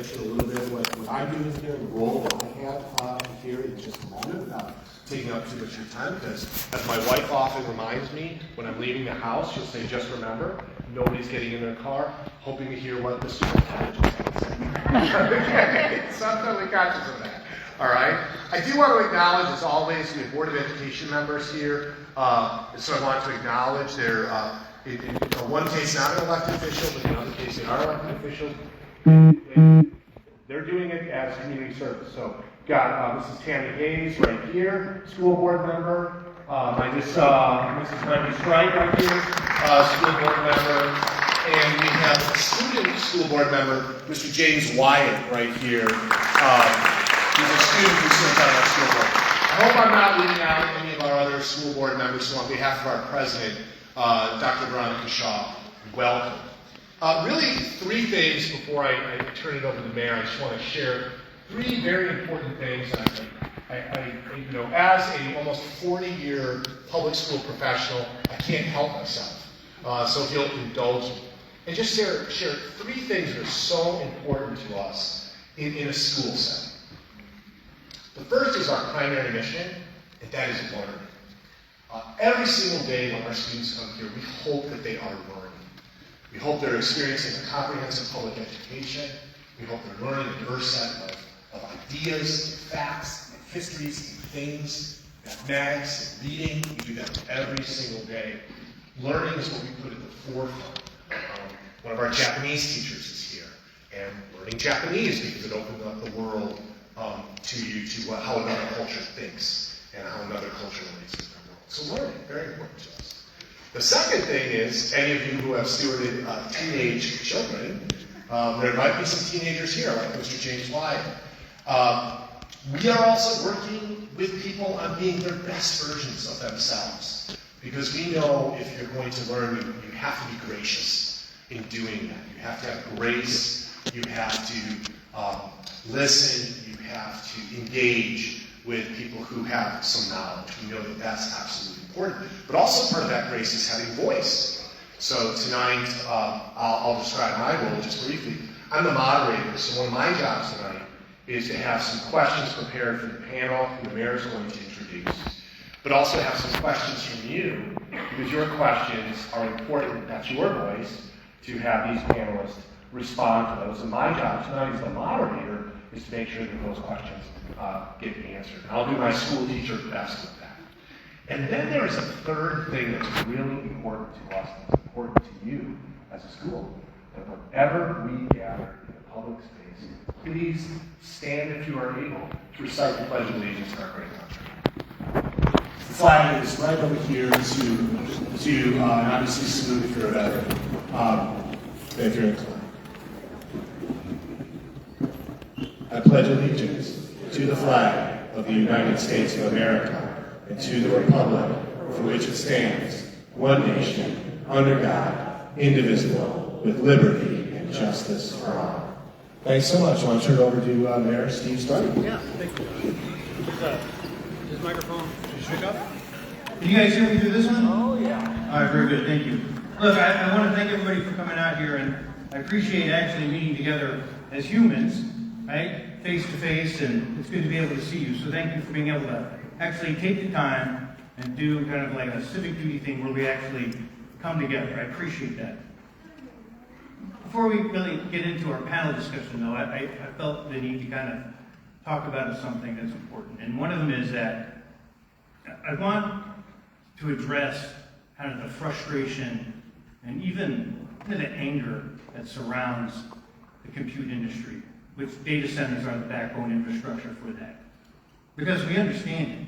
mention a little bit what I'm doing here, the role that I have here in just a moment without taking up too much of your time, because as my wife often reminds me when I'm leaving the house, she'll say, just remember, nobody's getting in their car hoping to hear what the superintendent just had to say. Okay, so I'm totally conscious of that. All right. I do want to acknowledge, as always, we have Board of Education members here. So I want to acknowledge their, in one case, not an elected official, but in another case, they are elected officials. They're doing it as community service. So, got Mrs. Tammy Hayes right here, school board member. Mrs. Wendy Strike right here, school board member. And we have a student school board member, Mr. James Wyatt, right here. He's a student who serves on our school board. I hope I'm not leaving out any of our other school board members, so on behalf of our president, Dr. Veronica Shaw, welcome. Really, three things before I turn it over to the mayor. I just want to share three very important things. As a almost 40-year public school professional, I can't help myself. So if you'll indulge me. And just share three things that are so important to us in a school setting. The first is our primary mission, and that is learning. Every single day when our students come here, we hope that they are learning. We hope they're experiencing a comprehensive public education. We hope they're learning a diverse set of ideas, and facts, and histories, and things, mathematics, and reading. We do that every single day. Learning is what we put at the forefront. One of our Japanese teachers is here, and learning Japanese because it opened up the world to you, to how another culture thinks and how another culture relates to their world. So learning, very important to us. The second thing is, any of you who have stewarded teenage children, there might be some teenagers here, like Mr. James Wyatt. We are also working with people on being their best versions of themselves. Because we know if you're going to learn, you have to be gracious in doing that. You have to have grace. You have to listen. You have to engage with people who have some knowledge. We know that that's absolutely important. But also part of that grace is having voice. So tonight, I'll describe my role just briefly. I'm the moderator, so one of my jobs tonight is to have some questions prepared for the panel who the mayor is going to introduce. But also have some questions from you, because your questions are important. That's your voice, to have these panelists respond to those. And my job tonight as the moderator is to make sure that those questions get answered. And I'll do my school teacher best with that. And then there is a third thing that's really important to us, that's important to you as a school, that whenever we gather in a public space, please stand if you are able to recite the Pledge of Allegiance to our great country. The flag is right over here to obviously salute if you're a veteran, if you're inclined. I pledge allegiance to the flag of the United States of America and to the republic for which it stands, one nation, under God, indivisible, with liberty and justice for all. Thanks so much. I want to turn it over to Mayor Steve Strike. Yeah, thank you. This microphone, pick up. Can you guys hear me through this one? Oh, yeah. All right, very good. Thank you. Look, I want to thank everybody for coming out here, and I appreciate actually meeting together as humans, right, face to face, and it's good to be able to see you. So thank you for being able to actually take the time and do kind of like a civic duty thing where we actually come together. I appreciate that. Before we really get into our panel discussion, though, I felt the need to kind of talk about something that's important. And one of them is that I want to address kind of the frustration and even the anger that surrounds the compute industry, which data centers are the backbone infrastructure for that. Because we understand it.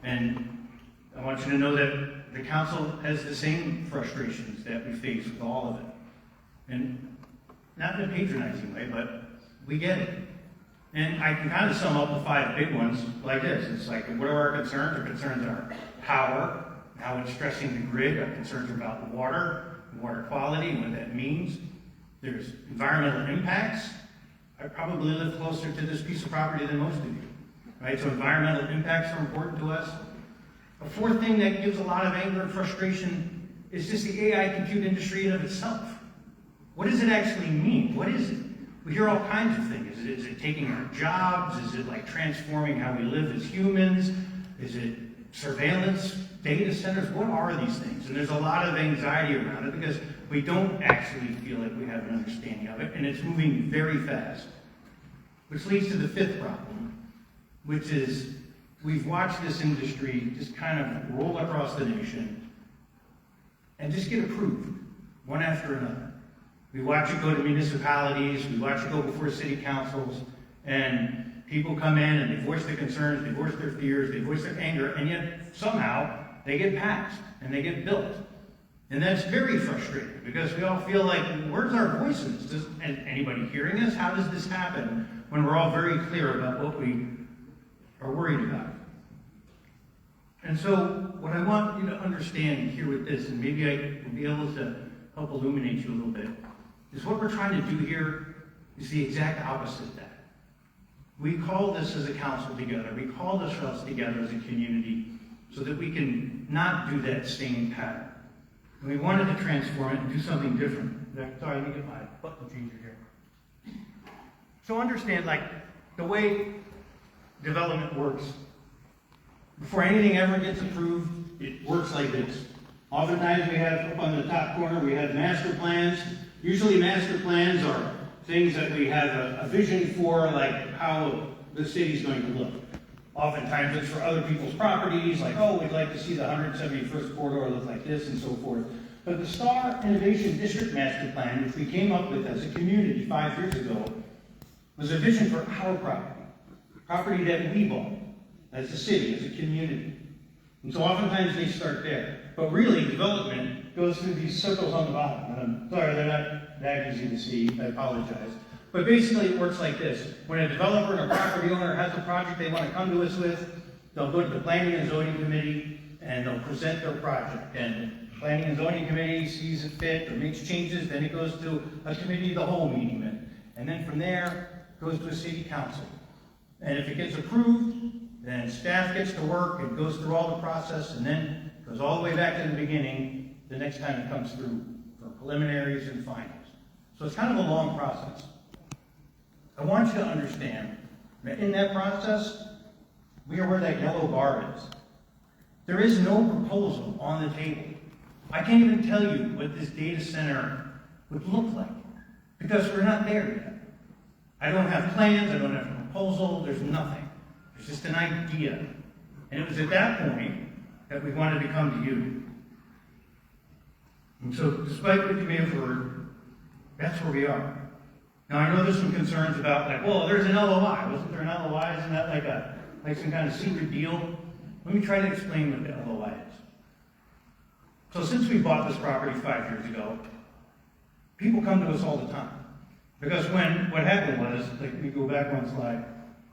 And I want you to know that the council has the same frustrations that we face with all of it. And not in a patronizing way, but we get it. And I can kind of sum up the 5 big ones like this. It's like, what are our concerns? Our concerns are power, how it's stressing the grid. Our concerns are about water quality, and what that means. There's environmental impacts. I probably live closer to this piece of property than most of you, right? So environmental impacts are important to us. A fourth thing that gives a lot of anger and frustration is just the AI compute industry in of itself. What does it actually mean? What is it? we hear all kinds of things. Is it taking our jobs? Is it like transforming how we live as humans? Is it surveillance, data centers? What are these things? And there's a lot of anxiety around it because we don't actually feel like we have an understanding of it, and it's moving very fast. Which leads to the fifth problem, which is we've watched this industry just kind of roll across the nation and just get approved, one after another. We watch it go to municipalities, we watch it go before city councils, and people come in and they voice their concerns, they voice their fears, they voice their anger, and yet somehow they get passed and they get built. And that's very frustrating because we all feel like, where's our voices? Does anybody hearing us? How does this happen when we're all very clear about what we are worried about? And so what I want you to understand here with this, and maybe I will be able to help illuminate you a little bit, is what we're trying to do here is the exact opposite of that. We call this as a council together, we call ourselves together as a community so that we can not do that same pattern. And we wanted to transform it and do something different. Sorry, let me get my button changer here. So understand, like, the way development works, before anything ever gets approved, it works like this. Oftentimes we have, up on the top corner, we have master plans. Usually master plans are things that we have a vision for, like how the city's going to look. Oftentimes it's for other people's properties, like, oh, we'd like to see the 171st corridor look like this and so forth. But the Star Innovation District Master Plan, which we came up with as a community 5 years ago, was a vision for our property that we bought as a city, as a community. And so oftentimes they start there. But really, development goes through these circles on the bottom. And I'm sorry, they're not that easy to see, I apologize. But basically it works like this. When a developer and a property owner has a project they want to come to us with, they'll go to the Planning and Zoning Committee and they'll present their project. And the Planning and Zoning Committee sees it fit or makes changes, then it goes to a committee of the whole meeting. And then from there, it goes to a city council. And if it gets approved, then staff gets to work, it goes through all the process, and then goes all the way back to the beginning the next time it comes through for preliminaries and finals. So it's kind of a long process. I want you to understand that in that process, we are where that yellow bar is. There is no proposal on the table. I can't even tell you what this data center would look like because we're not there yet. I don't have plans, I don't have a proposal, there's nothing. There's just an idea. And it was at that point that we wanted to come to you. And so, despite what you may have heard, that's where we are. Now, I know there's some concerns about, like, well, there's an LOI. Wasn't there an LOI? Isn't that like some kind of secret deal? Let me try to explain what the LOI is. So since we bought this property 5 years ago, people come to us all the time. Because what happened was, like, we go back one slide.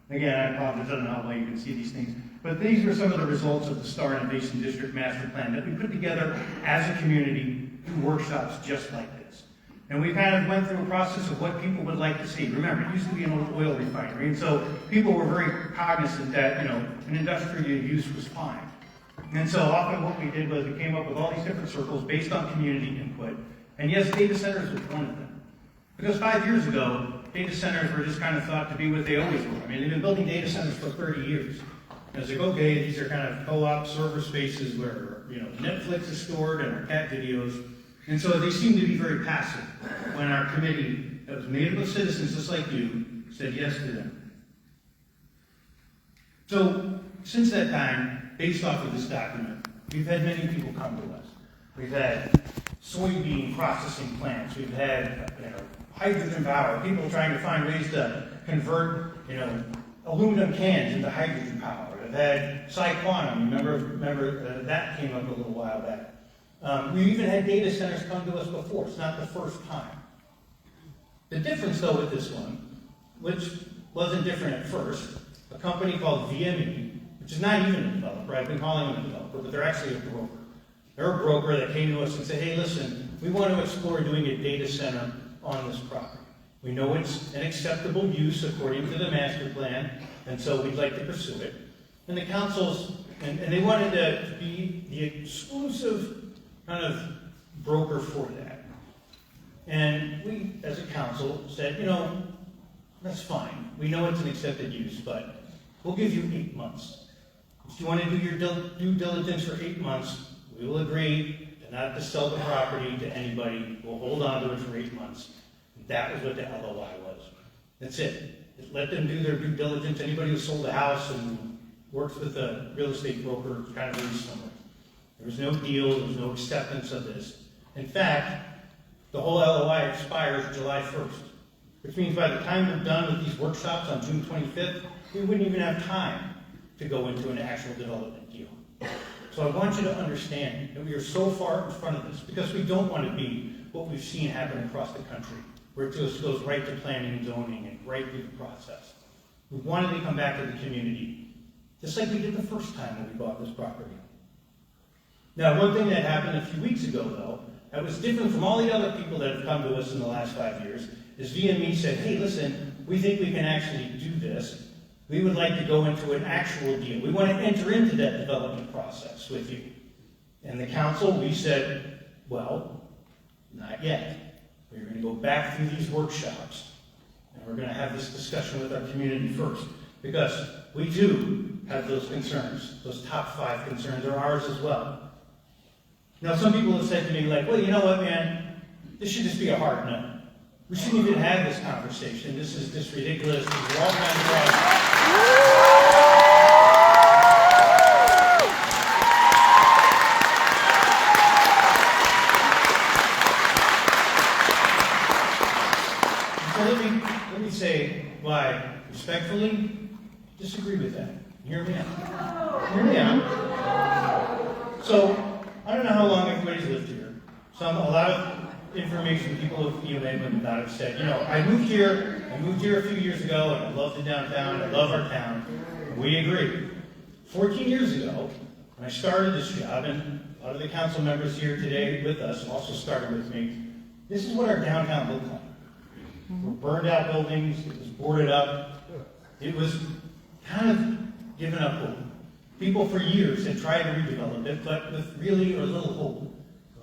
Again, I apologize, I don't know how well you can see these things. But these were some of the results of the Star Innovation District Master Plan that we put together as a community through workshops just like this. And we kind of went through a process of what people would like to see. Remember, it used to be an old oil refinery, and so people were very cognizant that, an industrial use was fine. And so often what we did was we came up with all these different circles based on community input. And yes, data centers was one of them. Because 5 years ago, data centers were just kind of thought to be what they always were. I mean, they've been building data centers for 30 years. And it's like, okay, these are kind of co-op server spaces where, Netflix is stored and our cat videos. And so they seem to be very passive when our committee, that was made up of citizens just like you, said yes to them. So, since that time, based off of this document, we've had many people come to us. We've had soybean processing plants. We've had, hydrogen power. People trying to find ways to convert, aluminum cans into hydrogen power. We've had Cyclonum. Remember that came up a little while back. We've even had data centers come to us before. It's not the first time. The difference, though, with this one, which wasn't different at first, a company called VME, which is not even a developer. I've been calling them a developer, but they're actually a broker. They're a broker that came to us and said, hey, listen, we want to explore doing a data center on this property. We know it's an acceptable use according to the master plan, and so we'd like to pursue it. And the councils, and they wanted to be the exclusive kind of broker for that. And we, as a council, said, that's fine. We know it's an accepted use, but we'll give you 8 months. If you want to do your due diligence for 8 months, we will agree not to sell the property to anybody. We'll hold on to it for 8 months. That was what the LOI was. That's it. Let them do their due diligence. Anybody who sold a house and works with a real estate broker kind of very similar. There was no deal. There was no acceptance of this. In fact, the whole LOI expires July 1st, which means by the time we're done with these workshops on June 25th, we wouldn't even have time to go into an actual development deal. So I want you to understand that we are so far in front of this because we don't want to be what we've seen happen across the country, where it just goes right to planning and zoning and right through the process. We wanted to come back to the community, just like we did the first time when we bought this property. Now, one thing that happened a few weeks ago, though, that was different from all the other people that have come to us in the last 5 years, is VME said, hey, listen, we think we can actually do this. We would like to go into an actual deal. We want to enter into that development process with you. And the council, we said, well, not yet. We're going to go back through these workshops, and we're going to have this discussion with our community first, because we too have those concerns. Those top 5 concerns are ours as well. Now, some people have said to me, like, well, you know what, man? This should just be a hard no. We shouldn't even have this conversation. This is just ridiculous. This is all kinds of problems. So let me say why, respectfully, disagree with that. Hear me out. Hear me out. So, I don't know how long everybody's lived here. A lot of information people have emailed about have said, you know, I moved here a few years ago, and I love the downtown, I love our town. And we agree. 14 years ago, when I started this job, and a lot of the council members here today with us also started with me, this is what our downtown looked like. We're burned out buildings, it was boarded up, it was kind of given up hope. People for years had tried to redevelop it, but with really or little hope.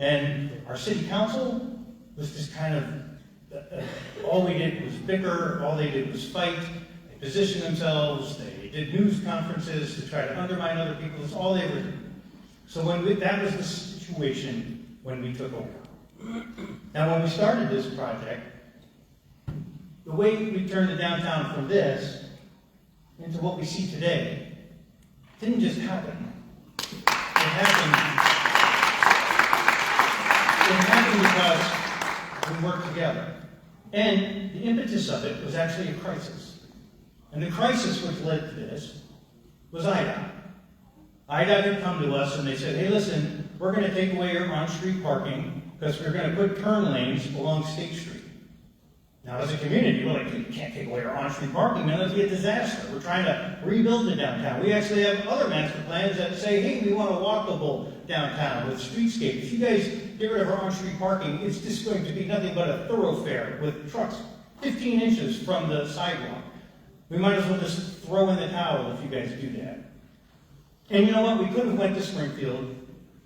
And our city council was just kind of, all we did was bicker, all they did was fight, they positioned themselves, they did news conferences to try to undermine other people, that's all they were doing. So that was the situation when we took over. Now when we started this project, the way we turned the downtown from this into what we see today didn't just happen. It happened because we worked together. And the impetus of it was actually a crisis. And the crisis which led to this was IDOT. IDOT had come to us and they said, hey, listen, we're going to take away your on-street parking because we're going to put turn lanes along State Street. Now, as a community, we're like, you can't take away our on-street parking, man, that'd be a disaster. We're trying to rebuild the downtown. We actually have other master plans that say, hey, we want a walkable downtown with streetscape. If you guys get rid of our on-street parking, it's just going to be nothing but a thoroughfare with trucks 15 inches from the sidewalk. We might as well just throw in the towel if you guys do that. And you know what? We could have went to Springfield,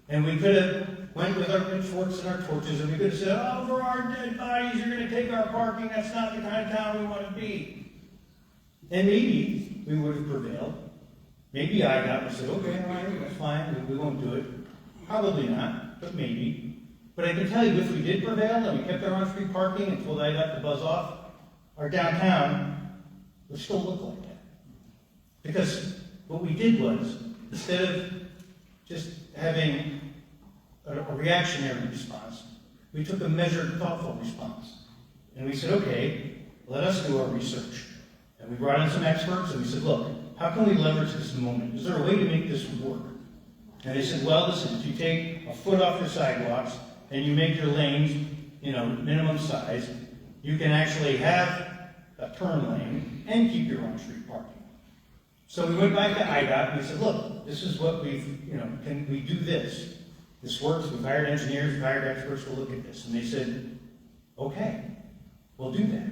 and we could have went with our pitchforks and our torches, and we could have said, oh, for our dead bodies, you're going to take our parking. That's not the kind of town we want to be. And maybe we would have prevailed. Maybe IDOT would have said, okay, all right, that's fine. We won't do it. Probably not, but maybe. But I can tell you, if we did prevail and we kept our on-street parking and told IDOT to buzz off, our downtown would still look like that. Because what we did was, instead of just having a reactionary response, we took a measured, thoughtful response. And we said, okay, let us do our research. And we brought in some experts and we said, look, how can we leverage this moment? Is there a way to make this work? And they said, well, listen, if you take a foot off your sidewalks and you make your lanes, minimum size, you can actually have a turn lane and keep your on-street parking. So we went back to IDOT and we said, look, this is what can we do this? This works. We've hired engineers, we've hired experts to look at this. And they said, okay, we'll do that.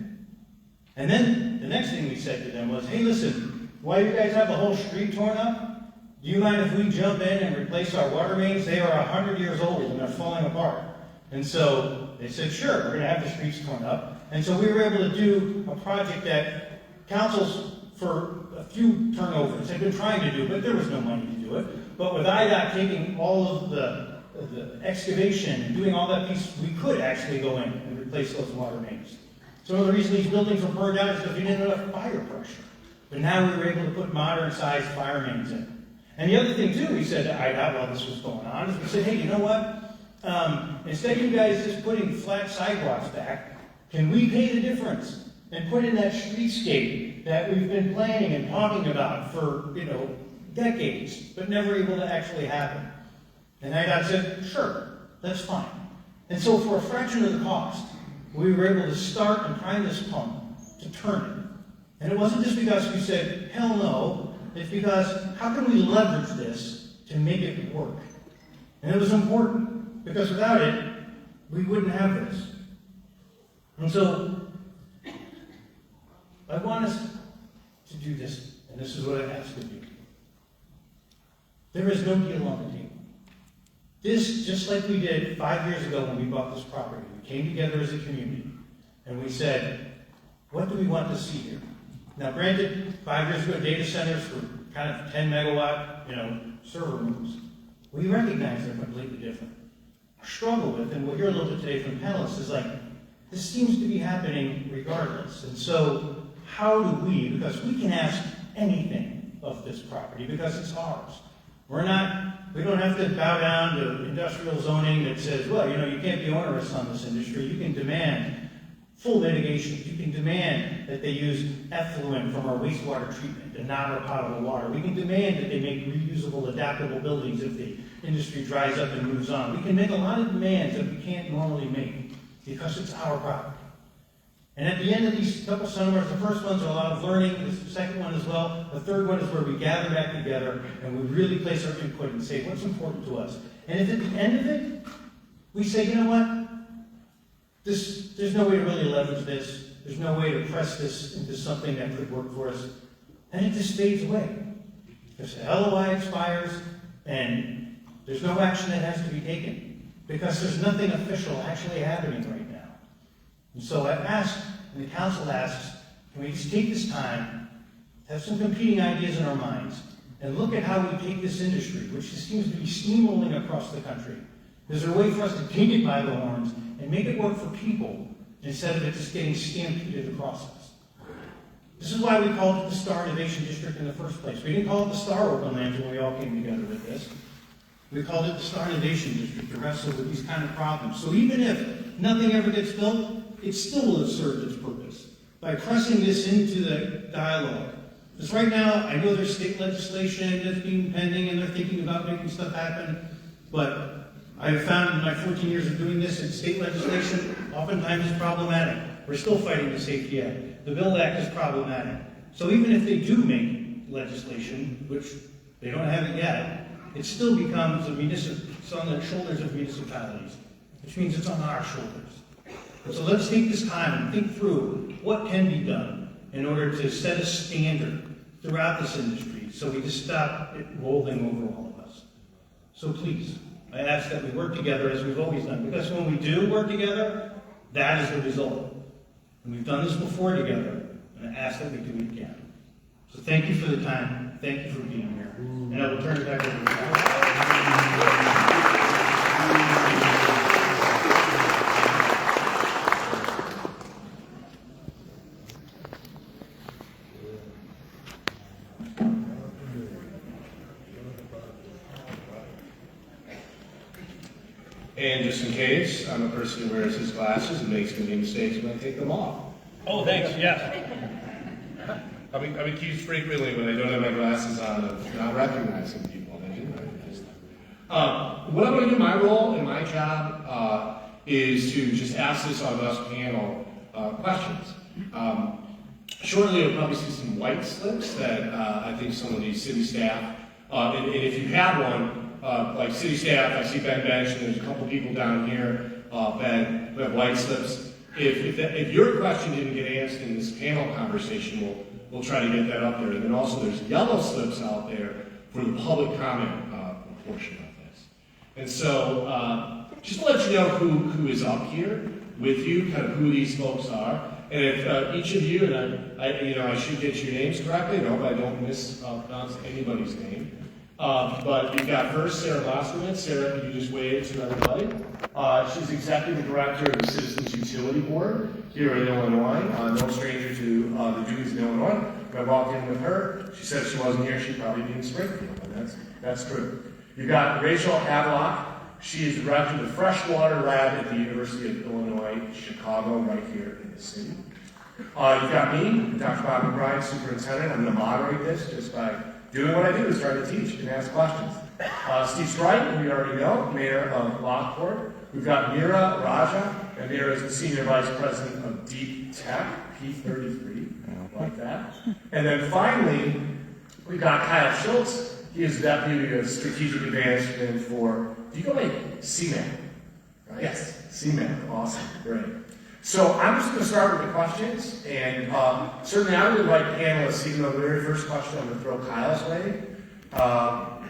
And then the next thing we said to them was, hey, listen, why do you guys have the whole street torn up? Do you mind if we jump in and replace our water mains? They are 100 years old and they're falling apart. And so they said, sure, we're going to have the streets torn up. And so we were able to do a project that councils for a few turnovers had been trying to do, but there was no money to do it. But with IDOT taking all of the excavation and doing all that piece, we could actually go in and replace those water mains. Some of the reason these buildings were burned out is because we didn't have enough fire pressure. But now we were able to put modern-sized fire mains in. And the other thing, too, we said to IDOT while this was going on, is we said, hey, you know what? Instead of you guys just putting flat sidewalks back, can we pay the difference and put in that streetscape that we've been planning and talking about for, decades, but never able to actually happen? And IDOT said, sure, that's fine. And so for a fraction of the cost, we were able to start and prime this pump to turn it. And it wasn't just because we said, hell no, it's because how can we leverage this to make it work? And it was important, because without it, we wouldn't have this. And so, I want us to do this, and this is what I ask of you. There is no deal on the table. This, just like we did 5 years ago when we bought this property, we came together as a community, and we said, what do we want to see here? Now granted, 5 years ago, data centers were kind of 10 megawatt, server rooms. We recognize they're completely different. Our struggle with, and we'll hear a little bit today from panelists, is like, this seems to be happening regardless. And so, how do we, because we can ask anything of this property because it's ours. We don't have to bow down to industrial zoning that says, well, you can't be onerous on this industry. You can demand full mitigation. You can demand that they use effluent from our wastewater treatment and not our potable water. We can demand that they make reusable, adaptable buildings if the industry dries up and moves on. We can make a lot of demands that we can't normally make because it's our property. And at the end of these couple seminars, the first one's a lot of learning, the second one as well. The third one is where we gather back together and we really place our input and say what's important to us. And if at the end of it, we say, you know what? There's no way to really leverage this. There's no way to press this into something that could work for us. And it just fades away. If the LOI expires and there's no action that has to be taken because there's nothing official actually happening right now. And so I ask, and the council asks, can we just take this time, have some competing ideas in our minds, and look at how we take this industry, which seems to be steamrolling across the country. Is there a way for us to take it by the horns and make it work for people instead of it just getting stampeded across us? This is why we called it the Star Innovation District in the first place. We didn't call it the Star Open Lands when we all came together with this. We called it the Star Innovation District to wrestle with these kind of problems. So even if nothing ever gets built, it still will have served its purpose by pressing this into the dialogue. Because right now, I know there's state legislation that's being pending and they're thinking about making stuff happen, but I have found in my 14 years of doing this that state legislation oftentimes is problematic. We're still fighting the Safety Act. The Build Act is problematic. So even if they do make legislation, which they don't have it yet, it still becomes it's on the shoulders of municipalities, which means it's on our shoulders. And so let's take this time and think through what can be done in order to set a standard throughout this industry so we just stop it rolling over all of us. So please, I ask that we work together as we've always done, because when we do work together, that is the result. And we've done this before together, and I ask that we do it again. So thank you for the time. Thank you for being here. And I will turn it back over to you. And just in case, I'm a person who wears his glasses and makes many mistakes when I take them off. Oh, thanks, yes. I'm accused frequently when I don't have my glasses on of not recognizing people, and I didn't recognize them. What I'm going to do, my role and my job is to just ask this august panel questions. Shortly, you'll probably see some white slips that I think some of these city staff, and if you have one, like city staff, I see Ben Bench, and there's a couple people down here, Ben, who have white slips. If your question didn't get answered in this panel conversation, we'll try to get that up there. And then also there's yellow slips out there for the public comment portion of this. And so just to let you know who is up here with you, kind of who these folks are. And if each of you, and I should get your names correctly, I hope I don't mispronounce anybody's name. But you've got first Sarah Boscovitz. Sarah, can you just wave to everybody? She's Executive Director of the Citizens Utility Board here in Illinois. No stranger to the duties in Illinois. When I walked in with her, she said if she wasn't here, she'd probably be in Springfield, and that's true. You've got Rachel Havelock. She is Director of the Freshwater Lab at the University of Illinois, Chicago, right here in the city. You've got me, Dr. Bob McBride, Superintendent. I'm going to moderate this just by doing what I do, is try to teach and ask questions. Steve Strike, who we already know, Mayor of Lockport. We've got Mira Raja, and Mira is the Senior Vice President of Deep Tech, P33, like that. And then finally, we've got Kyle Schultz. He is Deputy of Strategic Advancement for, do you go by CMAP? Right? Yes, CMAP, awesome, great. So I'm just going to start with the questions, and certainly I would like panelists, even though the very first question I'm going to throw Kyle's way.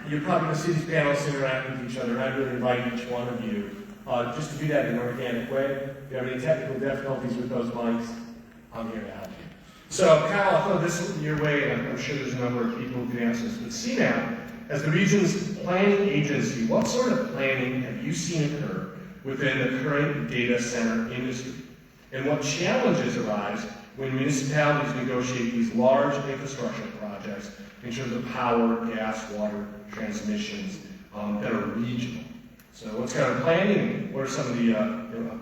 You're probably going to see these panelists interact with each other, and I really invite each one of you just to do that in an organic way. If you have any technical difficulties with those mics, I'm here to help you. So Kyle, I'll throw this your way, and I'm sure there's a number of people who can answer this. But CMAP, as the region's planning agency, what sort of planning have you seen occur within the current data center industry? And what challenges arise when municipalities negotiate these large infrastructure projects in terms of power, gas, water, transmissions that are regional? So what's kind of planning? What are some of the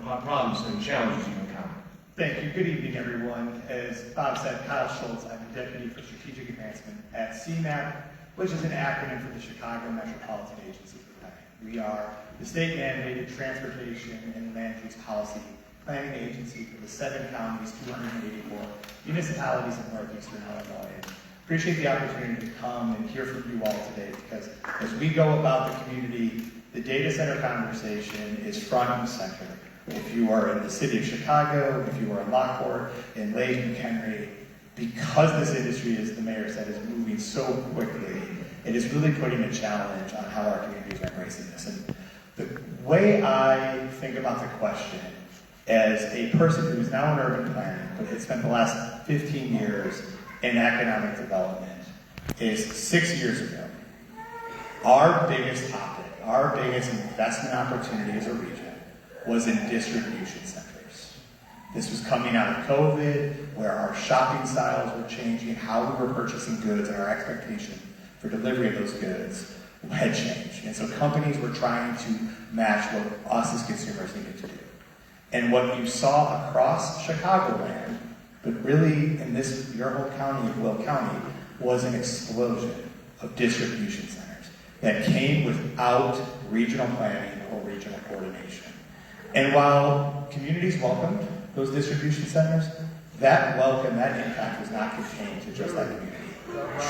problems and challenges you encounter? Thank you. Good evening, everyone. As Bob said, Kyle Schultz. I'm the Deputy for Strategic Advancement at CMAP, which is an acronym for the Chicago Metropolitan Agency for Planning. We are the state-mandated transportation and land use policy planning agency for the 7 counties, 284 municipalities in northeastern Illinois. And appreciate the opportunity to come and hear from you all today, because as we go about the community, the data center conversation is front and center. If you are in the city of Chicago, if you are in Lockport, in Layton, Henry, because this industry, as the mayor said, is moving so quickly, it is really putting a challenge on how our communities are embracing this. And the way I think about the question, as a person who is now in urban planning, but has spent the last 15 years in economic development, is 6 years ago, our biggest topic, our biggest investment opportunity as a region was in distribution centers. This was coming out of COVID, where our shopping styles were changing, how we were purchasing goods, and our expectation for delivery of those goods had changed. And so companies were trying to match what us as consumers needed to do. And what you saw across Chicagoland, but really in this, your whole county of Will County, was an explosion of distribution centers that came without regional planning or regional coordination. And while communities welcomed those distribution centers, that welcome, that impact was not contained to just that community.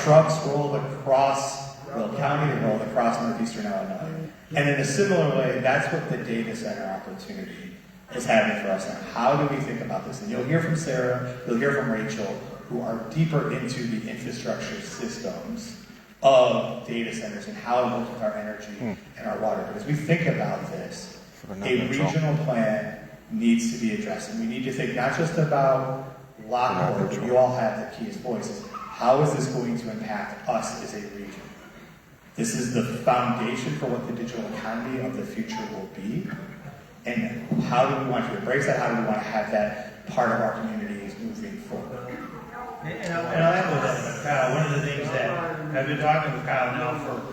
Trucks rolled across Will County, they rolled across northeastern Illinois. And in a similar way, that's what the data center opportunity is having for us now. How do we think about this? And you'll hear from Sarah, you'll hear from Rachel, who are deeper into the infrastructure systems of data centers and how it works with our energy and our water. But as we think about this, a regional plan needs to be addressed. And we need to think not just about Lockport, but you all have the keyest voices. How is this going to impact us as a region? This is the foundation for what the digital economy of the future will be. And how do we want to embrace that? How do we want to have that part of our communities moving forward? And I'll add with that, Kyle, one of the things that I've been talking with Kyle now for the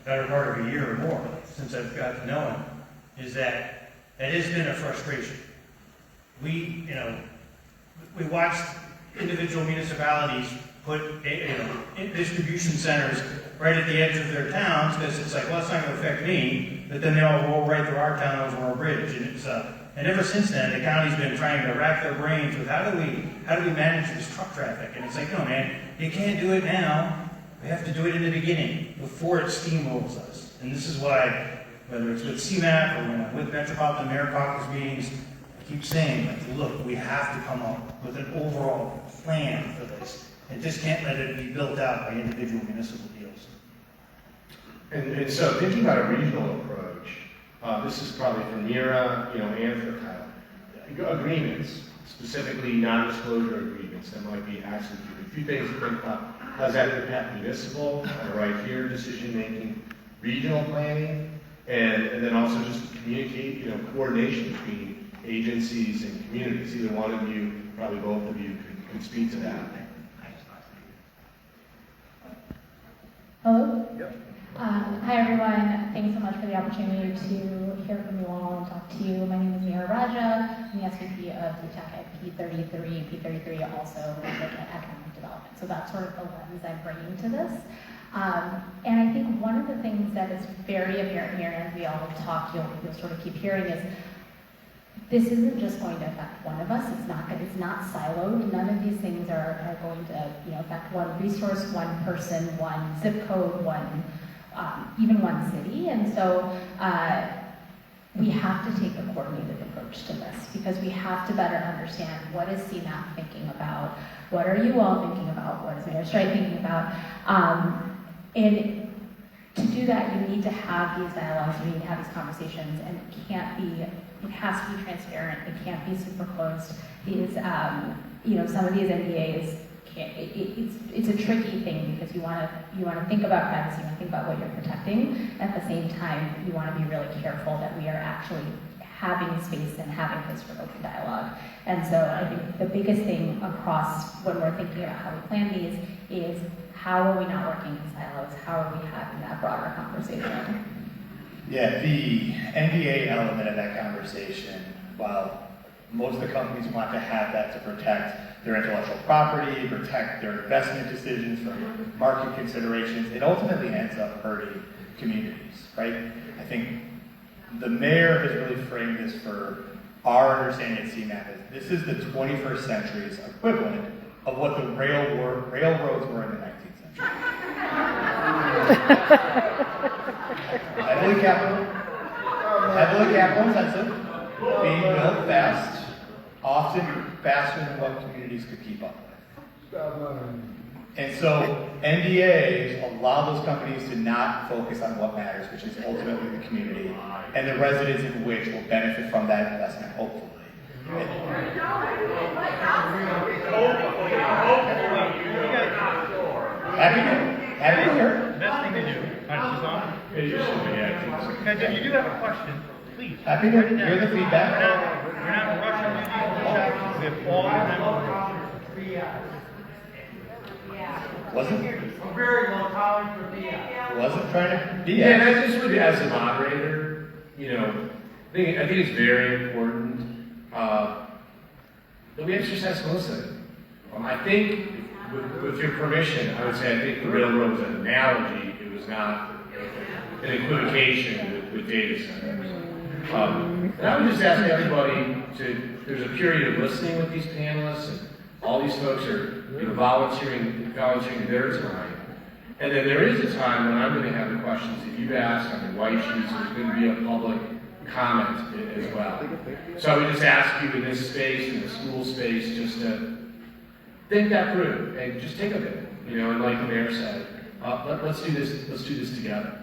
better part of a year or more, since I've got to know him, is that it has been a frustration. We watched individual municipalities put distribution centers right at the edge of their towns, because it's like, well, it's not going to affect me, but then they all roll right through our town over a bridge. And ever since then, the county's been trying to rack their brains with how do we manage this truck traffic? And it's like, no, man, you can't do it now. We have to do it in the beginning before it steamrolls us. And this is why, whether it's with CMAP or when I'm with Metropolitan Mayor Caucus meetings, I keep saying, like, look, we have to come up with an overall plan for this. And just can't let it be built out by individual municipal deals. And so thinking about a regional approach, this is probably for Mira, and for Kyle. Agreements. specifically non-disclosure agreements that might be actually a few things to think about. How's that impact municipal, right here, decision-making, regional planning, and then also just communicate, coordination between agencies and communities. Either one of you, probably both of you, could speak to that. Hello? Yep. Hi everyone, thanks so much for the opportunity to hear from you all and talk to you. My name is Mira Raja, I'm the SVP of the Tech at P33. P33 also looks at economic development. So that's sort of the lens I'm bringing to this. And I think one of the things that is very apparent here, and as we all talk, you'll sort of keep hearing, is this isn't just going to affect one of us. It's not siloed. None of these things are going to affect one resource, one person, one zip code, even one city. And so we have to take a coordinated approach to this because we have to better understand what is CMAP thinking about, what are you all thinking about, what is Mayor Strike thinking about. And to do that, you need to have these dialogues, you need to have these conversations, and it has to be transparent, it can't be super closed. These, some of these NDAs, it's a tricky thing because you want to think about privacy, you want to think about what you're protecting. At the same time, you want to be really careful that we are actually having space and having place for open dialogue. And so I think the biggest thing across when we're thinking about how we plan these is how are we not working in silos? How are we having that broader conversation? Yeah, the NDA element of that conversation, while most of the companies want to have that to protect their intellectual property, protect their investment decisions from market considerations, it ultimately ends up hurting communities, right? I think the mayor has really framed this for our understanding at CMAP as this is the 21st century's equivalent of what the railroads were in the 19th century. Heavily capital intensive, being built fast, often faster than what communities could keep up with. And so NDAs allow those companies to not focus on what matters, which is ultimately the community and the residents in which will benefit from that investment, hopefully. Happy to hear. Best thing to do. If you do have a question, please. Happy to hear the feedback. We're not rushing these workshops. We have all the time. Wasn't Very low tolerance for BS. wasn't trying to be. Yeah, and I just would, as a moderator, I think it's very important that we exercise listening. I think, with your permission, I would say I think the railroad was an analogy. It was not an equivocation with data centers. And I would just ask everybody there's a period of listening with these panelists, and all these folks are volunteering their time. And then there is a time when I'm going to have the questions that you've asked on the white sheets. There's going to be a public comment as well. So I would just ask you in this space, in the school space, just to think that through and just take a bit, and like the mayor said, let's do this together.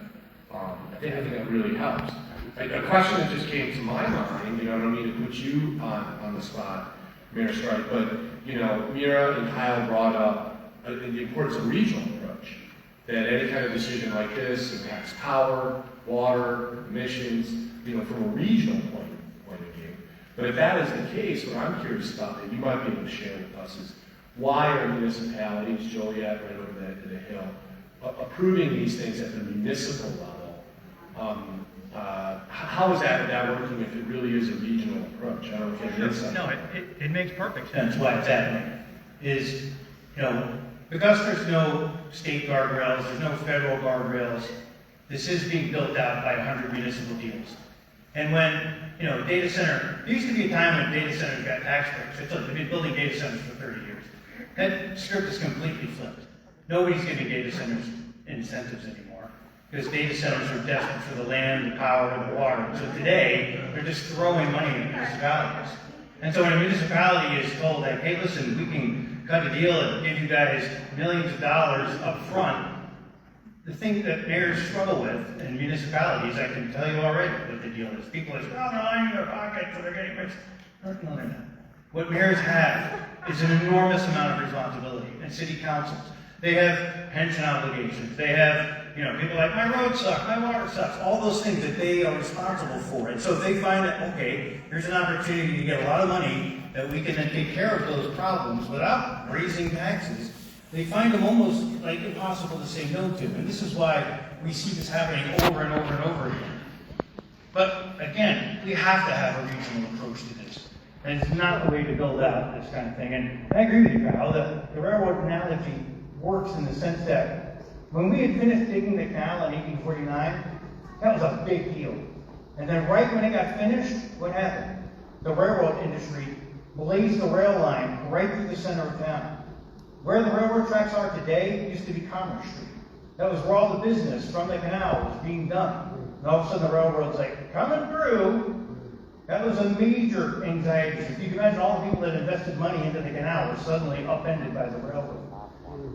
I think that really helps. A question that just came to my mind, I don't mean to put you on the spot, Mayor Strike, but Mira and Kyle brought up the importance of regional approach. That any kind of decision like this impacts power, water, emissions, from a regional point of view. But if that is the case, what I'm curious about that you might be able to share with us is why are municipalities, Joliet, right over the hill, approving these things at the municipal level? How is that working if it really is a regional approach? I don't know if you have insight. No, it makes perfect sense why it's happening. Because there's no state guardrails, there's no federal guardrails, this is being built out by 100 municipal deals. And when, data center, there used to be a time when data centers got tax breaks. They've been building data centers for 30 years. That script is completely flipped. Nobody's giving data centers incentives anymore because data centers are desperate for the land, the power, and the water. So today, they're just throwing money at municipalities. And so when a municipality is told that, hey, listen, we can cut a deal and give you guys millions of dollars up front, the thing that mayors struggle with in municipalities, I can tell you already what the deal is. People are saying, well, they're lining their pockets, so they're getting rich. No, they're not. What mayors have is an enormous amount of responsibility, and city councils. They have pension obligations. They have, people like, my road sucks, my water sucks, all those things that they are responsible for. And so if they find that, okay, here's an opportunity to get a lot of money that we can then take care of those problems without raising taxes, they find them almost like impossible to say no to. And this is why we see this happening over and over and over again. But again, we have to have a regional approach to this. And it's not the way to build out this kind of thing. And I agree with you, Kyle. The railroad analogy works in the sense that when we had finished digging the canal in 1849, that was a big deal. And then right when it got finished, what happened? The railroad industry blazed the rail line right through the center of town. Where the railroad tracks are today used to be Commerce Street. That was where all the business from the canal was being done. And all of a sudden the railroad's like, coming through. That was a major anxiety. If you can imagine all the people that invested money into the canal were suddenly upended by the railroad.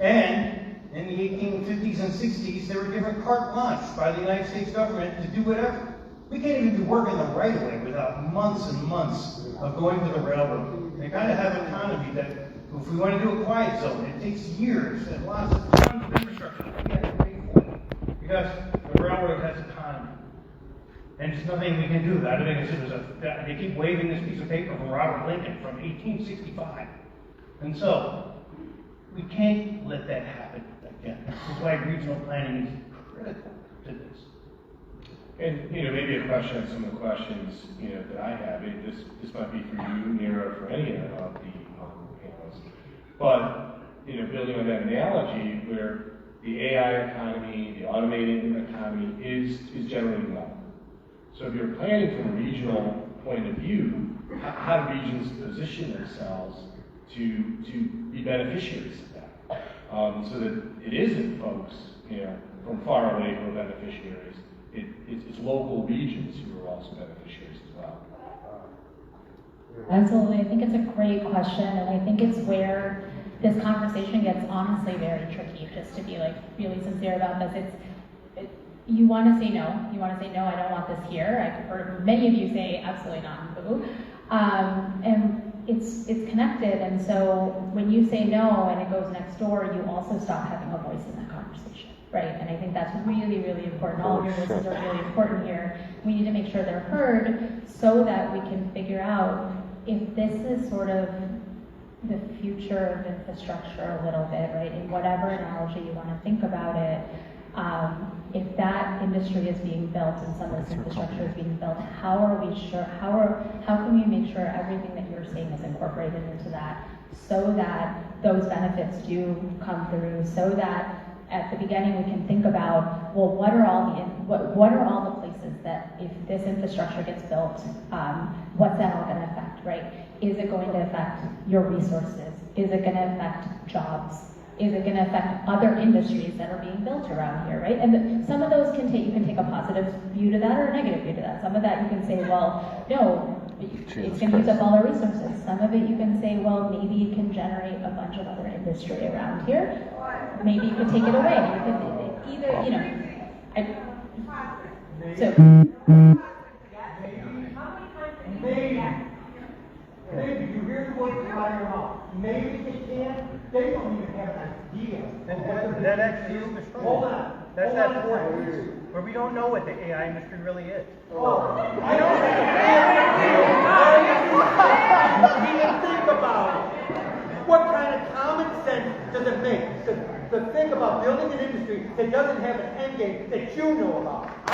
And in the 1850s and 60s, they were given carte blanche by the United States government to do whatever. We can't even be working the right of way without months and months of going to the railroad. They kind of have an economy that, if we want to do a quiet zone, it takes years and lots of tons of infrastructure that we have to pay for. Because the railroad has autonomy. And there's nothing we can do about it. They keep waving this piece of paper from Robert Lincoln from 1865. And so, we can't let that happen again. This is why regional planning is critical to this. And, maybe a question on some of the questions, that I have. This might be for you, Nira, or for any of the panelists. But, building on that analogy where the AI economy, the automated economy is generally developed. So if you're planning from a regional point of view, how do regions position themselves to be beneficiaries of that? So that it isn't folks, from far away who are beneficiaries. It's local regions who are also beneficiaries as well. Absolutely. I think it's a great question, and I think it's where this conversation gets honestly very tricky, just to be really sincere about this. You want to say no. You want to say, no, I don't want this here. I've heard many of you say, absolutely not, boo. And it's connected, and so when you say no and it goes next door, you also stop having a voice in that conversation, right? And I think that's really, really important. All of your voices are really important here. We need to make sure they're heard so that we can figure out if this is sort of the future of infrastructure a little bit, right? In whatever analogy you want to think about it. If that industry is being built and some of this infrastructure is being built, how can we make sure everything that you're saying is incorporated into that so that those benefits do come through, so that at the beginning we can think about, well, what are all the places that if this infrastructure gets built, what's that all going to affect, right? Is it going to affect your resources? Is it going to affect jobs? Is it going to affect other industries that are being built around here, right? And some of those you can take a positive view to that or a negative view to that. Some of that you can say, well, no, it's going to use up all our resources. Some of it you can say, well, maybe it can generate a bunch of other industry around here. Maybe you could take it away. You could either, Maybe you hear the words out of your mouth. Maybe they can. They don't even have an idea. That actually is the struggle. Hold on. That's that point where we don't know what the AI industry really is. Oh, I don't think about it. What kind of common sense does it make to think about building an industry that doesn't have an end game that you know about? I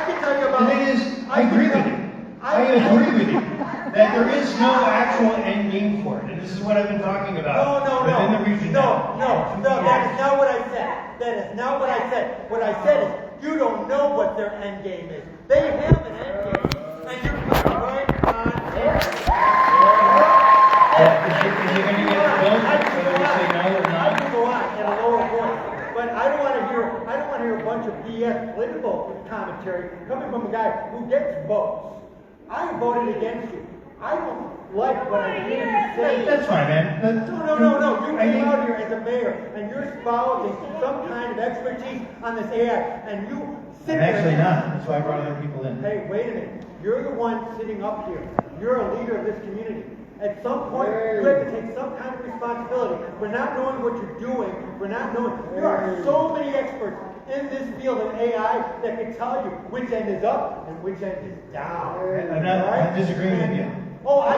can tell you about. The thing is, I agree with you. I agree with you that there is no actual end game for it, and this is what I've been talking about within the region. No, that is not what I said. That is not what I said. What I said is, you don't know what their end game is. They have an end game, and you're putting right on it. Is it going to get built, whether we say no or not? I can go on at a lower voice, but I don't want to hear a bunch of BS political commentary coming from a guy who gets votes. I voted against you. I don't like what I hear you say. That's fine, man. No. You came out here as a mayor, and you're espousing some kind of expertise on this AI, and you Sit I'm actually there. not. That's why I brought other people in. Hey, wait a minute. You're the one sitting up here. You're a leader of this community. At some point, you have to take some kind of responsibility for not knowing what you're doing, for not knowing. There are so many experts in this field of AI that can tell you which end is up and which end is down. I'm disagreeing with you. Oh, I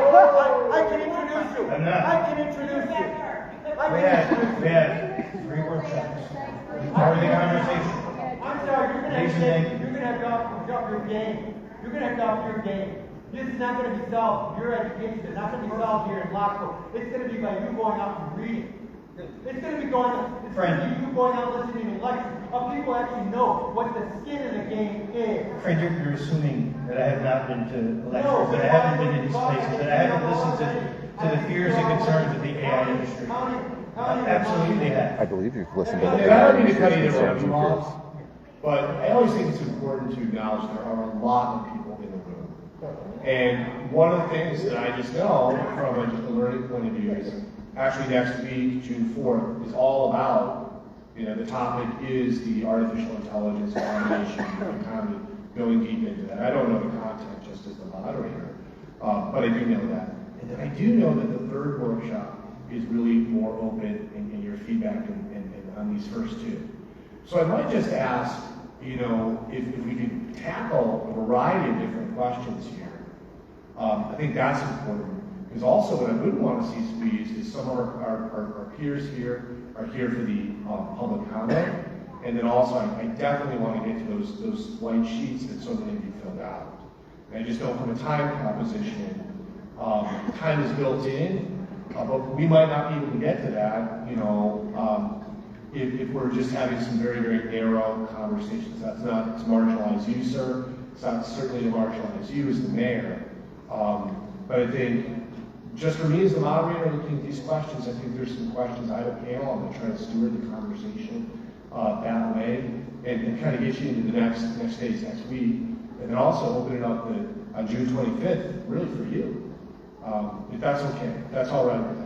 can introduce you. I'm not. I can introduce you. We had 3 workshops. Part of the conversation. I'm sorry, you're gonna Jason, thank you. have to up your game. You're gonna have to up your game. This is not gonna be solved. Your education is not gonna be solved here in Lockport. It's gonna be by you going out and reading. It's gonna be you going out listening to lectures of people actually know what the skin of the game is. Friend, you're assuming that I have not been to lectures, that I haven't been to these places, that I haven't listened to the fears and concerns of the AI industry. Absolutely have. I believe you've listened to And I don't mean to cut either of you off, but I always think it's important to acknowledge there are a lot of people in the room. And one of the things that I just know from a learning point of view is actually next week, June 4th, is all about, the topic is the artificial intelligence, automation, and economy, going deep into that. I don't know the content just as the moderator, but I do know that. And then I do know that the third workshop is really more open in your feedback and on these first 2. So I might just ask, if we could tackle a variety of different questions here. I think that's important. Because also what I wouldn't want to see squeezed is some of our peers here are here for the public comment. And then also I definitely want to get to those white sheets that so many of you filled out. And I just know from a time composition, time is built in, but we might not be able to get to that, if we're just having some very, very narrow conversations. That's not to marginalize you, sir. It's not certainly to marginalize you as the mayor. But I think, just for me as the moderator looking at these questions, I think there's some questions I have a panel. I'm going to try to steward the conversation that way and kind of get you into the next stage next week. And then also open it up on June 25th, really for you. If that's okay, if that's all right with you.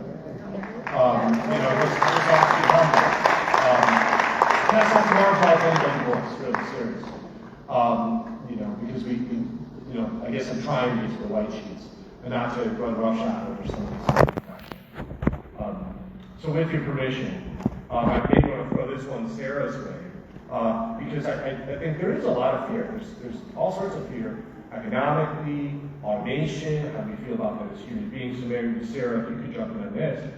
That's not to marginalize anybody's voice, really serious. Because I guess I'm trying to get to the white sheets and not to run roughshod over something. So with your permission, I may want to throw this one Sarah's way, because I think there is a lot of fear. There's all sorts of fear. Economically, automation, how do we feel about that as human beings? So maybe Sarah, if you could jump in on this.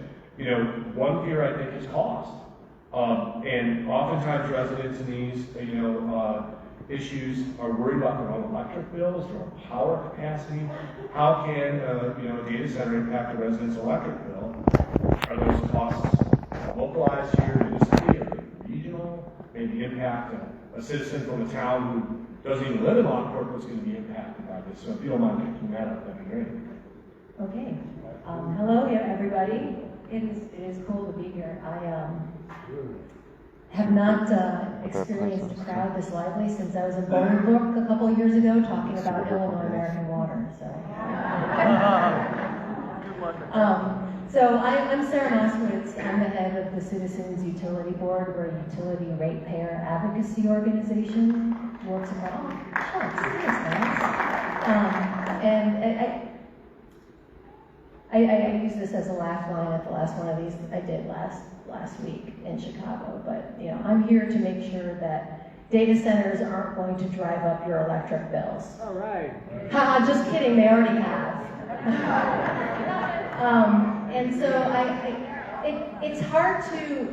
One fear I think is cost. And oftentimes residents in these, issues are worried about their own electric bills, their own power capacity. How can, a data center impact the resident's electric bill? Are those costs localized here in the city? Are they regional? Maybe impact a citizen from a town who doesn't even live in Lockport who's going to be impacted by this. So if you don't mind picking that up, that'd be great. Okay. Hello, everybody. It is cool to be here. I have not experienced a crowd this lively since I was in Bolingbrook a couple of years ago talking about Illinois American Water. So I'm Sarah Moskowitz. I'm the head of the Citizens Utility Board. We're a utility ratepayer advocacy organization. Works in I use this as a laugh line at the last one of these I did last week in Chicago. But I'm here to make sure that data centers aren't going to drive up your electric bills. All right. Just kidding, they already have. And so it's hard to,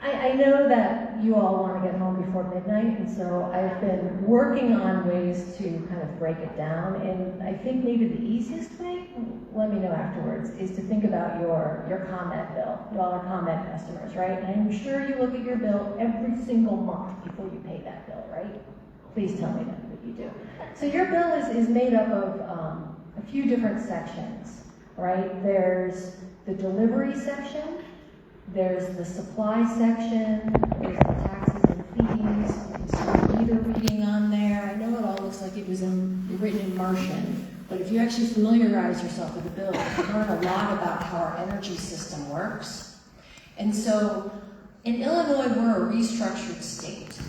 I know that you all want to get home before midnight, and so I've been working on ways to kind of break it down, and I think maybe the easiest way, let me know afterwards, is to think about your comment bill. You all are comment customers, right? And I'm sure you look at your bill every single month before you pay that bill, right? Please tell me that you do. So your bill is made up of a few different sections, right? There's the delivery section, there's the supply section, there's the taxes and fees, you can see the meter reading on there. I know it all looks like it was written in Martian, but if you actually familiarize yourself with the bill, you learn a lot about how our energy system works. And so, in Illinois, we're a restructured state.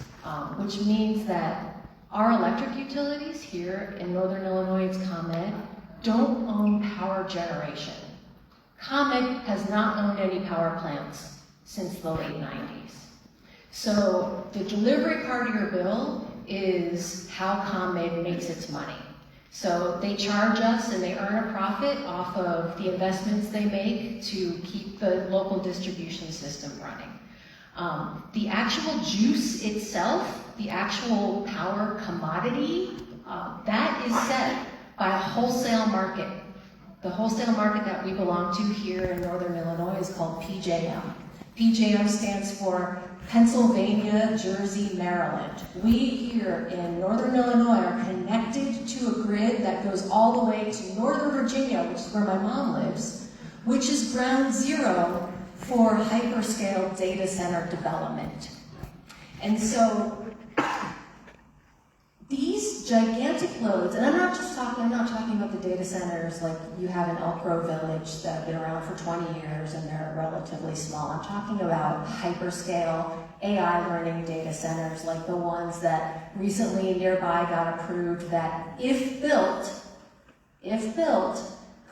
which means that our electric utilities here in Northern Illinois, it's ComEd, don't own power generation. ComEd has not owned any power plants since the late 90s. So the delivery part of your bill is how ComEd makes its money. So they charge us and they earn a profit off of the investments they make to keep the local distribution system running. The actual juice itself, the actual power commodity, that is set by a wholesale market. The wholesale market that we belong to here in Northern Illinois is called PJM. PJM stands for Pennsylvania, Jersey, Maryland. We here in Northern Illinois are connected to a grid that goes all the way to Northern Virginia, which is where my mom lives, which is ground zero for hyperscale data center development. And so these gigantic loads, and I'm not talking about the data centers like you have in Elk Grove Village that have been around for 20 years and they're relatively small. I'm talking about hyperscale AI learning data centers like the ones that recently nearby got approved that if built,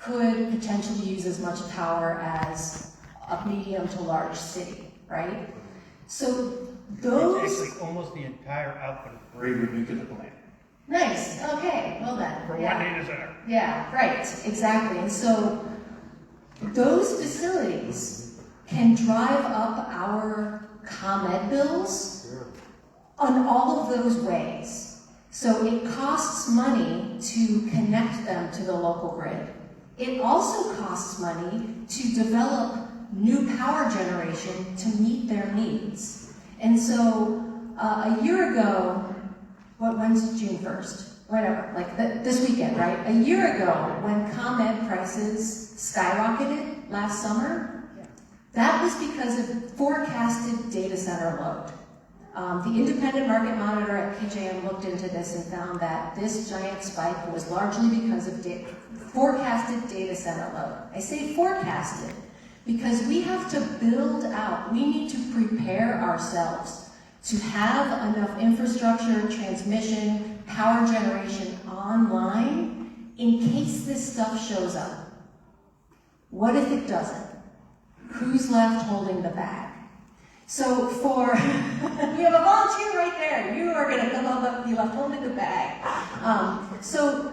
could potentially use as much power as a medium to large city, right? So those... Actually, almost the entire output of Braver nuclear plant. Nice, okay, well then. For yeah. one data center. Yeah, right, exactly. And so those facilities can drive up our ComEd bills on all of those ways. So it costs money to connect them to the local grid. It also costs money to develop new power generation to meet their needs. And so a year ago, when's June 1st? Whatever, like this weekend, right? A year ago, when ComEd prices skyrocketed last summer, that was because of forecasted data center load. The independent market monitor at PJM looked into this and found that this giant spike was largely because of forecasted data center load. I say forecasted because we have to build out, we need to prepare ourselves to have enough infrastructure, transmission, power generation online in case this stuff shows up. What if it doesn't? Who's left holding the bag? So we have a volunteer right there. You are going to come up and be left holding the bag. So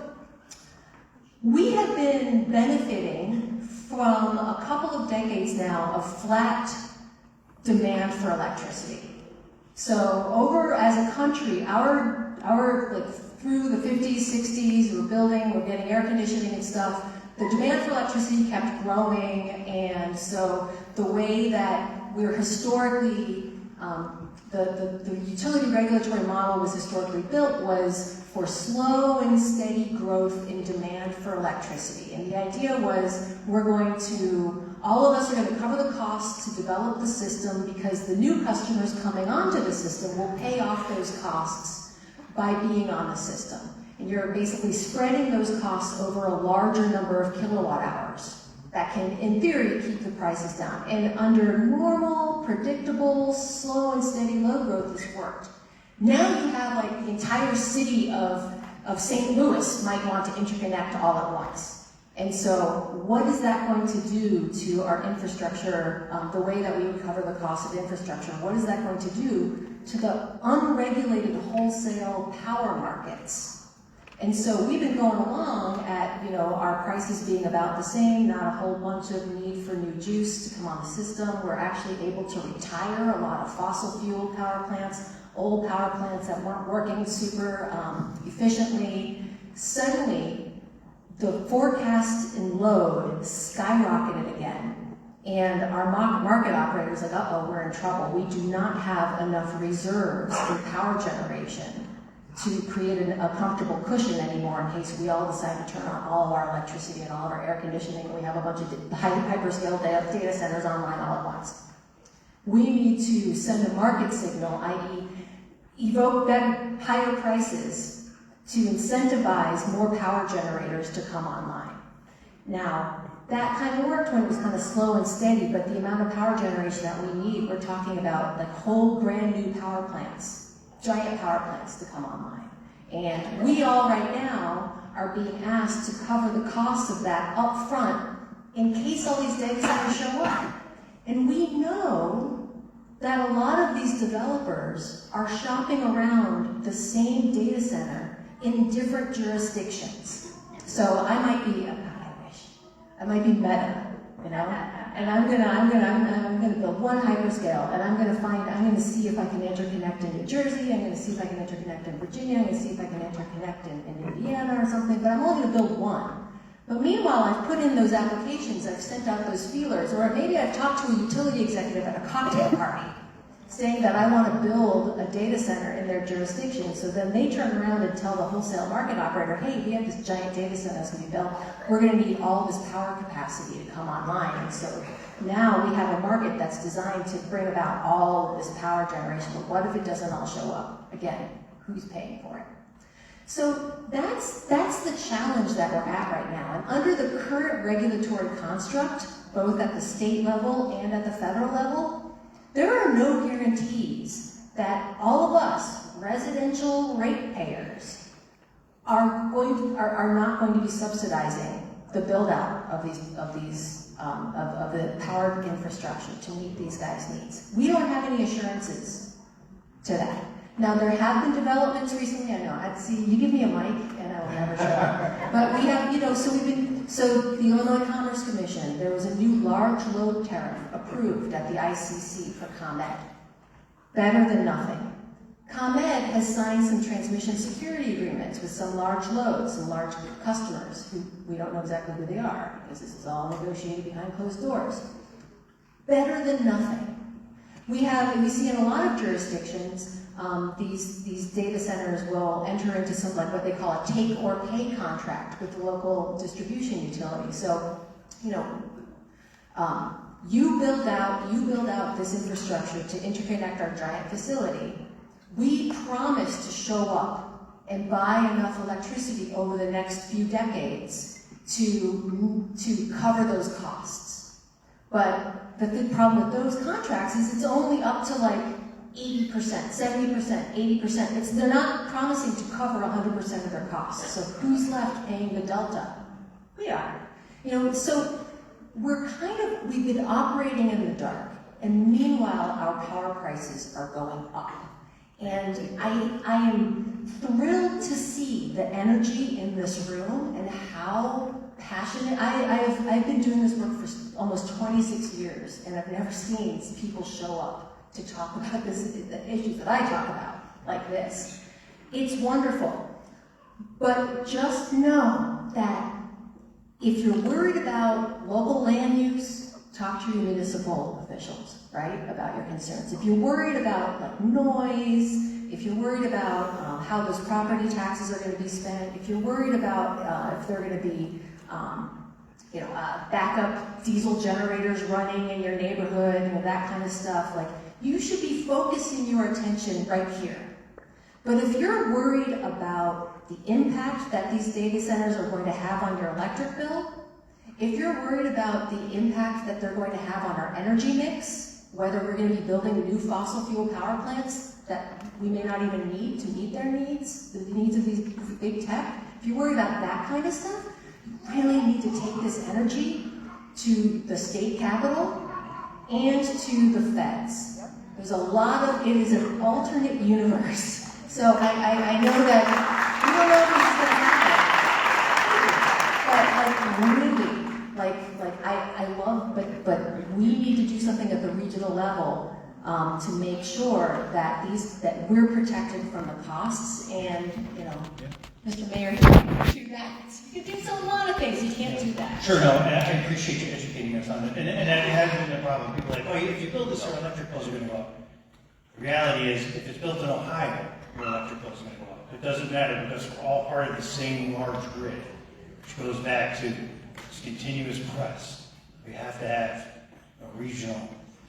we have been benefiting from a couple of decades now of flat demand for electricity. So over as a country, our like through the 50s, 60s, we're getting air conditioning and stuff. The demand for electricity kept growing, and so the way that we're historically, the utility regulatory model was historically built was for slow and steady growth in demand for electricity. And the idea was all of us are going to cover the costs to develop the system because the new customers coming onto the system will pay off those costs by being on the system. And you're basically spreading those costs over a larger number of kilowatt hours. That can, in theory, keep the prices down. And under normal, predictable, slow and steady load growth, this worked. Now you have like the entire city of St. Louis might want to interconnect all at once. And so what is that going to do to our infrastructure, the way that we recover the cost of infrastructure? What is that going to do to the unregulated wholesale power markets? And so we've been going along at, our prices being about the same, not a whole bunch of need for new juice to come on the system. We're actually able to retire a lot of fossil fuel power plants, old power plants that weren't working super efficiently. Suddenly, the forecast in load skyrocketed again. And our market operators like, uh-oh, we're in trouble. We do not have enough reserves in power generation to create a comfortable cushion anymore in case we all decide to turn on all of our electricity and all of our air conditioning and we have a bunch of hyperscale data centers online all at once. We need to send a market signal, i.e. evoke better, higher prices to incentivize more power generators to come online. Now, that kind of worked when it was kind of slow and steady, but the amount of power generation that we need, we're talking about like whole brand new power plants. giant power plants to come online. And we all right now are being asked to cover the cost of that up front in case all these data centers show up. And we know that a lot of these developers are shopping around the same data center in different jurisdictions. So I might be, I might be Meta, you know, and I'm gonna build one hyperscale, and I'm gonna see if I can interconnect in New Jersey, I'm gonna see if I can interconnect in Virginia, I'm gonna see if I can interconnect in Indiana or something, but I'm only gonna build one. But meanwhile, I've put in those applications, I've sent out those feelers, or maybe I've talked to a utility executive at a cocktail party, saying that I want to build a data center in their jurisdiction, so then they turn around and tell the wholesale market operator, hey, we have this giant data center that's going to be built, we're going to need all this power capacity to come online. And so now we have a market that's designed to bring about all of this power generation, but what if it doesn't all show up? Again, who's paying for it? So that's the challenge that we're at right now. And under the current regulatory construct, both at the state level and at the federal level, there are no guarantees that all of us, residential ratepayers, are not going to be subsidizing the build-out of the power infrastructure to meet these guys' needs. We don't have any assurances to that. Now, there have been developments recently, I know, I'd see, you give me a mic and I will never shut up. But we have, you know, so the Illinois Commerce Commission, there was a new large load tariff approved at the ICC for ComEd. Better than nothing. ComEd has signed some transmission security agreements with some large loads, some large customers who we don't know exactly who they are because this is all negotiated behind closed doors. Better than nothing. We see in a lot of jurisdictions, these data centers will enter into some, like what they call a take or pay contract with the local distribution utility. So, you know, you build out this infrastructure to interconnect our giant facility. We promise to show up and buy enough electricity over the next few decades to cover those costs. But the problem with those contracts is it's only up to like 80%, 70%, 80%. They're not promising to cover 100% of their costs. So who's left paying the delta? We are. You know, so we've been operating in the dark, and meanwhile our power prices are going up. And I am thrilled to see the energy in this room and how passionate. I've been doing this work for almost 26 years, and I've never seen people show up to talk about the issues that I talk about, like this. It's wonderful. But just know that if you're worried about local land use, talk to your municipal officials, right, about your concerns. If you're worried about like noise, if you're worried about how those property taxes are going to be spent, if you're worried about if they're going to be backup diesel generators running in your neighborhood, that kind of stuff, like, you should be focusing your attention right here. But if you're worried about the impact that these data centers are going to have on your electric bill, if you're worried about the impact that they're going to have on our energy mix, whether we're going to be building new fossil fuel power plants that we may not even need to meet their needs, the needs of these big tech, if you're worried about that kind of stuff, you really need to take this energy to the state capitol and to the feds. There's a lot of, it is an alternate universe. So I know that we don't know if it's going to happen. But I love, but we need to do something at the regional level to make sure that we're protected from the costs. And, Mr. Mayor, you can't do that. You can do a lot of things. You can't do that. Sure, no, and I appreciate you educating us on it. And it has been a problem. People are like, oh, if you build this, your electric bills are going to go up. The reality is, if it's built in Ohio, your electric bills are going to go up. It doesn't matter because we're all part of the same large grid, which goes back to this continuous press. We have to have a regional,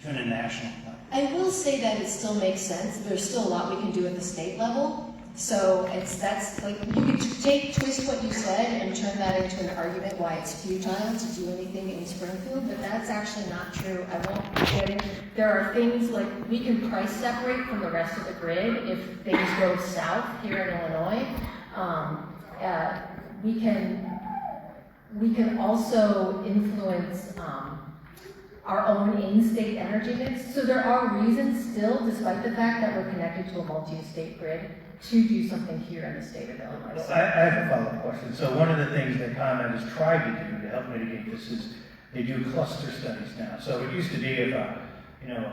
even a national plan. I will say that it still makes sense. There's still a lot we can do at the state level So that's like, you could twist what you said and turn that into an argument why it's futile to do anything in Springfield, but that's actually not true. I won't get into, there are things like, we can price separate from the rest of the grid if things go south here in Illinois. We can also influence our own in-state energy mix. So there are reasons still, despite the fact that we're connected to a multi-state grid, to do something here in the state of Illinois. I have a follow-up question. So one of the things that ComEd has tried to do to help mitigate this is they do cluster studies now. So it used to be if a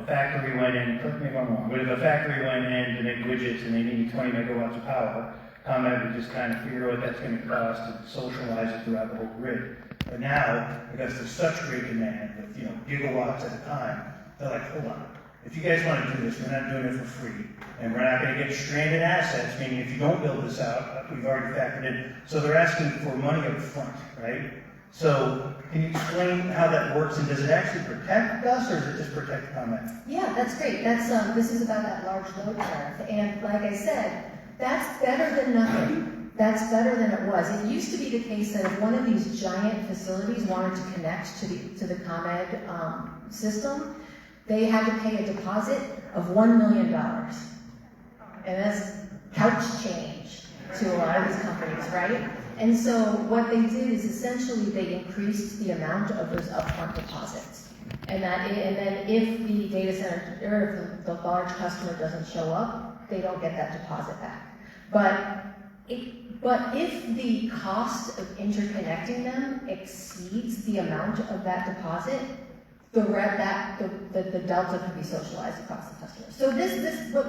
factory went in, correct me if I'm wrong, but if a factory went in to make widgets and they needed 20 megawatts of power, ComEd would just kind of figure out what that's going to cost and socialize it throughout the whole grid. But now, because there's such great demand with gigawatts at a time, they're like, hold on. If you guys want to do this, we're not doing it for free. And we're not going to get stranded assets, meaning if you don't build this out, we've already factored in. So they're asking for money up front, right? So can you explain how that works, and does it actually protect us, or does it just protect ComEd? Yeah, that's great. This is about that large load tariff. And like I said, that's better than nothing. That's better than it was. It used to be the case that if one of these giant facilities wanted to connect to the ComEd system, they had to pay a deposit of $1 million. And that's couch change to a lot of these companies, right? And so what they did is essentially they increased the amount of those upfront deposits. And then if the data center, or if the large customer doesn't show up, they don't get that deposit back. But if the cost of interconnecting them exceeds the amount of that deposit, the delta can be socialized across the customer. So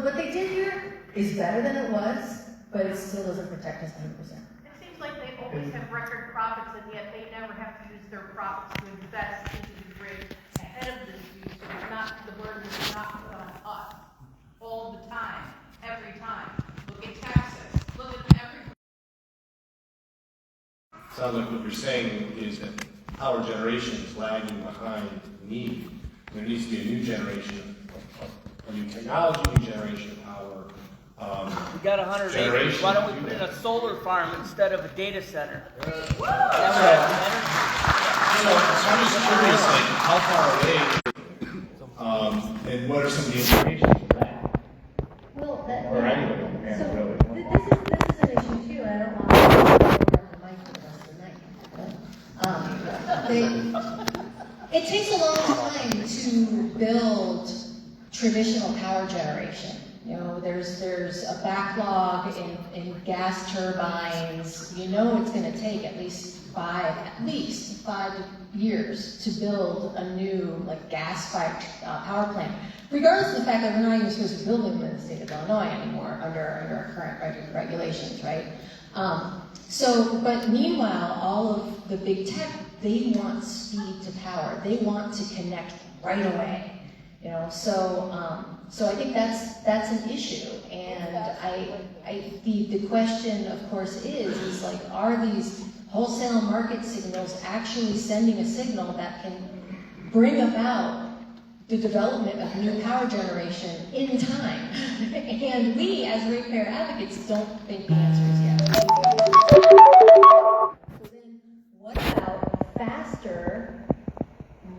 what they did here is better than it was, but it still doesn't protect us 100%. It seems like they always have record profits, and yet they never have to use their profits to invest into the grid ahead of this use. So it's not, the burden is not put on us all the time, every time. Look at Texas. Look at every. Sounds like what you're saying is that power generation is lagging behind need. There needs to be a new generation of new technology, new generation of power. We got 100 acres. Why don't we put in a solar farm instead of a data center? So I'm just curious, like, how far away, and what are some of the implications of that? Well, Or anyone in Japan, so really. this is an issue too, and I don't want to go the mic for the rest of the night. It takes a long time to build traditional power generation. There's a backlog in gas turbines. It's going to take at least five years to build a new gas-fired power plant, regardless of the fact that we're not even supposed to build them in the state of Illinois anymore under our current regulations, right? But meanwhile, all of the big tech, they want speed to power. They want to connect right away. So I think that's an issue, and the question, of course, is like, are these wholesale market signals actually sending a signal that can bring about the development of new power generation in time? And we, as ratepayer advocates, don't think the answer is yes. So then, what about faster,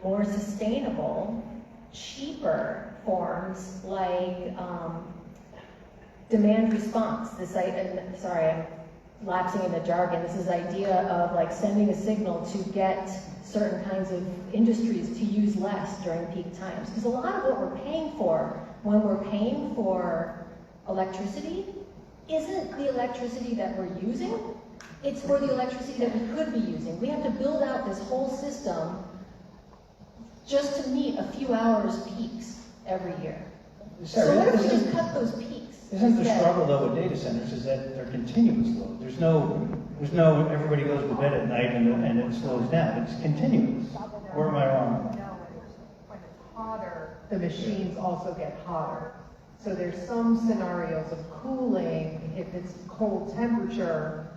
more sustainable, cheaper forms like demand response? Sorry, I'm lapsing in the jargon. This is idea of like sending a signal to get certain kinds of industries to use less during peak times. Because a lot of what we're paying for when we're paying for electricity isn't the electricity that we're using. It's for the electricity that we could be using. We have to build out this whole system just to meet a few hours peaks every year. So what if we just cut those peaks? Isn't the struggle though with data centers is that they're continuous load? There's no everybody goes to bed at night and it slows down. It's continuous. Or am I wrong? No, when it's hotter, the machines also get hotter. So there's some scenarios of cooling. If it's cold temperature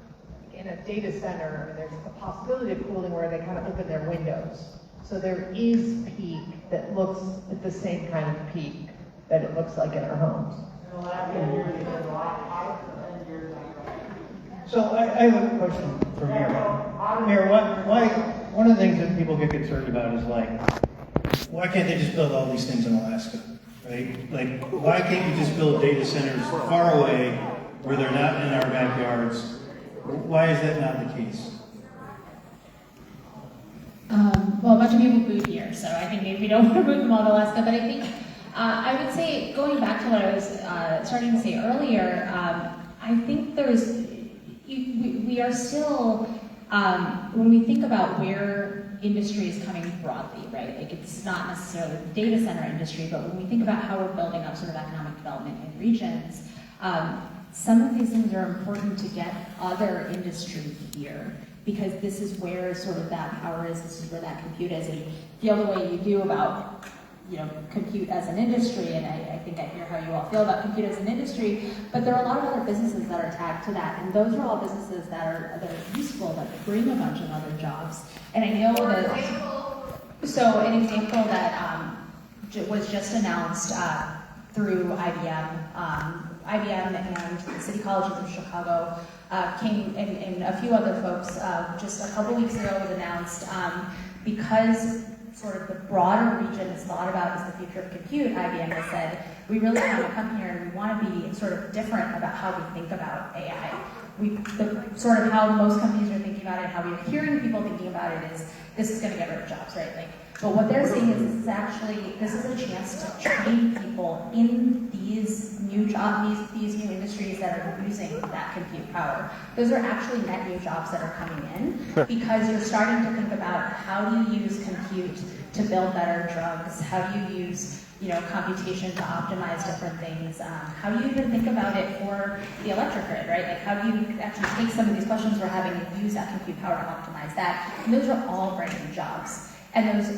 in a data center, there's a possibility of cooling where they kind of open their windows. So there is peak that looks at the same kind of peak that it looks like in our homes. So I have a question for Mayor. Mayor, one of the things that people get concerned about is like, why can't they just build all these things in Alaska, right? Like, why can't you just build data centers far away where they're not in our backyards? Why is that not the case? Well, a bunch of people booed here, so I think maybe we don't want to move them all to Alaska, but I think, I would say, going back to what I was starting to say earlier, I think we are still, when we think about where industry is coming broadly, right? Like it's not necessarily the data center industry, but when we think about how we're building up sort of economic development in regions, some of these things are important to get other industry here, because this is where sort of that power is, this is where that compute is, and you feel the way you do about, you know, compute as an industry, and I think I hear how you all feel about compute as an industry, but there are a lot of other businesses that are tagged to that, and those are all businesses that are useful, that bring a bunch of other jobs. And I know that, so an example that was just announced through IBM, IBM and the City Colleges of Chicago came, and a few other folks, just a couple weeks ago was announced, because sort of the broader region is thought about as the future of compute, IBM has said, we really want to come here and we want to be sort of different about how we think about AI. Sort of how most companies are thinking about it, how we're hearing people thinking about it is, this is going to get rid of jobs, right? Like, but what they're saying is this is a chance to train people in these new jobs, these new industries that are using that compute power. Those are actually net new jobs that are coming in, because you're starting to think about how do you use compute to build better drugs, how do you use, you know, computation to optimize different things, how do you even think about it for the electric grid, right? Like how do you actually take some of these questions we're having and use that compute power to optimize that? And those are all brand new jobs. And those,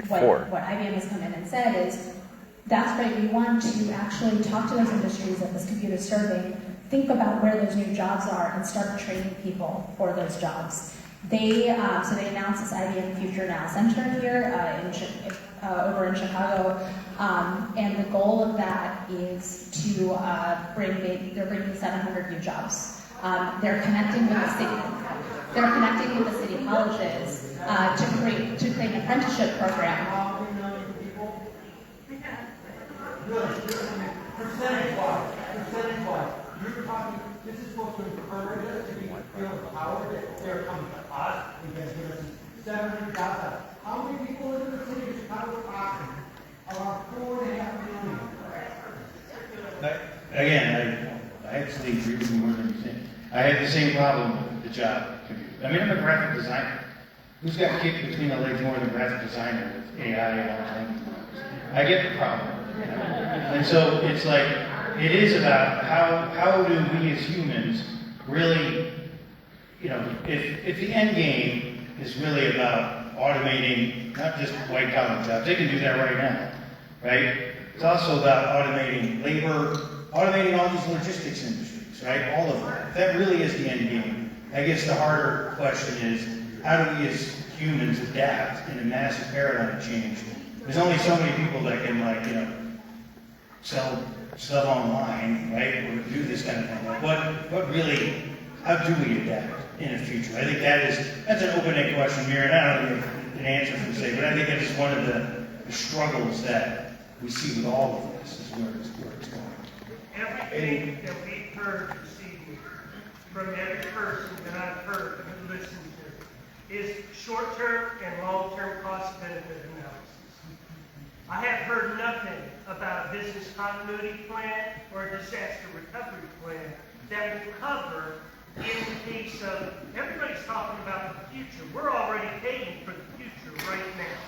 what IBM has come in and said is, that's right, we want to actually talk to those industries that this compute is serving, think about where those new jobs are, and start training people for those jobs. So they announced this IBM Future Now Center here over in Chicago, and the goal of that is to they're bringing 700 new jobs. They're connecting with the city colleges to create an apprenticeship program. Percentage-wise, you're talking, this is supposed to encourage us to feel the power that they're coming to us, and they're giving us 700 jobs. How many people live in the city of Chicago? Around 4.5 million. Again, I actually agree with you more than you think. I had the same problem with the job compute. I mean, I'm a graphic designer. Who's got kicked between the legs more than a graphic designer with AI and all that? I get the problem. And so it's like, it is about how do we as humans really, you know, if the end game is really about automating not just white collar jobs, they can do that right now, right? It's also about automating labor, automating all these logistics industries, right? All of that. If that really is the end game, I guess the harder question is, how do we as humans adapt in a massive paradigm change? There's only so many people that can, like, you know, sell stuff online, right, or do this kind of thing. Like, what really, how do we adapt in the future? I think that's an open-ended question here, and I don't have an answer to say, but I think that's one of the struggles that we see with all of this, is where it's going. Everything that we've heard this evening from every person that I've heard and listened to is short-term and long-term cost-benefit analysis. I have heard nothing about a business continuity plan or a disaster recovery plan that will cover in the case of, everybody's talking about the future. We're already paying for the future right now.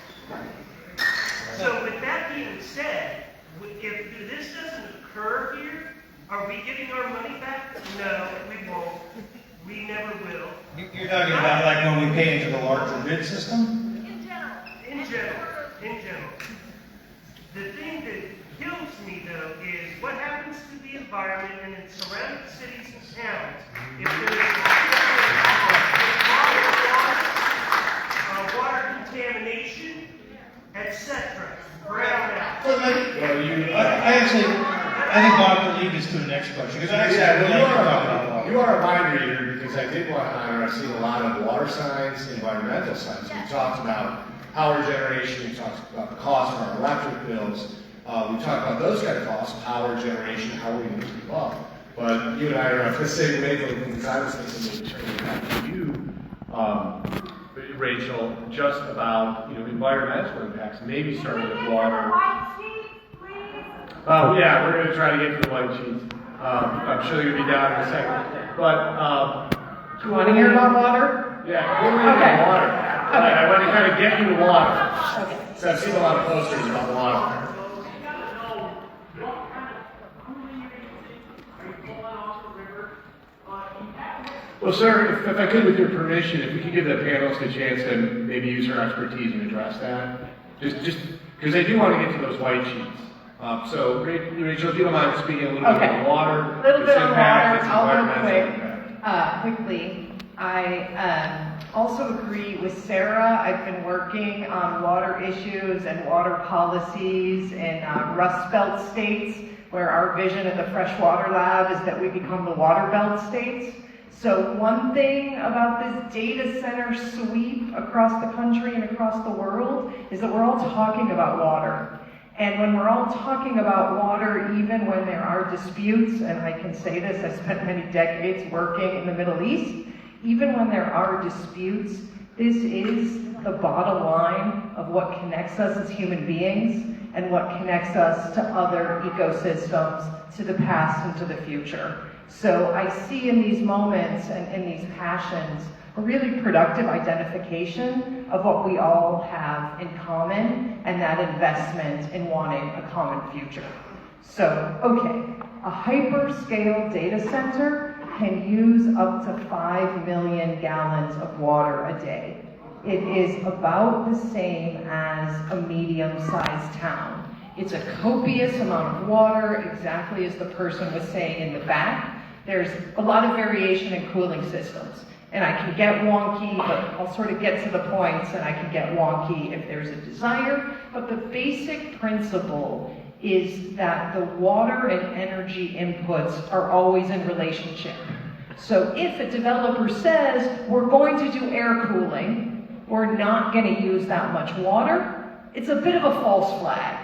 So with that being said, if this doesn't occur here, are we getting our money back? No, we won't. We never will. You're talking about like when we pay into the larger bid system? In general. The thing that kills me, though, is what happens to the environment and in surrounding cities and towns if there is water contamination, etc. Brownouts. I actually. I think Bob can lead us to the next question, because I actually would like to talk about water. You are a mind reader, because I did want to honor, I've seen a lot of water science, environmental science. We talked about power generation, we talked about the cost of our electric bills, we talked about those kind of costs, power generation, how we move people up. But you and I are on the same wavelength, because I was thinking of turning back to you, Rachel, just about, environmental impacts, maybe starting with water. Oh, yeah, we're going to try to get to the white sheets. I'm sure they're going to be down in a second. But, Do you want to hear about water? yeah, we're going to get water. Okay. I want to kind of get you to water. Okay. So I've seen a lot of posters about water. Well, sir, if I could, with your permission, if we could give the panelists a chance to maybe use her expertise and address that. Just because I do want to get to those white sheets. So, Rachel, if you don't mind speaking a little bit about water. A little bit on water, its I'll go environmental quickly. I also agree with Sarah. I've been working on water issues and water policies in Rust Belt states, where our vision at the Freshwater Lab is that we become the water belt states. So one thing about this data center sweep across the country and across the world is that we're all talking about water. And when we're all talking about water, even when there are disputes, and I can say this, I spent many decades working in the Middle East, even when there are disputes, this is the bottom line of what connects us as human beings and what connects us to other ecosystems, to the past and to the future. So I see in these moments and in these passions a really productive identification of what we all have in common and that investment in wanting a common future. So, okay, a hyperscale data center can use up to 5 million gallons of water a day. It is about the same as a medium-sized town. It's a copious amount of water, exactly as the person was saying in the back. There's a lot of variation in cooling systems. And I can get wonky, but I'll sort of get to the points, and I can get wonky if there's a desire. But the basic principle is that the water and energy inputs are always in relationship. So if a developer says, we're going to do air cooling, we're not going to use that much water, it's a bit of a false flag,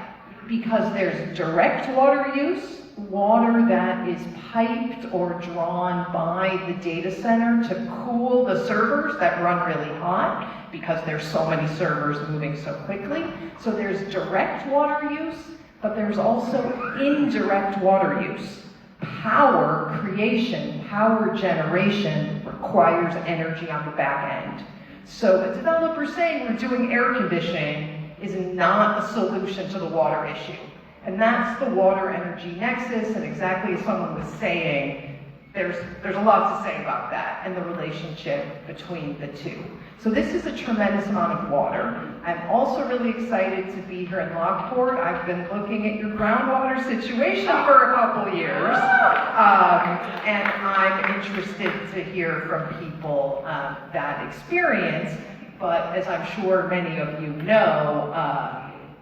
because there's direct water use, water that is piped or drawn by the data center to cool the servers that run really hot because there's so many servers moving so quickly. So there's direct water use, but there's also indirect water use. Power creation, power generation requires energy on the back end. So a developer saying we're doing air conditioning is not a solution to the water issue. And that's the water energy nexus, and exactly as someone was saying, there's a lot to say about that and the relationship between the two. So this is a tremendous amount of water. I'm also really excited to be here in Lockport. I've been looking at your groundwater situation for a couple years, and I'm interested to hear from people that experience. But as I'm sure many of you know,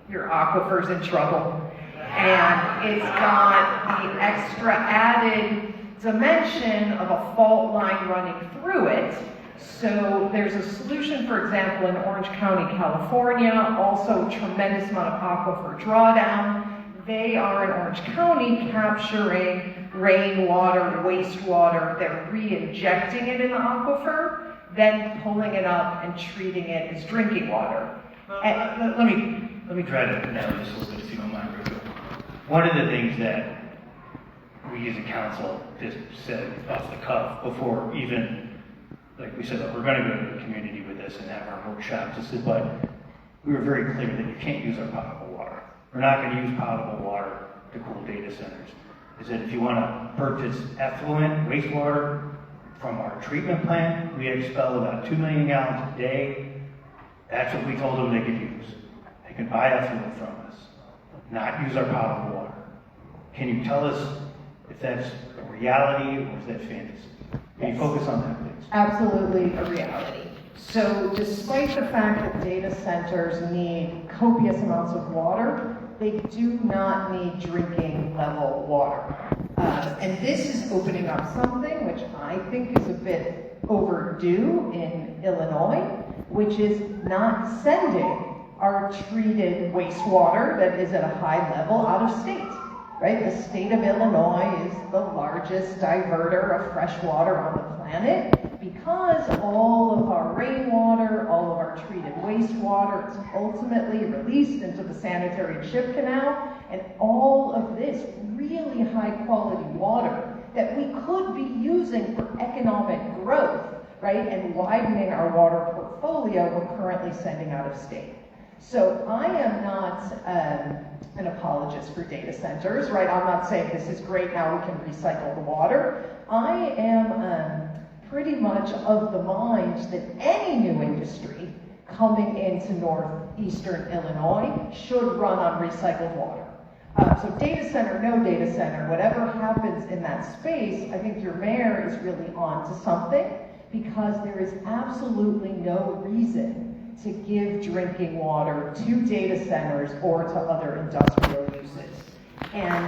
your aquifer's in trouble. And it's got the extra added dimension of a fault line running through it. So there's a solution, for example, in Orange County, California, also a tremendous amount of aquifer drawdown. They are in Orange County capturing rainwater, wastewater, they're re-injecting it in the aquifer, then pulling it up and treating it as drinking water. Let me try to narrow this a little bit, if you don't mind, Rachel. One of the things that we as a council just said off the cuff before even, like we said, we're going to go to the community with this and have our workshops, but we were very clear that you can't use our potable water. We're not going to use potable water to cool data centers. Is that if you want to purchase effluent wastewater from our treatment plant, we expel about 2 million gallons a day. That's what we told them they could use. They can buy effluent from us, not use our potable water. Can you tell us if that's a reality or is that fantasy? Can you focus on that, please? Absolutely a reality. So despite the fact that data centers need copious amounts of water, they do not need drinking level water. And this is opening up something which I think is a bit overdue in Illinois, which is not sending our treated wastewater that is at a high level out of state, right? The state of Illinois is the largest diverter of fresh water on the planet because all of our rainwater, all of our treated wastewater is ultimately released into the sanitary ship canal, and all of this really high quality water that we could be using for economic growth, right, and widening our water portfolio, we're currently sending out of state. So I am not an apologist for data centers, right? I'm not saying this is great, now we can recycle the water. I am pretty much of the mind that any new industry coming into northeastern Illinois should run on recycled water. So data center, no data center, whatever happens in that space, I think your mayor is really on to something, because there is absolutely no reason to give drinking water to data centers or to other industrial uses. And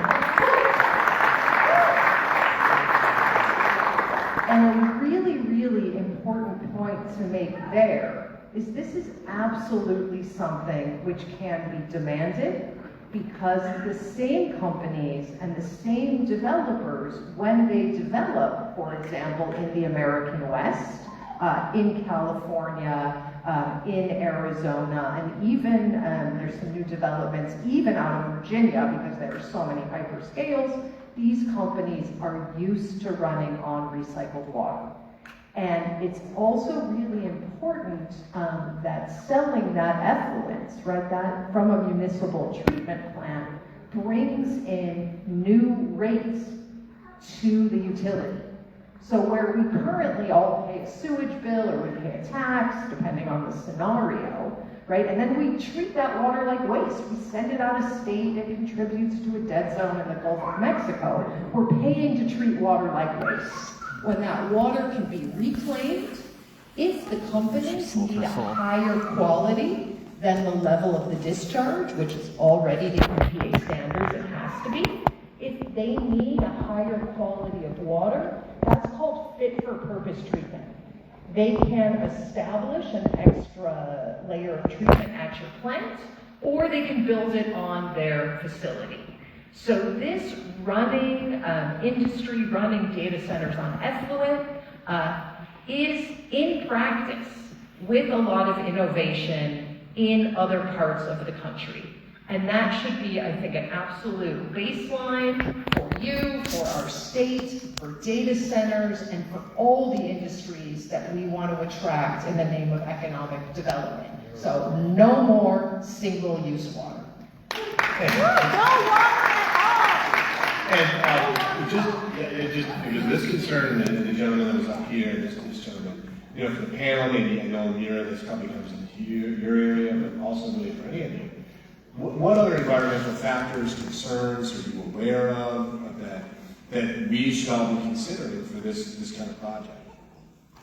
a really, really important point to make there is this is absolutely something which can be demanded, because the same companies and the same developers, when they develop, for example, in the American West, in California, in Arizona, and even there's some new developments even out of Virginia, because there are so many hyperscales, these companies are used to running on recycled water. And it's also really important that selling that effluent, right, that from a municipal treatment plant brings in new rates to the utility. So where we currently all pay a sewage bill or we pay a tax, depending on the scenario, right, and then we treat that water like waste. We send it out of state, it contributes to a dead zone in the Gulf of Mexico. We're paying to treat water like waste. When that water can be reclaimed, if the companies need a higher quality than the level of the discharge, which is already the EPA standards, it has to be, if they need a higher quality of water, that's called fit for purpose treatment. They can establish an extra layer of treatment at your plant, or they can build it on their facility. So this running, industry running data centers on effluent is in practice with a lot of innovation in other parts of the country. And that should be, I think, an absolute baseline for you, for our state, for data centers, and for all the industries that we want to attract in the name of economic development. So no more single-use water. And just because of this concern, and the gentleman that was up here, this gentleman, you know, for the panel, maybe I know Mira, this probably comes into your area, but also really for any of you. What other environmental factors, concerns are you aware of that we should all be considering for this kind of project?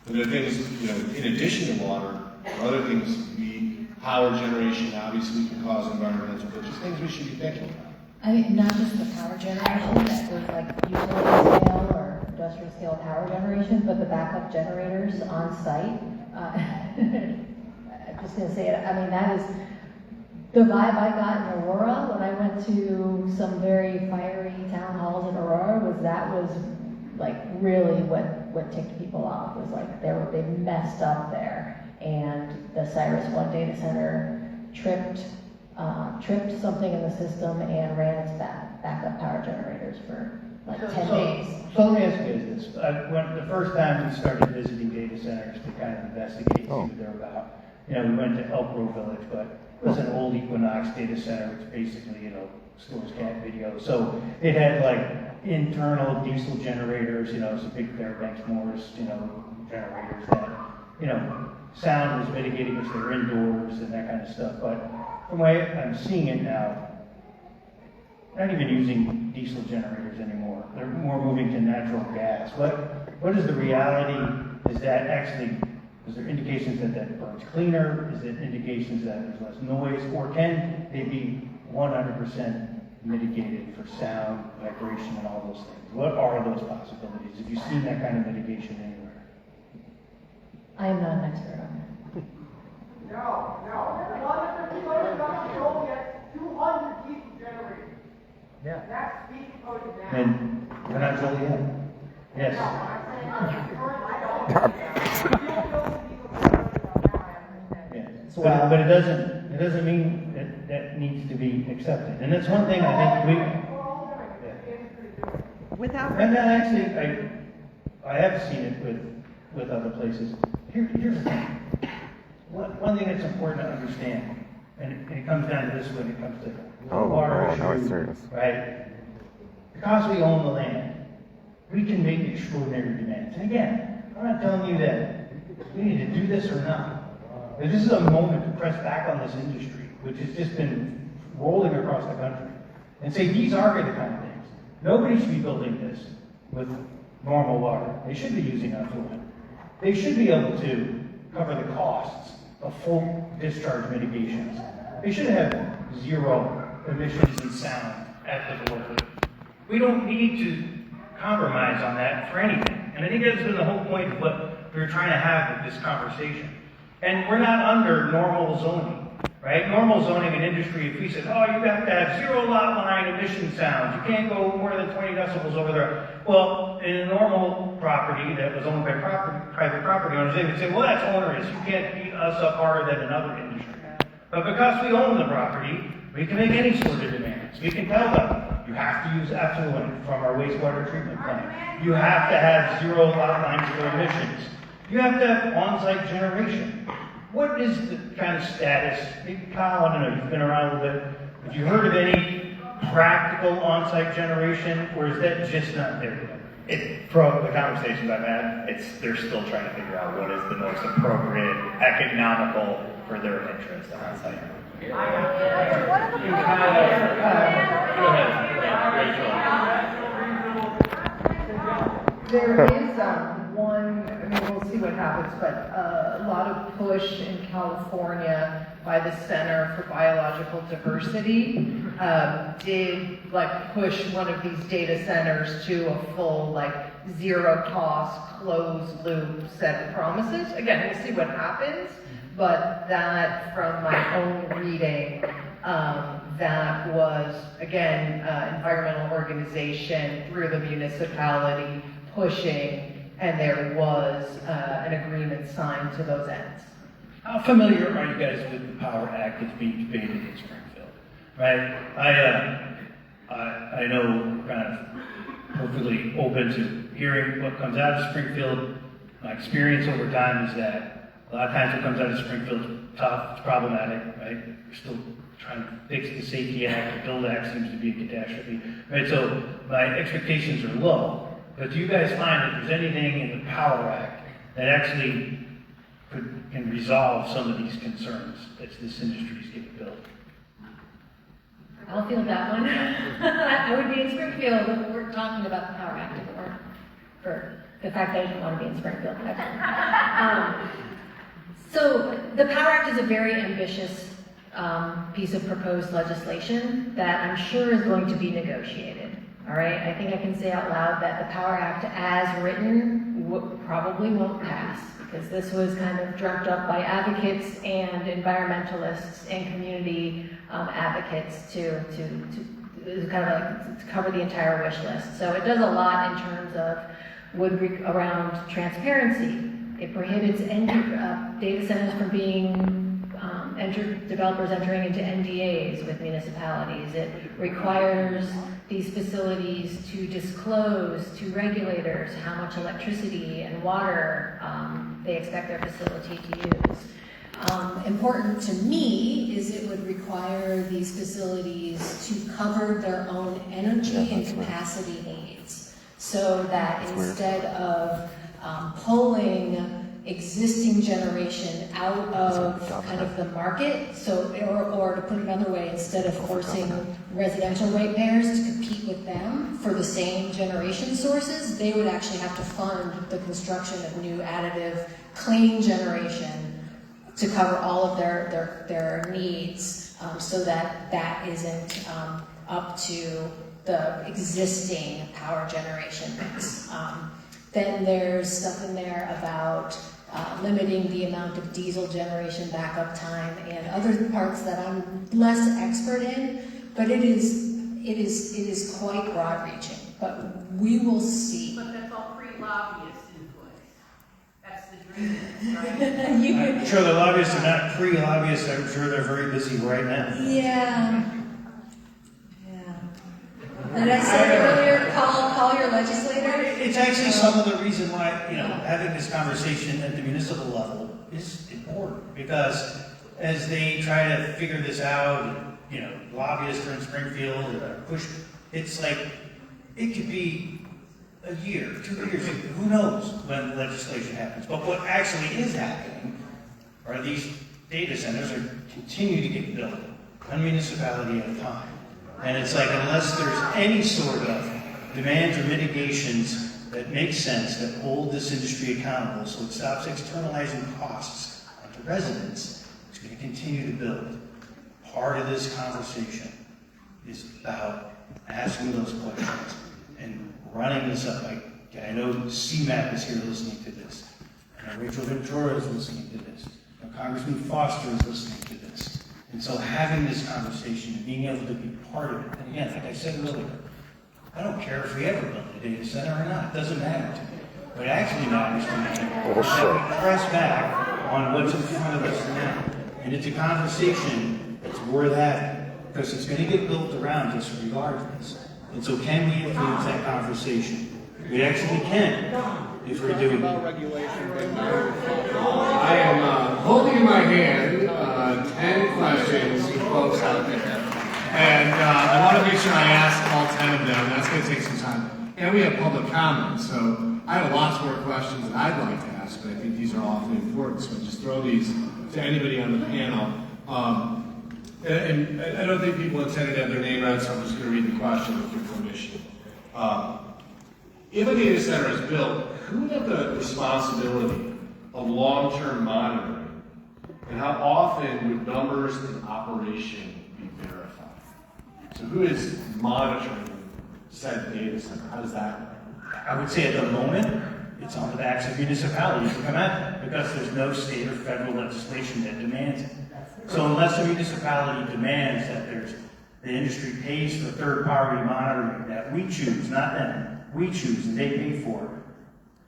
And there are things, you know, in addition to water, other things could be power generation, obviously can cause environmental, but just things we should be thinking about. I mean, not just the power generation, that there's like utility scale or industrial scale power generation, but the backup generators on site. I'm just gonna say it, I mean, that is the vibe I got in Aurora when I went to some very fiery town halls in Aurora. That was like really what ticked people off, was like they messed up there, and the Cyrus One data center tripped something in the system and ran its backup power generators for like 10 days. So let me ask you this. When the first time we started visiting data centers to kind of investigate, see what they're about, you know, we went to Elk Grove Village, but it was an old Equinox data center, which basically, you know, stores cat video. So it had like internal diesel generators, you know, some big Fairbanks Morris, you know, generators that, you know, sound was mitigated because they're indoors and that kind of stuff. But from the way I'm seeing it now, they're not even using diesel generators anymore. They're more moving to natural gas. What is the reality? Is there indications that burns cleaner? Is it indications that there's less noise? Or can they be 100% mitigated for sound, vibration, and all those things? What are those possibilities? Have you seen that kind of mitigation anywhere? I am not an expert on that. No. 150 million bucks is only at 200 diesel generators. Yeah. That's diesel coded down. And we're not Joliet. Yes. But it doesn't mean that needs to be accepted. And that's one thing I think and actually, I have seen it with other places. Here's the thing. One thing that's important to understand, and it comes down to this when it comes to water issue, right? Because we own the land, we can make extraordinary demands. And again, I'm not telling you that we need to do this or not. But this is a moment to press back on this industry, which has just been rolling across the country, and say these are the kind of things. Nobody should be building this with normal water. They should be using effluent. They should be able to cover the costs of full discharge mitigations. They should have zero emissions and sound at the border. We don't need to compromise on that for anything. And I think that's been the whole point of what we were trying to have with this conversation. And we're not under normal zoning, right? Normal zoning in industry, if we said, oh, you have to have zero lot line emission sounds, you can't go more than 20 decibels over there. Well, in a normal property that was owned by private property owners, they would say, well, that's onerous. You can't beat us up harder than another industry. But because we own the property, we can make any sort of demands. We can tell them, you have to use effluent from our wastewater treatment plant. You have to have zero lot lines for emissions. You have to have on-site generation. What is the kind of status? Maybe Kyle, I don't know, you've been around a little bit. Have you heard of any practical on-site generation, or is that just not there yet? From the conversations I've had, they're still trying to figure out what is the most appropriate, economical for their interest on site. Go ahead, There is one, I mean, we'll see what happens, but a lot of push in California by the Center for Biological Diversity did push one of these data centers to a full zero cost, closed loop set of promises. Again, we'll see what happens, but that from my own reading, that was, again, environmental organization through the municipality pushing, and there was an agreement signed to those ends. How familiar are you guys with the Power Act that's being debated in Springfield? Right? I know kind of hopefully open to hearing what comes out of Springfield. My experience over time is that a lot of times what comes out of Springfield is tough, it's problematic, right? We're still trying to fix the Safety Act, the Build Act seems to be a catastrophe, right? So my expectations are low. But do you guys find that there's anything in the Power Act that actually can resolve some of these concerns that this industry's capability? I'll field that one. I would be in Springfield if we we're talking about the Power Act, if it weren't for the fact that I didn't want to be in Springfield. So the Power Act is a very ambitious piece of proposed legislation that I'm sure is going to be negotiated. All right, I think I can say out loud that the Power Act as written probably won't pass, because this was kind of dreamt up by advocates and environmentalists and community advocates to kind of to cover the entire wish list. So it does a lot in terms of around transparency. It prohibits data centers from being developers entering into NDAs with municipalities. It requires these facilities to disclose to regulators how much electricity and water they expect their facility to use. Important to me is it would require these facilities to cover their own energy and capacity needs, so that instead of pulling existing generation out of kind of the market, or to put it another way, instead of forcing residential ratepayers to compete with them for the same generation sources, they would actually have to fund the construction of new additive, clean generation to cover all of their needs, so that that isn't up to the existing power generation mix. Then there's stuff in there about limiting the amount of diesel generation backup time and other parts that I'm less expert in, but it is quite broad-reaching. But we will see. But that's all pre-lobbyist input. That's the dream, right? I'm sure the lobbyists are not pre-lobbyists. I'm sure they're very busy right now. Yeah. Did I say earlier, call your legislator? It's actually some of the reason why, having this conversation at the municipal level is important, because as they try to figure this out, lobbyists are in Springfield push. It's like it could be a year, 2 years, who knows when legislation happens. But what actually is happening are these data centers are continue to get built, one municipality at a time. And it's like, unless there's any sort of demands or mitigations that make sense, that hold this industry accountable so it stops externalizing costs onto residents, it's going to continue to build. Part of this conversation is about asking those questions and running this up. I know CMAP is here listening to this. I know Rachel Ventura is listening to this. I know Congressman Foster is listening to this. And so having this conversation and being able to be part of it, and again, like I said earlier, I don't care if we ever build a data center or not, it doesn't matter to me. What actually matters to me is that we press back on what's in front of us now. And it's a conversation that's worth having, because it's going to get built around us regardless. And so can we influence that conversation? We actually can, if we're doing it. I am holding in my hand 10 questions for folks out there. And I want to make sure I ask all 10 of them. That's going to take some time. And we have public comment, so I have lots more questions that I'd like to ask, but I think these are awfully important, so I'll just throw these to anybody on the panel. And I don't think people intended to have their name read, so I'm just going to read the question with your permission. If a data center is built, who would have the responsibility of long-term monitoring? And how often would numbers in operation be verified? So who is monitoring said data center? How does that work? I would say at the moment, it's on the backs of municipalities to come at it, because there's no state or federal legislation that demands it. So unless a municipality demands that the industry pays for third-party monitoring that we choose, not them, we choose and they pay for it,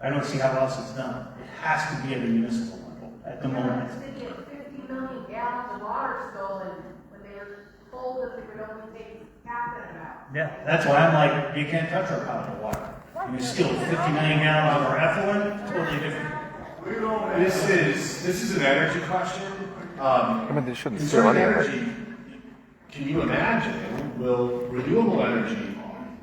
I don't see how else it's done. It has to be at a municipal level at the moment. They get 50 million gallons of water stolen when they were told that they would only take half that amount. Yeah, that's why I'm like, you can't touch our potable water. You steal 50 million gallons of our effluent, totally different. This is an energy question. They shouldn't In steal terms of any of it. energy, can you imagine, will renewable energy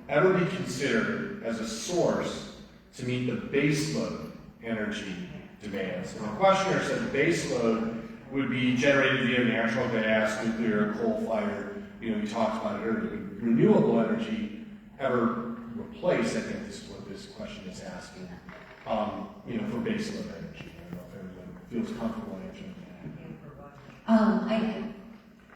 ever be considered as a source to meet the baseload energy demands? And the questioner said the baseload would be generated via natural gas, nuclear, coal-fired. We talked about it earlier. Would renewable energy ever replace, I think this is what this question is asking, for baseload energy? I don't know if everyone feels comfortable answering that. I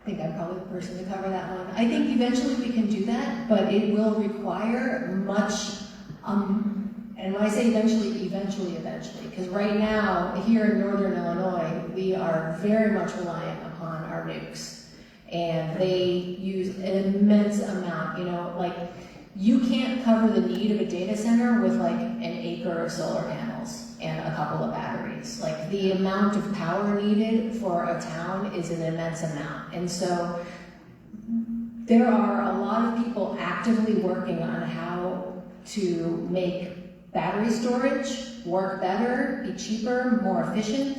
think I'm probably the person to cover that one. I think eventually we can do that, but it will require much, and when I say eventually, because right now, here in Northern Illinois, we are very much reliant upon our nukes. And they use an immense amount, you can't cover the need of a data center with like an acre of solar panels and a couple of batteries. Like the amount of power needed for a town is an immense amount. And so there are a lot of people actively working on how to make battery storage work better, be cheaper, more efficient.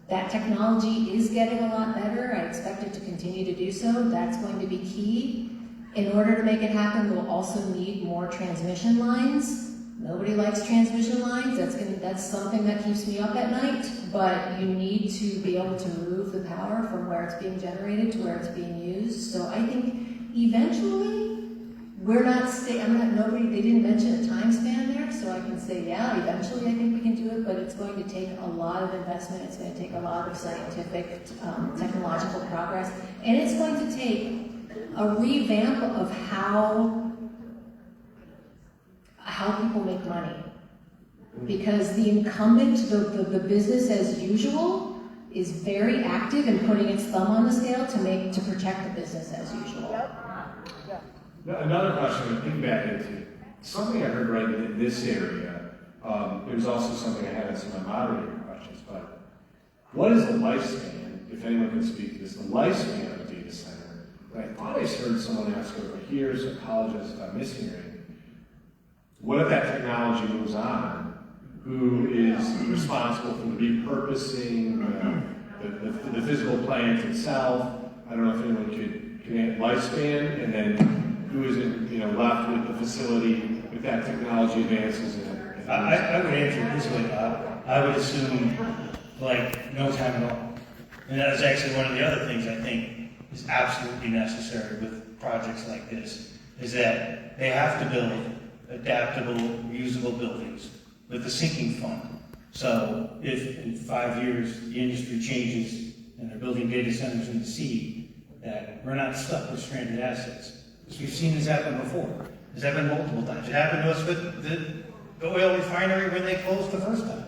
That technology is getting a lot better. I expect it to continue to do so. That's going to be key. In order to make it happen, we'll also need more transmission lines. Nobody likes transmission lines. That's something that keeps me up at night. But you need to be able to move the power from where it's being generated to where it's being used. So I think eventually we're not nobody, they didn't mention a time span there, so I can say, yeah, eventually I think we can do it, but it's going to take a lot of investment, it's going to take a lot of scientific, technological progress, and it's going to take a revamp of how people make money. Because the incumbent, the business as usual, is very active in putting its thumb on the scale to protect the business as usual. Another question I'm thinking back into, something I heard right in this area, it was also something I had in some of my moderator questions, but what is the lifespan, if anyone can speak to this, the lifespan of a data center? I've always heard someone ask over here, so apologize if I'm mishearing, what if that technology moves on? Who is responsible for the repurposing, the physical plant itself? I don't know if anyone can add lifespan, and then who is left with the facility if that technology advances? I would answer it this way, Bob. I would assume like no time at all. And that is actually one of the other things I think is absolutely necessary with projects like this, is that they have to build adaptable, reusable buildings with a sinking fund. So if in 5 years the industry changes and they're building data centers in the sea, that we're not stuck with stranded assets. Because we've seen this happen before. It's happened multiple times. It happened to us with the oil refinery when they closed the first time.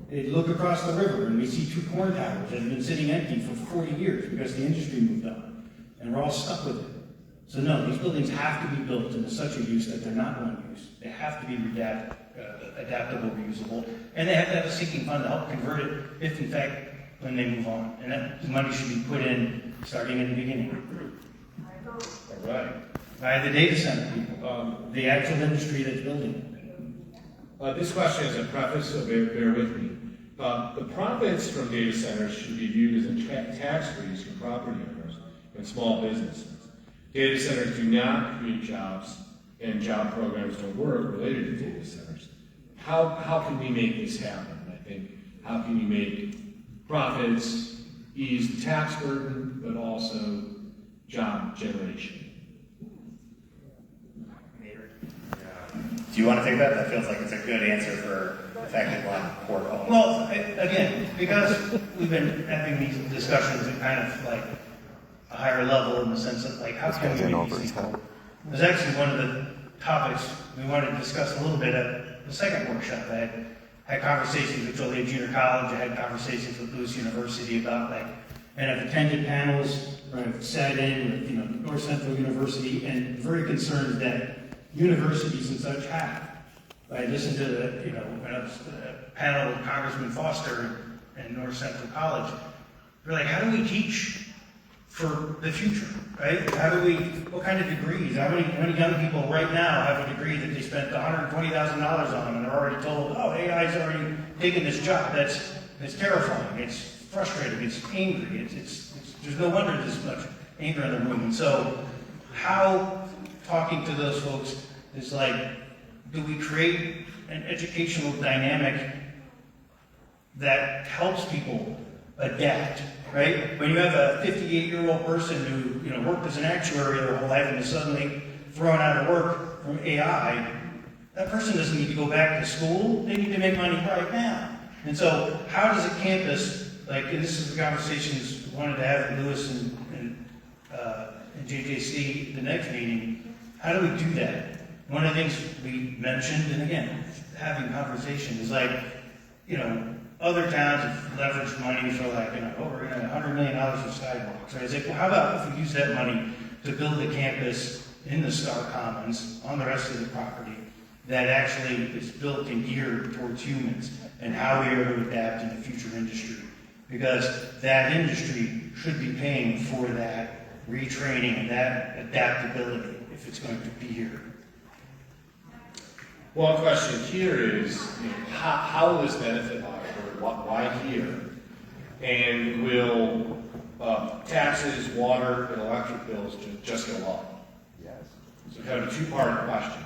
They look across the river and we see 2 corn towers that have been sitting empty for 40 years because the industry moved on. And we're all stuck with it. So no, these buildings have to be built into such a use that they're not one use. They have to be adaptable, reusable, and they have to have a sinking fund to help convert it if, in fact, when they move on. And that money should be put in starting in the beginning. All right. By the data center people, the actual industry that's building it. This question is a preface, so bear with me. The profits from data centers should be viewed as a tax freeze for property owners and small businesses. Data centers do not create jobs, and job programs don't work related to data centers. How can we make this happen? I think, how can you make profits, ease the tax burden, but also job generation? Do you want to take that? That feels like it's a good answer for effective Lockport homes. Well, again, because we've been having these discussions at kind of like a higher level in the sense of like how can we make these people? It was actually one of the topics we wanted to discuss a little bit at the second workshop. I had conversations with Joliet Junior College. I had conversations with Lewis University about like, and I've attended panels where I've sat in with North Central University and very concerned that universities and such have. I listened to the panel with Congressman Foster and North Central College. They're like, how do we teach for the future, right? What kind of degrees? How many young people right now have a degree that they spent $120,000 on and they're already told, oh, AI's already taken this job? That's terrifying. It's frustrating. It's angry. There's no wonder there's much anger in the room. And so how talking to those folks is like, do we create an educational dynamic that helps people adapt, right? When you have a 58-year-old person who worked as an actuary their whole life and is suddenly thrown out of work from AI, that person doesn't need to go back to school. They need to make money right now. And so how does a campus, and this is the conversations we wanted to have with Lewis and JJC the next meeting, how do we do that? One of the things we mentioned, and again, having conversation is like, other towns have leveraged money for over $100 million for sidewalks. Right? It's like, well, how about if we use that money to build a campus in the Star Commons on the rest of the property that actually is built and geared towards humans and how we are to adapt in the future industry? Because that industry should be paying for that retraining and that adaptability if it's going to be here. One question here is, how will this benefit Lockport? Why here? And will taxes, water, and electric bills just go up? Yes. So kind of a two-part question.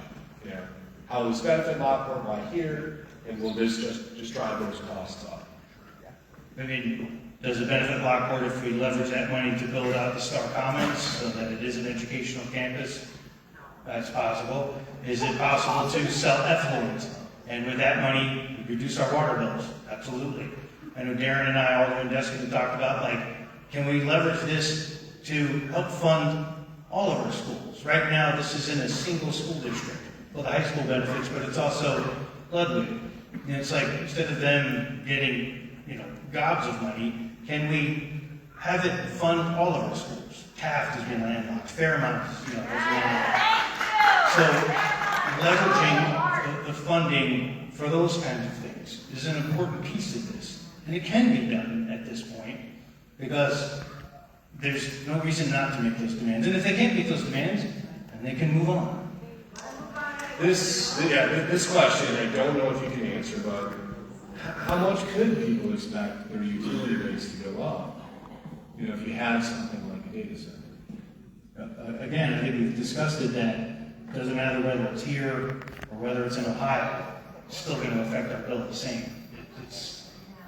How will this benefit Lockport? Why here? And will this just drive those costs up? I mean, does it benefit Lockport if we leverage that money to build out the Star Commons so that it is an educational campus? that's possible. Is it possible to sell effluent? And with that money, reduce our water bills? Absolutely. I know Darren and I, Alderman Deskin, talked about, like, can we leverage this to help fund all of our schools? Right now, this is in a single school district. Well, the high school benefits, but it's also Ludwig. And it's like, instead of them getting, gobs of money, can we have it fund all of our schools? Taft has been landlocked, Fairmount, is landlocked. So, leveraging the funding for those kinds of things is an important piece of this. And it can be done at this point, because there's no reason not to make those demands. And if they can't meet those demands, then they can move on. This question, I don't know if you can answer, but how much could people expect their utility rates to go up? If you have something like a data center. Again, I think we've discussed it, that it doesn't matter whether it's here or whether it's in Ohio, it's still going to affect our bill the same.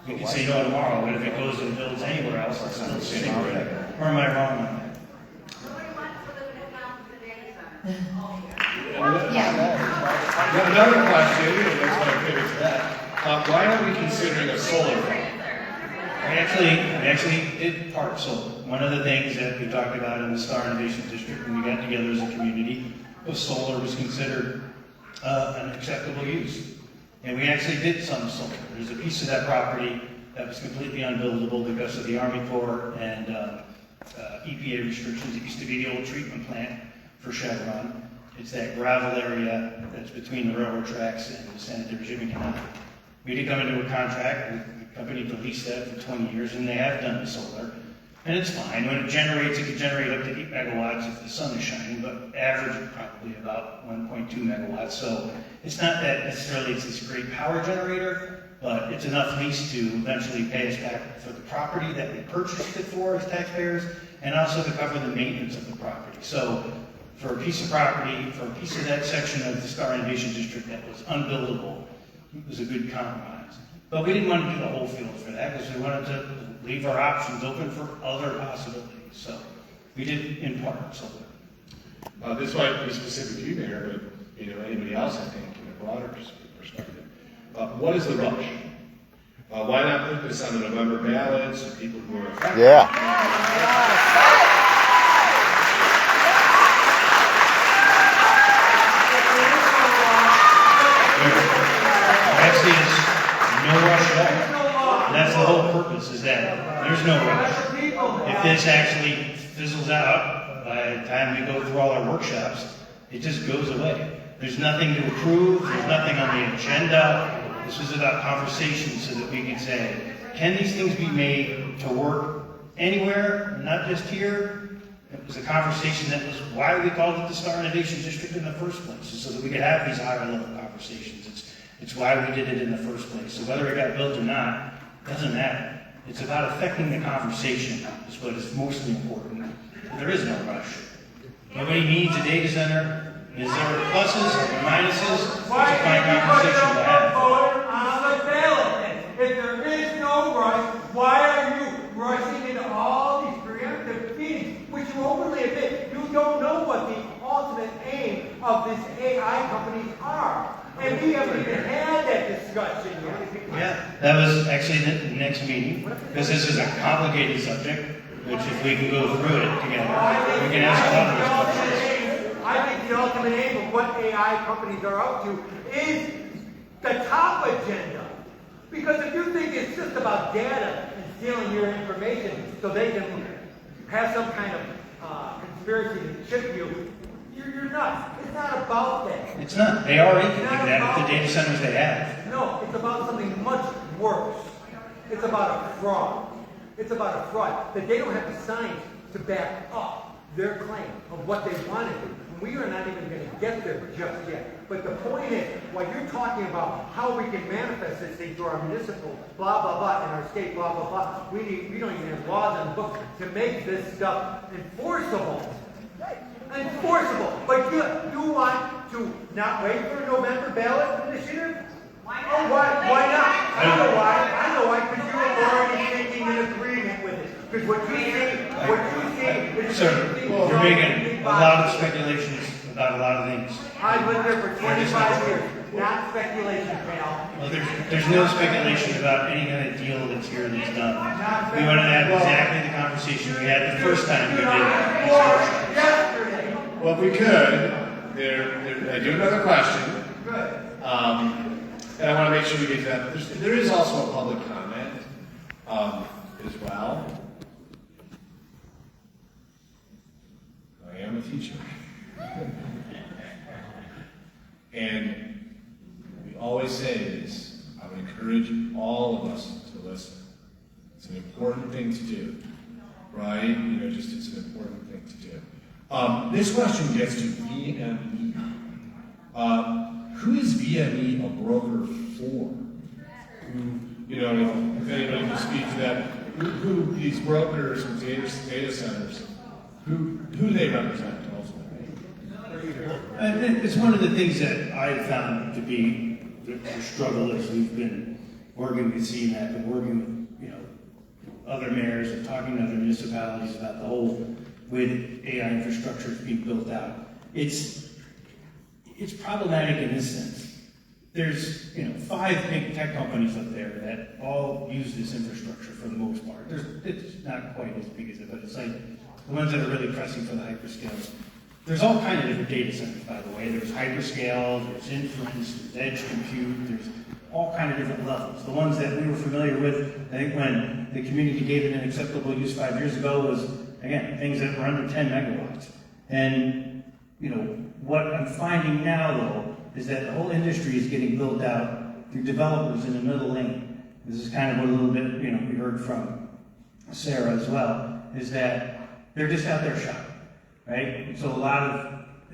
We can say no tomorrow, but if it goes to the bills anywhere else, it's still the same. Or am I wrong on that? Another question, and that's why I pivot to that. Why aren't we considering a solar farm? We actually did part solar. One of the things that we talked about in the Star Innovation District when we got together as a community was solar was considered an acceptable use. And we actually did some solar. There's a piece of that property that was completely unbuildable because of the Army Corps and EPA restrictions. It used to be the old treatment plant for Chevron. It's that gravel area that's between the railroad tracks and the sanitary shipping canal. We did come into a contract with the company to lease that for 20 years, and they have done the solar. And it's fine. When it generates, it can generate up to 8 megawatts if the sun is shining, but average probably about 1.2 megawatts. So it's not that necessarily it's this great power generator, but it's enough lease to eventually pay us back for the property that we purchased it for as taxpayers, and also to cover the maintenance of the property. So for a piece of property, for a piece of that section of the Star Innovation District that was unbuildable, it was a good compromise. But we didn't want to do the whole field for that, because we wanted to leave our options open for other possibilities. So we did in part solar. This might be specific to you, Mayor, but anybody else, I think, in a broader perspective. What is the rush? Why not put this on the November ballot so people who are affected? Actually, there's no rush at all. And that's the whole purpose, is that there's no rush. If this actually fizzles out, by the time we go through all our workshops, it just goes away. There's nothing to approve, there's nothing on the agenda. This was about conversation so that we could say, can these things be made to work anywhere, not just here? It was a conversation that was why we called it the Star Innovation District in the first place, so that we could have these higher level conversations. It's why we did it in the first place. So whether it got built or not, doesn't matter. It's about affecting the conversation is what is mostly important. There is no rush. Nobody needs a data center. Is there pluses or minuses? It's a fine conversation to have. On the ballot. If there is no rush, why are you rushing into all these preemptive meetings, which you openly admit you don't know what the ultimate aim of these AI companies are? And we haven't even had that discussion yet. Yeah, that was actually the next meeting, because this is a complicated subject, which if we can go through it together, we can ask a lot of those questions. I think the ultimate aim of what AI companies are up to is the top agenda. Because if you think it's just about data and stealing your information so they can have some kind of conspiracy to chip you, you're nuts. It's not about that. It's not. They already can do that with the data centers they have. No, it's about something much worse. It's about a fraud. It's about a fraud. That they don't have the science to back up their claim of what they want to do. And we are not even going to get there just yet. But the point is, while you're talking about how we can manifest this thing through our municipal blah, blah, blah, and our state blah, blah, blah, we don't even have laws on the books to make this stuff enforceable. Enforceable. But you want to not wait for a November ballot initiative? Why not? Oh, why not? I know why. Because you are already thinking in agreement with it. Because what you see is... Sir, you're making a lot of speculations about a lot of things. I've lived there for 25 years, not speculation, pal. Well, there's no speculation about any kind of deal that's here that's done. We want to have exactly the conversation we had the first time we did this workshop. Yesterday. Well, if we could, I do have another question. Good. And I want to make sure we get to that. There is also a public comment as well. I am a teacher. And we always say this, I would encourage all of us to listen. It's an important thing to do, right? It's an important thing to do. This question gets to VME. Who is VME a broker for? If anybody can speak to that, who these brokers and data centers, who they represent ultimately? It's one of the things that I found to be the struggle as we've been working with CMAP and working with other mayors and talking to other municipalities about the whole way that AI infrastructure is being built out. It's problematic in this sense. There's 5 big tech companies up there that all use this infrastructure for the most part. It's not quite as big as it, but it's like the ones that are really pressing for the hyperscales. There's all kind of different data centers, by the way. There's hyperscale, there's inference, there's edge compute, there's all kind of different levels. The ones that we were familiar with, I think when the community gave it an acceptable use 5 years ago was, again, things that were under 10 megawatts. And, what I'm finding now, though, is that the whole industry is getting built out through developers in the middle lane. This is kind of what a little bit, we heard from Sarah as well, is that they're just out there shopping, right? And so a lot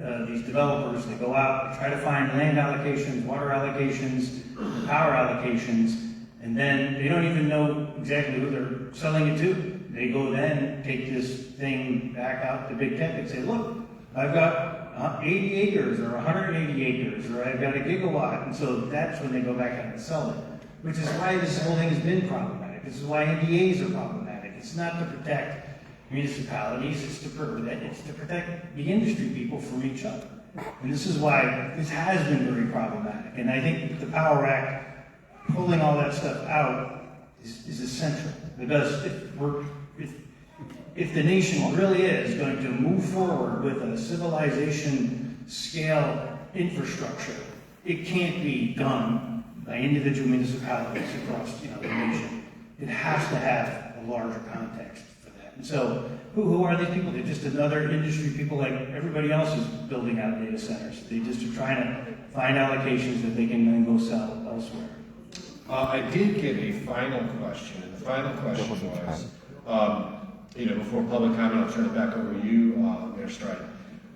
of these developers, they go out, they try to find land allocations, water allocations, power allocations, and then they don't even know exactly who they're selling it to. They go then take this thing back out to big tech and say, look, I've got 80 acres or 180 acres, or I've got a gigawatt. And so that's when they go back out and sell it, which is why this whole thing has been problematic. This is why NDAs are problematic. It's not to protect municipalities, it's to protect the industry people from each other. And this is why this has been very problematic. And I think the Power Act, pulling all that stuff out, is essential. Because if the nation really is going to move forward with a civilization scale infrastructure, it can't be done by individual municipalities across the nation. It has to have a larger context for that. And so who are these people? They're just another industry people like everybody else is building out data centers. They just are trying to find allocations that they can then go sell elsewhere. I did get a final question, and the final question was, before public comment, I'll turn it back over to you, Mayor Strike.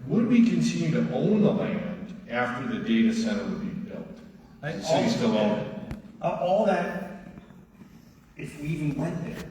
Would we continue to own the land after the data center would be built? The city still own it? All that, if we even went there,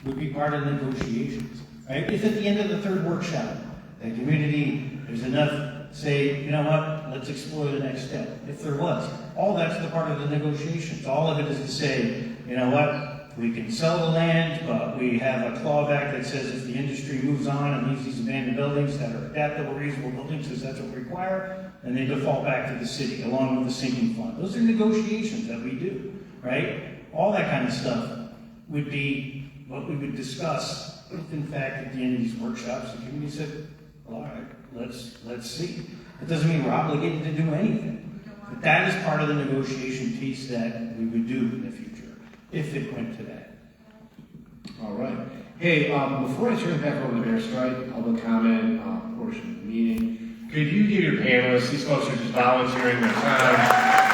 would be part of the negotiations. Right? If at the end of the third workshop, the community, there's enough, say, you know what, let's explore the next step. If there was, all that's the part of the negotiations. All of it is to say, you know what, we can sell the land, but we have a clawback that says if the industry moves on and leaves these abandoned buildings that are adaptable, reasonable buildings, because that's what we require, then they default back to the city along with the sinking fund. Those are negotiations that we do, right? All that kind of stuff would be what we would discuss if, in fact, at the end of these workshops, the community said, all right, let's see. It doesn't mean we're obligated to do anything. But that is part of the negotiation piece that we would do in the future, if it went to that. All right. Hey, before I turn it back over to Mayor Strike, public comment portion of the meeting, could you give your panelists, these folks are just volunteering their time,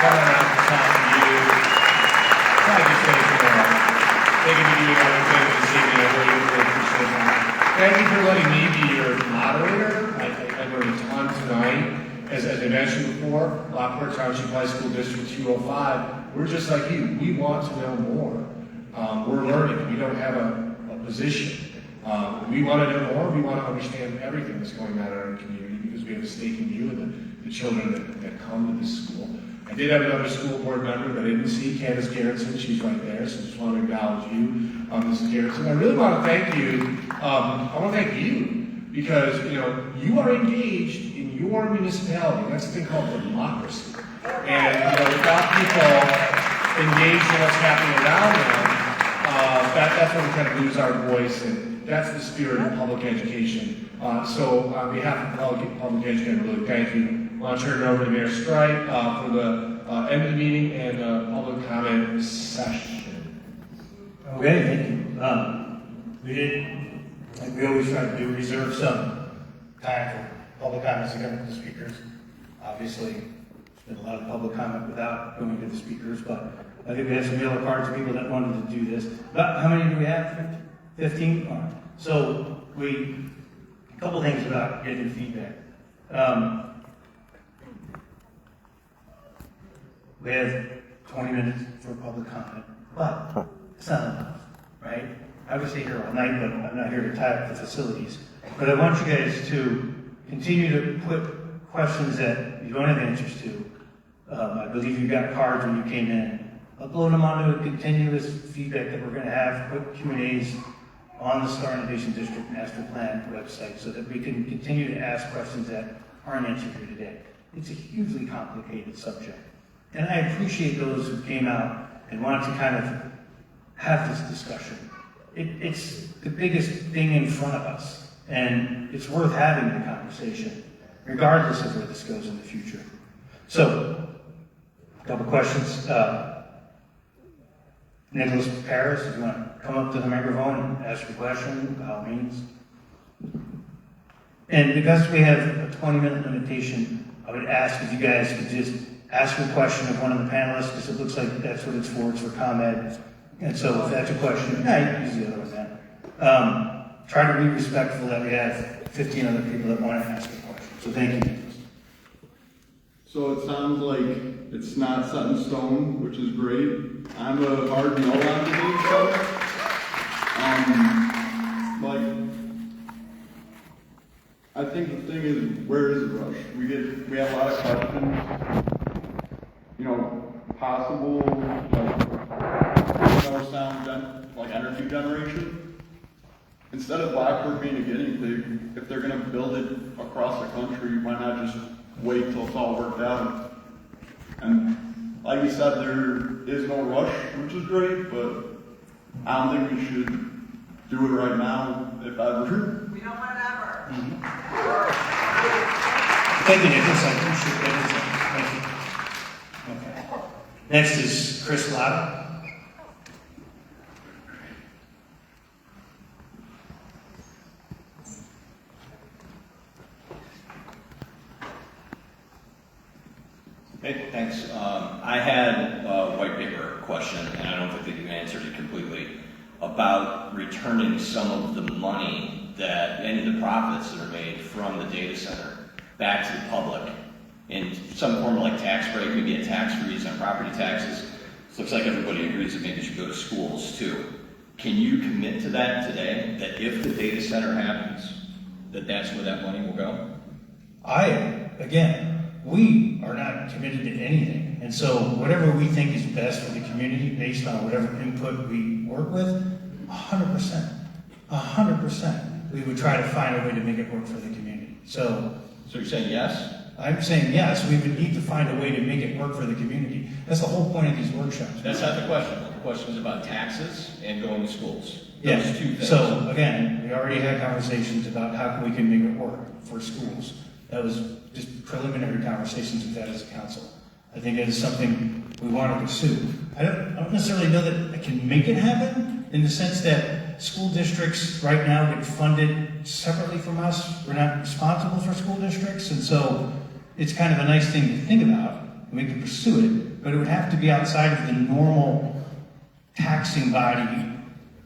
coming out to talk to you. I just say, they can be doing other things this evening. I really appreciate that. Thank you for letting me be your moderator. I learned a ton tonight. As I mentioned before, Lockport Township High School District 205, we're just like you. We want to know more. We're learning. We don't have a position. We want to know more. We want to understand everything that's going on in our community because we have a stake in you and the children that come to this school. I did have another school board member that I didn't see, Candace Garrettson. She's right there, so just want to acknowledge you, Mrs. Garrettson. I really want to thank you. I want to thank you because, you know, you are engaged in your municipality. That's a thing called democracy. And, you know, without people engaged in what's happening around them, that's when we kind of lose our voice, and that's the spirit of public education. So on behalf of public education, I really thank you. I want to turn it over to Mayor Stripe for the end of the meeting and public comment session. Okay, thank you. We did, like we always try to do, reserve some time for public comments to come to the speakers. Obviously, there's been a lot of public comment without going to the speakers, but I think we have some yellow cards of people that wanted to do this. But how many do we have? 15? All right. So a couple things about getting feedback. We have 20 minutes for public comment, but it's not enough, right? I would stay here all night, but I'm not here to tie up the facilities. But I want you guys to continue to put questions that you don't have answers to. I believe you got cards when you came in. Upload them onto a continuous feedback that we're going to have, put Q&As on the Star Innovation District Master Plan website so that we can continue to ask questions that aren't answered here today. It's a hugely complicated subject. And I appreciate those who came out and wanted to kind of have this discussion. It's the biggest thing in front of us, and it's worth having the conversation, regardless of where this goes in the future. So, a couple questions. Nicholas Paris, if you want to come up to the microphone and ask your question, by all means. And because we have a 20-minute limitation, I would ask if you guys could just ask a question of one of the panelists, because it looks like that's what it's for ComEd. And so if that's a question, yeah, use the other one then. Try to be respectful that we have 15 other people that want to ask a question. So thank you. So it sounds like it's not set in stone, which is great. I'm a hard no on the date center. I think the thing is, where is the rush? We have a lot of questions. You know, possible like energy generation. Instead of Lockport being a guinea pig, if they're going to build it across the country, why not just wait till it's all worked out? And like you said, there is no rush, which is great, but I don't think we should do it right now, if ever. We don't want it ever. Mm-hmm. Thank you, Nicholas. I appreciate that. Thank you. Okay. Next is Chris Latta. Hey, thanks. I had a white paper question, and I don't think that you answered it completely, about returning some of the money that, any of the profits that are made from the data center back to the public in some form of like tax break, maybe a tax freeze on property taxes. It looks like everybody agrees that maybe it should go to schools too. Can you commit to that today, that if the data center happens, that that's where that money will go? We are not committed to anything. And so whatever we think is best for the community based on whatever input we work with, 100%, we would try to find a way to make it work for the community. So you're saying yes? I'm saying yes, we would need to find a way to make it work for the community. That's the whole point of these workshops. That's not the question. The question is about taxes and going to schools. Yes. Those two things. So again, we already had conversations about how we can make it work for schools. That was just preliminary conversations we've had as a council. I think it is something we want to pursue. I don't necessarily know that I can make it happen in the sense that school districts right now get funded separately from us. We're not responsible for school districts, and so it's kind of a nice thing to think about, and we can pursue it, but it would have to be outside of the normal taxing body,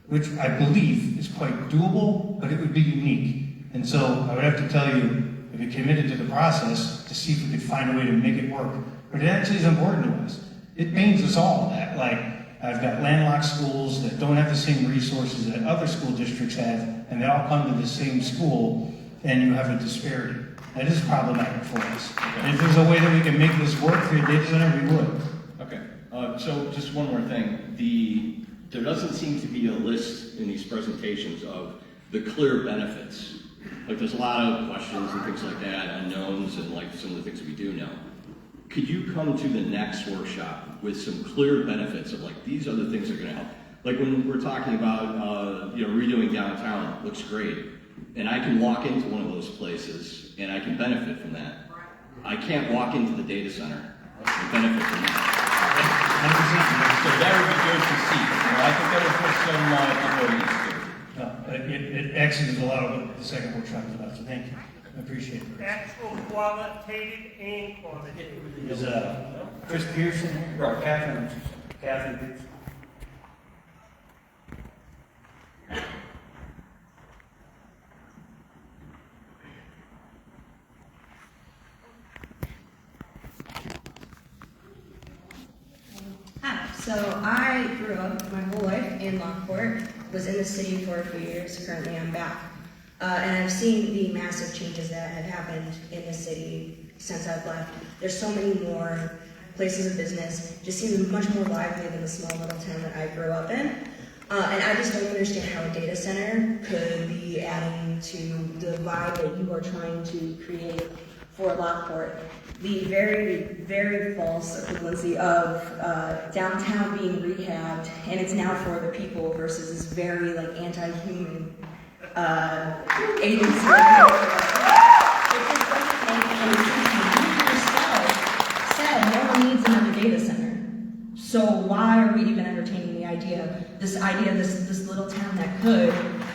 which I believe is quite doable, but it would be unique. And so I would have to tell you, we committed to the process to see if we could find a way to make it work. But it actually is important to us. It pains us all that, like, I've got landlocked schools that don't have the same resources that other school districts have, and they all come to the same school, and you have a disparity. That is problematic for us. And if there's a way that we can make this work for the data center, we would. Okay. So just one more thing. There doesn't seem to be a list in these presentations of the clear benefits Like there's a lot of questions and things like that, unknowns, and like some of the things we do know. Could you come to the next workshop with some clear benefits of like, these are the things that are gonna help? Like when we're talking about, redoing downtown, looks great. And I can walk into one of those places and I can benefit from that. I can't walk into the data center and benefit from that. 100%. So that would be good to see. I think that would put some devotees to. No, it actually is a lot of what the second workshop is about, so thank you. I appreciate it. Actual qualitative and quantitative. Is Chris Pearson here? Or Catherine Pearson. Hi, so I grew up my whole life in Lockport, was in the city for a few years, currently I'm back. And I've seen the massive changes that have happened in the city since I've left. There's so many more places of business, just seems much more lively than the small little town that I grew up in. And I just don't understand how a data center could be adding to the vibe that you are trying to create for Lockport. The very, very false equivalency of downtown being rehabbed, and it's now for the people, versus this very like anti-human agency. It just doesn't make any sense. You yourself said no one needs another data center. So why are we even entertaining this little town that could,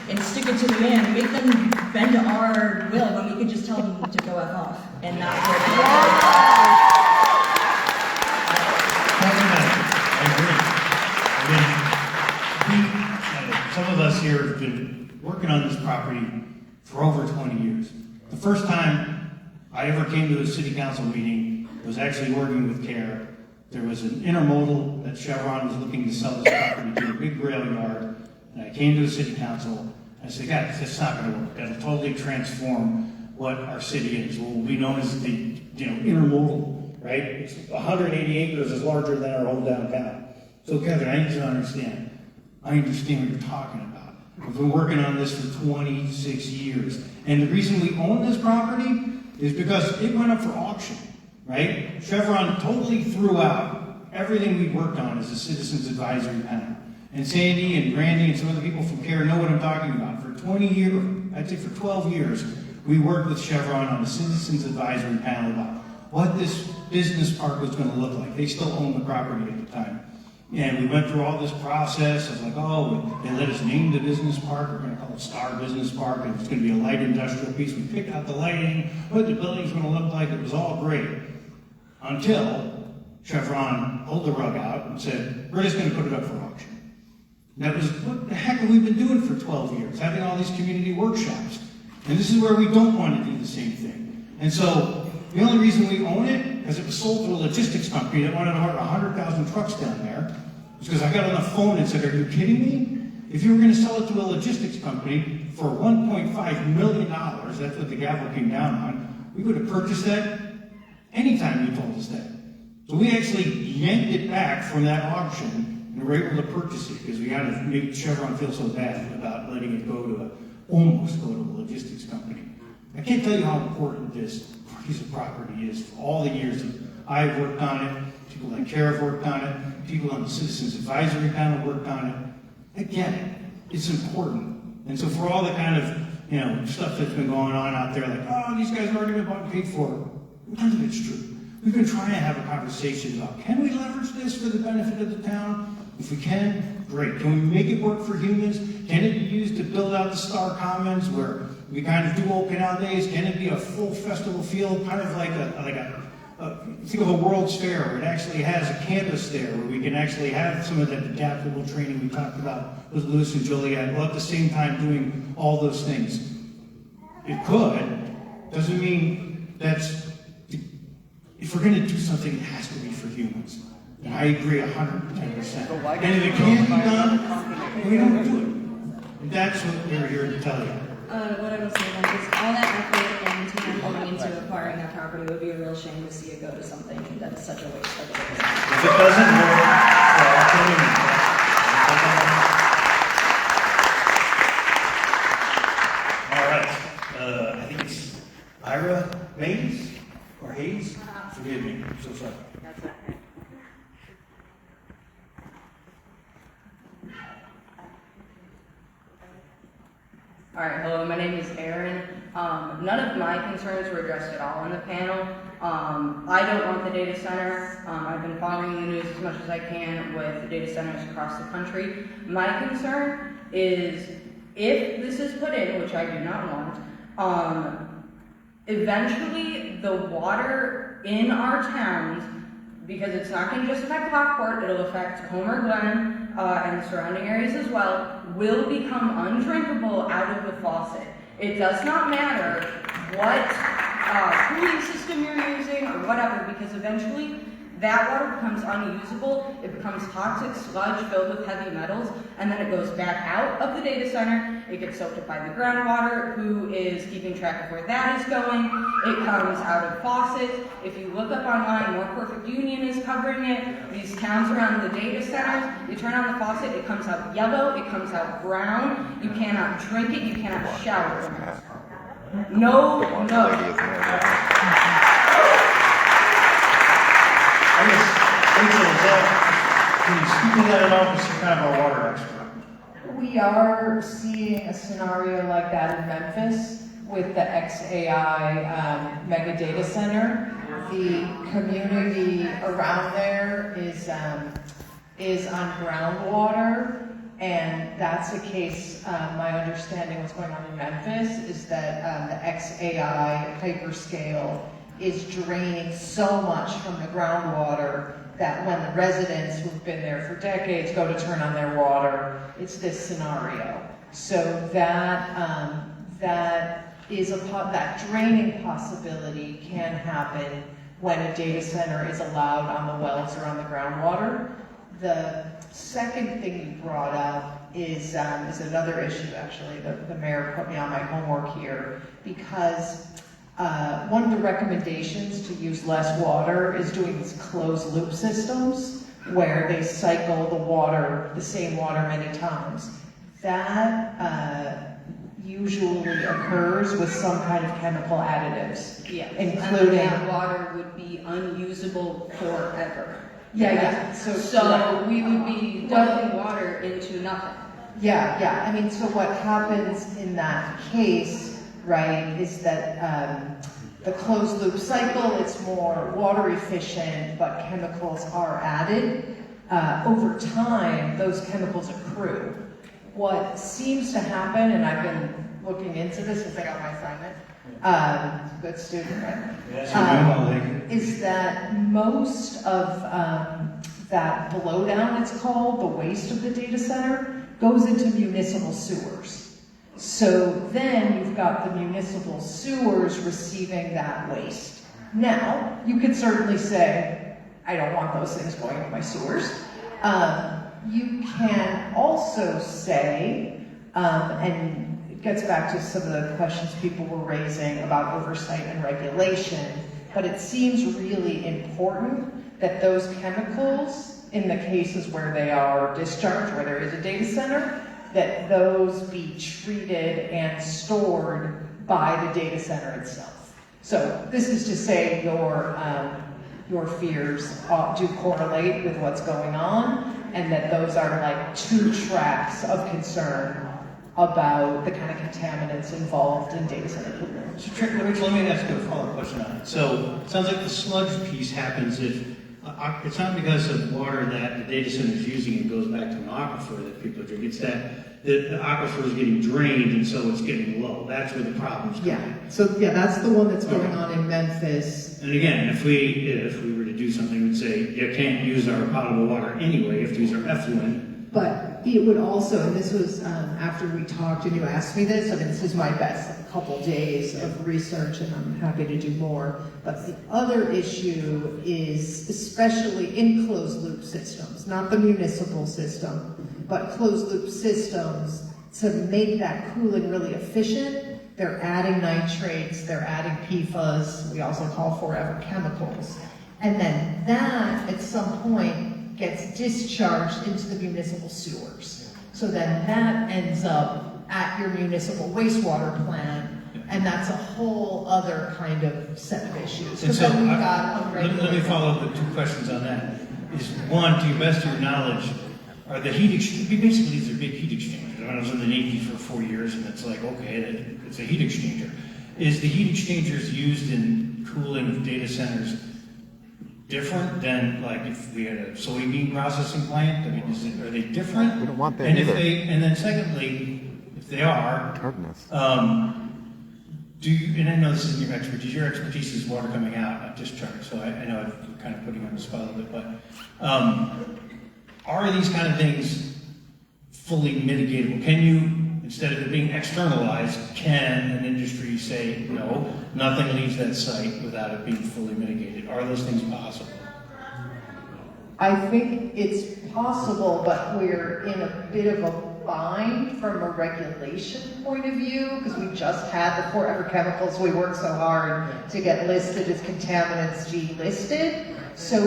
and stick it to the man, make them bend to our will when we could just tell them to go F off and not go back. I agree. Some of us here have been working on this property for over 20 years. The first time I ever came to a city council meeting was actually working with CARE. There was an intermodal that Chevron was looking to sell this property to, a big rail yard, and I came to the city council. I said, guys, that's not going to work. That'll totally transform what our city is. What will be known as the intermodal, right? It's 180 acres, is larger than our whole downtown. So Kevin, I need to understand. I understand what you're talking about. We've been working on this for 26 years. And the reason we own this property is because it went up for auction. Right? Chevron totally threw out everything we worked on as a citizens advisory panel. And Sandy and Randy and some other people from CARE know what I'm talking about. For 20 years, I'd say for 12 years, we worked with Chevron on a citizens advisory panel about what this business park was going to look like. They still owned the property at the time. And we went through all this process of like, oh, they let us name the business park. We're going to call it Star Business Park, and it's going to be a light industrial piece. We picked out the lighting, what the building's going to look like. It was all great. Until Chevron pulled the rug out and said, we're just going to put it up for auction. And that was, what the heck have we been doing for 12 years? Having all these community workshops. And this is where we don't want to do the same thing. And so, the only reason we own it, because it was sold to a logistics company that wanted to hire 100,000 trucks down there, is because I got on the phone and said, are you kidding me? If you were going to sell it to a logistics company for $1.5 million, that's what the gavel came down on, we would have purchased that anytime you told us that. So we actually yanked it back from that auction and were able to purchase it because we had to make Chevron feel so bad about letting it almost go to a logistics company. I can't tell you how important this piece of property is for all the years that I've worked on it, people like CARE have worked on it, people on the Citizens Advisory Panel worked on it. I get it. It's important. And so for all the kind of, stuff that's been going on out there, like, oh, these guys have already been bought and paid for, none of it's true. We've been trying to have a conversation about, can we leverage this for the benefit of the town? If we can, great. Can we make it work for humans? Can it be used to build out the Star Commons where we kind of do open out days? Can it be a full festival field, kind of like think of a World's Fair where it actually has a campus there where we can actually have some of that adaptable training we talked about with Lewis and Joliet, while at the same time doing all those things. It could. Doesn't mean that's, if we're going to do something, it has to be for humans. And I agree 110%. And if it can't be done, we don't do it. And that's what we're here to tell you. What I will say then is all that effort and time going into acquiring that property would be a real shame to see it go to something that is such a waste of it. If it doesn't work, all right. Ira Mays, or Hayes? Forgive me, I'm so sorry. All right, hello, my name is Aaron. None of my concerns were addressed at all in the panel. I don't want the data center. I've been following the news as much as I can with the data centers across the country. My concern is if this is put in, which I do not want, eventually the water in our towns, because it's not going to just affect Lockport, it'll affect Homer Glen and the surrounding areas as well, will become undrinkable out of the faucet. It does not matter what cooling system you're using or whatever, because eventually that water becomes unusable, it becomes toxic sludge filled with heavy metals, and then it goes back out of the data center, it gets soaked up by the groundwater, who is keeping track of where that is going, it comes out of faucets. If you look up online, More Perfect Union is covering it, these towns around the data centers, you turn on the faucet, it comes out yellow, it comes out brown, you cannot drink it, you cannot shower from it. No. I guess, Rachel, can you speak to that at all, because you're kind of our water expert? We are seeing a scenario like that in Memphis with the XAI mega data center. The community around there is on groundwater, and that's a case, my understanding what's going on in Memphis is that the XAI hyperscale is draining so much from the groundwater that when the residents who've been there for decades go to turn on their water, it's this scenario. So that draining possibility can happen when a data center is allowed on the wells or on the groundwater. The second thing you brought up is another issue, actually. The mayor put me on my homework here, because one of the recommendations to use less water is doing these closed loop systems where they cycle the same water many times. That usually occurs with some kind of chemical additives, including that water would be unusable forever. Yeah. So we would be dumping water into nothing. Yeah. I mean, so what happens in that case, right, is that the closed loop cycle, it's more water efficient, but chemicals are added. Over time, those chemicals accrue. What seems to happen, and I've been looking into this since I got my assignment, good student, right? Is that most of that blowdown, it's called, the waste of the data center, goes into municipal sewers. So then you've got the municipal sewers receiving that waste. Now, you could certainly say, I don't want those things going into my sewers. You can also say, and it gets back to some of the questions people were raising about oversight and regulation, but it seems really important that those chemicals, in the cases where they are discharged, where there is a data center, that those be treated and stored by the data center itself. So this is to say your fears do correlate with what's going on, and that those are like two tracks of concern about the kind of contaminants involved in data center cooling. So Rachel, let me ask you a follow-up question on it. So it sounds like the sludge piece happens if it's not because of water that the data center is using and goes back to an aquifer that people drink. It's that the aquifer is getting drained, and so it's getting low. That's where the problem's coming. Yeah, that's the one that's going on in Memphis. And again, if we were to do something, we'd say you can't use our potable water anyway if these are effluent. But it would also, and this was after we talked and you asked me this, I mean, this is my best couple days of research, and I'm happy to do more. But the other issue is, especially in closed loop systems, not the municipal system, but closed loop systems, to make that cooling really efficient, they're adding nitrates, they're adding PFAS, we also call forever chemicals. And then that, at some point, gets discharged into the municipal sewers. So then that ends up at your municipal wastewater plant, And that's a whole other kind of set of issues. And Because so, then we've got let me follow up with 2 questions on that. Is one, to the best of your knowledge, are the heat exchangers, basically these are big heat exchangers. I was in the Navy for 4 years, and it's like, okay, it's a heat exchanger. Is the heat exchangers used in cooling of data centers different than like if we had a soybean processing plant? I mean, are they different? We don't want that and either. And then secondly, if they are, Tartness. do you, and I know this isn't your expertise is water coming out, not discharge, so I know I'm kind of putting you on the spot a little bit, but are these kind of things fully mitigatable? Can you, instead of it being externalized, can an industry say, no, nothing leaves that site without it being fully mitigated? Are those things possible? I think it's possible, but we're in a bit of a bind from a regulation point of view, because we just had the forever chemicals. We worked so hard to get listed as contaminants G listed. So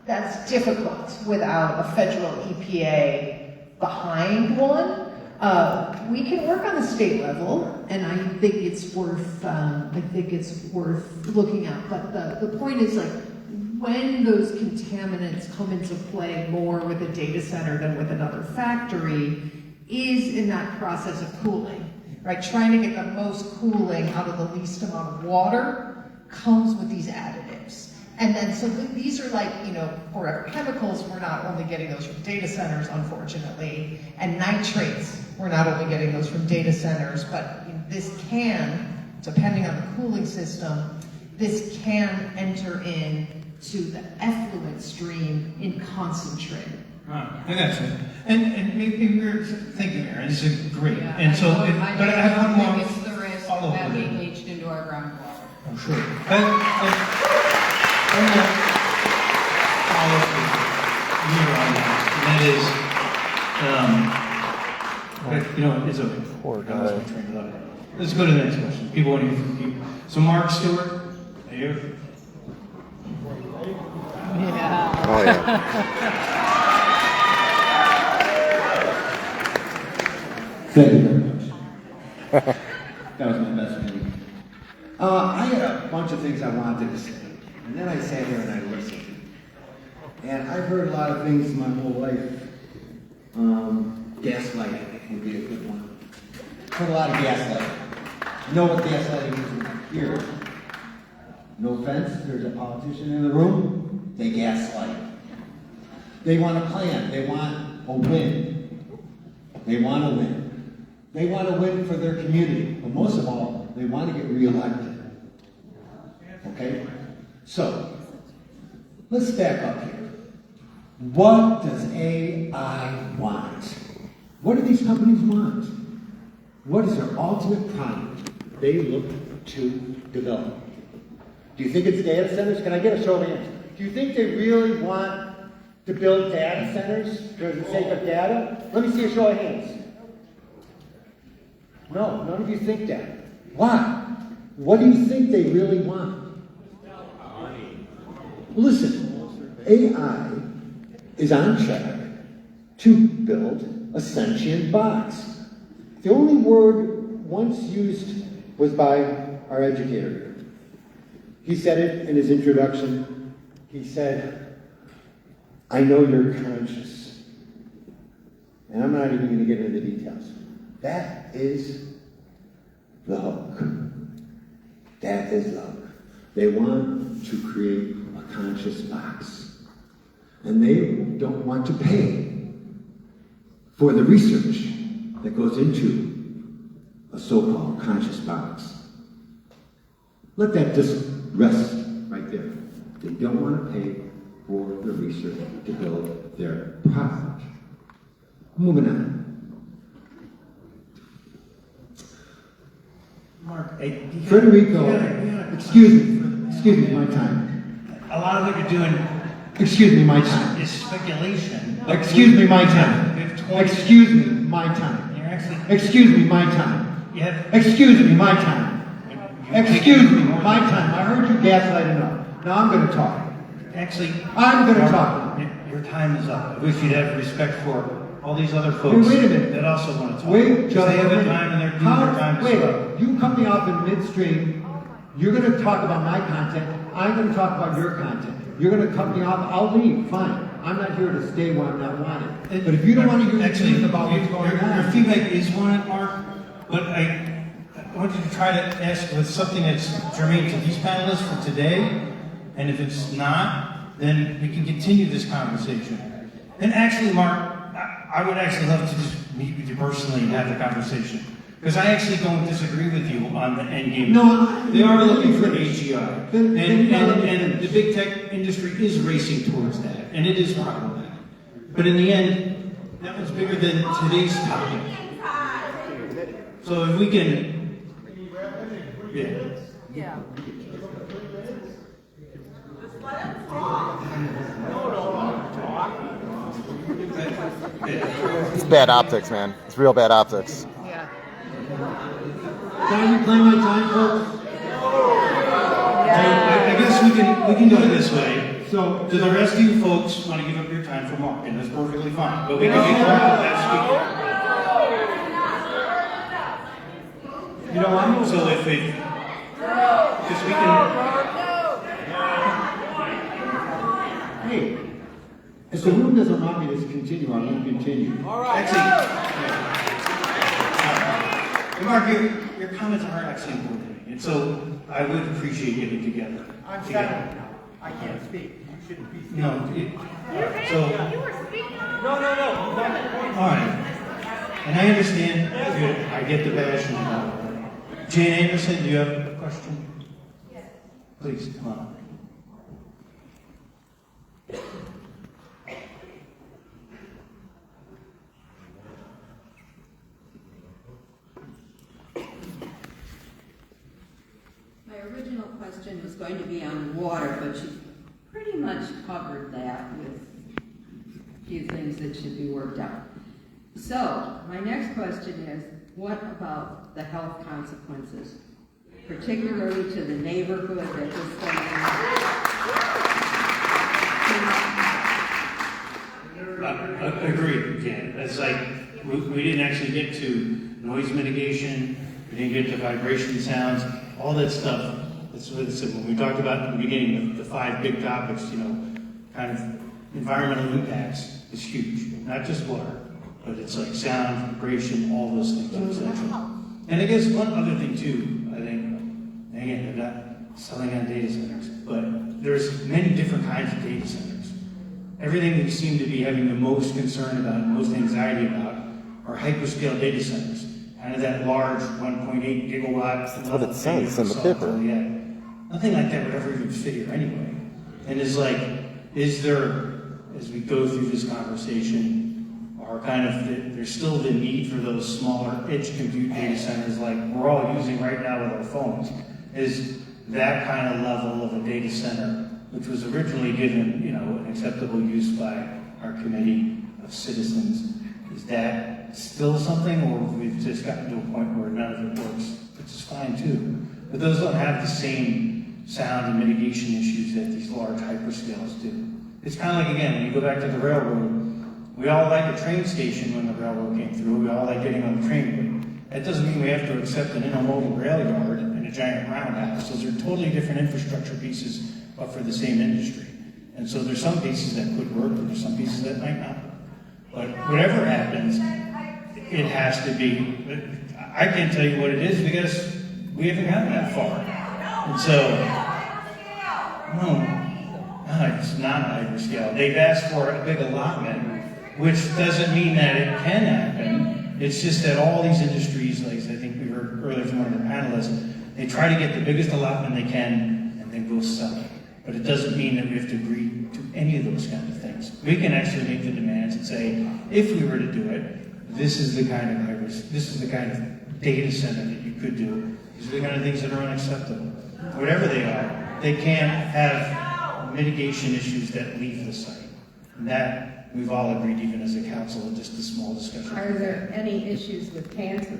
that's difficult without a federal EPA behind one. We can work on the state level, and I think it's worth looking at. But the point is, like, when those contaminants come into play more with a data center than with another factory is in that process of cooling, right? Trying to get the most cooling out of the least amount of water comes with these additives. And then, so these are like, forever chemicals, we're not only getting those from data centers, unfortunately, and nitrates, we're not only getting those from data centers, but this can, depending on the cooling system, this can enter in to the effluent stream in concentrate. I got you. And maybe we're thinking, Aaron, this is great. Yeah, and so, I but I have one more think it's the risk follow of up that with being it. leached into our groundwater. Oh, sure. One more follow up here on that, and that is, it's okay. Poor I lost guy. my train of thought. Let's go to the next question. People want to hear from people. So, Mark Stewart, are you? Yeah. Oh, yeah. Thank you very much. That was my best meeting. I had a bunch of things I wanted to say, and then I sat here and I listened. And I've heard a lot of things my whole life. Gaslighting would be a good one. Heard a lot of gaslighting. You know what gaslighting is here? No offense, there's a politician in the room. They gaslight. They want a plan. They want a win. They want to win. They want to win for their community. But most of all, they want to get reelected. Okay? So, let's back up here. What does AI want? What do these companies want? What is their ultimate product they look to develop? Do you think it's data centers? Can I get a show of hands? Do you think they really want to build data centers for the sake of data? Let me see a show of hands. No, none of you think that. Why? What do you think they really want? Listen, AI is on track to build a sentient box. The only word once used was by our educator. He said it in his introduction. He said, I know you're conscious. And I'm not even going to get into the details. That is the hook. That is the hook. They want to create a conscious box. And they don't want to pay for the research that goes into a so-called conscious box. Let that just rest right there. They don't want to pay for the research to build their product. Moving on. Mark, Federico, excuse me, my time. A lot of what you're doing Excuse me, my time. is speculation. Excuse me, my time. Excuse me, my time. You're actually, Excuse me, my time. you have, Excuse me, my time. Excuse me, my time. I heard you gaslight enough. Now I'm going to talk. actually, I'm going to talk. Your time is up. I wish you'd have respect for all these other folks Wait a minute. that also want to talk. Wait, because they have wait a their minute. time and they're doing their time as well. Wait, you cut me off in midstream. You're going to talk about my content. I'm going to talk about your content. You're going to cut me off. I'll leave. Fine. I'm not here to stay where I'm not wanted. But if you don't want to hear the truth about what's going on, your feedback is wanted, Mark. But I want you to try to ask with something that's germane to these panelists for today. And if it's not, then we can continue this conversation. And actually, Mark, I would actually love to just meet with you personally and have the conversation. Because I actually don't disagree with you on the end game. No, they are looking for an AGI. And the big tech industry is racing towards that. And it is problematic. But in the end, that one's bigger than today's topic. So if we can... Yeah. It's bad optics, man. It's real bad optics. can I reclaim my time, folks? I guess we can do it this way. So, do the rest of you folks want to give up your time for Mark? And that's perfectly fine. But we can be correct last week. You know what? So if we can. Hey, if the room doesn't want me to continue, I'm going to continue. All right. Actually, Mark, your comments are actually important. And so I would appreciate getting together. I'm settled now. I can't speak. You shouldn't be speaking. No. You were speaking on. No. All right. And I understand. I get the passion. Jane Anderson, do you have a question? Yes. Please, come on. My original question was going to be on water, but you pretty much covered that with a few things that should be worked out. So, my next question is, what about the health consequences, particularly to the neighborhood that this thing is? Agreed, Jan. It's like, we didn't actually get to noise mitigation, we didn't get to vibration sounds, all that stuff. That's what it said when we talked about in the beginning, the 5 big topics, kind of environmental impacts is huge. Not just water, but it's like sound, vibration, all those things are essential. And I guess one other thing too, I think, again, they're not selling on data centers, but there's many different kinds of data centers. Everything we seem to be having the most concern about, most anxiety about, are hyperscale data centers. Kind of that large 1.8 gigawatt. That's what it says in the paper. Yeah. Nothing like that would ever even fit here anyway. And it's like, is there, as we go through this conversation, there's still the need for those smaller edge compute data centers like we're all using right now with our phones. Is that kind of level of a data center, which was originally given, an acceptable use by our committee of citizens, is that still something, or we've just gotten to a point where none of it works, which is fine too. But those don't have the same sound and mitigation issues that these large hyperscales do. It's kind of like, again, when you go back to the railroad, we all like a train station when the railroad came through. We all like getting on the train. But that doesn't mean we have to accept an intermodal rail yard and a giant roundhouse. Those are totally different infrastructure pieces, but for the same industry. And so there's some pieces that could work, and there's some pieces that might not. But whatever happens, it has to be. I can't tell you what it is because we haven't gotten that far. And so, no, it's not hyperscale. They've asked for a big allotment, which doesn't mean that it can happen. It's just that all these industries, like I think we heard earlier from one of the panelists, they try to get the biggest allotment they can and then go sell it. But it doesn't mean that we have to agree to any of those kind of things. We can actually make the demands and say, if we were to do it, this is the kind of data center that you could do. These are the kind of things that are unacceptable. Whatever they are, they can't have mitigation issues that leave the site. And that, we've all agreed, even as a council, in just a small discussion. Are there any issues with cancer?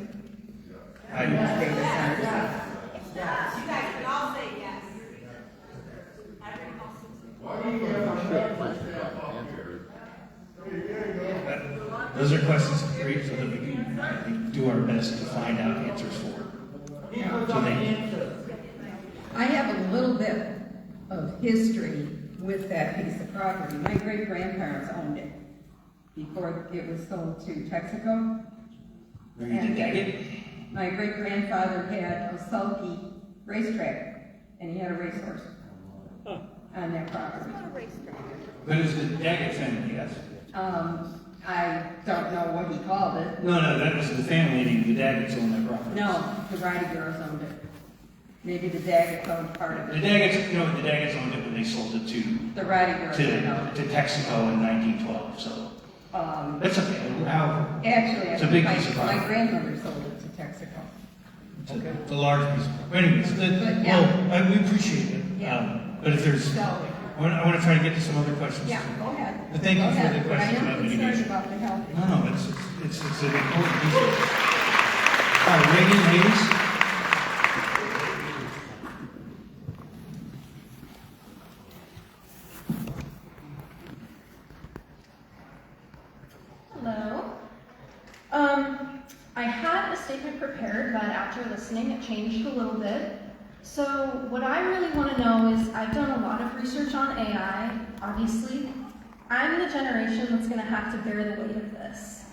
I Data centers? You guys can all say yes. Those are questions great so that we can do our best to find out answers for. So thank you. I have a little bit of history with that piece of property. My great-grandparents owned it before it was sold to Texaco. Are you the Daggett? My great-grandfather had a sulky racetrack, and he had a racehorse on that property. But it was the Daggett family, yes? I don't know what he called it. No, that was the family name. The Daggetts owned that property. No, the Ridey girls owned it. Maybe the Daggett owned part of it. The Daggets owned it when they sold it The Ridey girls owned it. to Texaco in 1912. So that's okay. Actually, it's a big piece of my property. grandmother sold it to Texaco. It's a large piece of property. Anyways, we appreciate it. But if there's, I want to try to get to some other questions. Yeah, go ahead. But thank you for the But I questions am about concerned mitigation. about the health. No, it's an important piece of it. All right, Reagan, ladies. Hello. I had a statement prepared, but after listening, it changed a little bit. So what I really want to know is, I've done a lot of research on AI, obviously. I'm the generation that's going to have to bear the weight of this.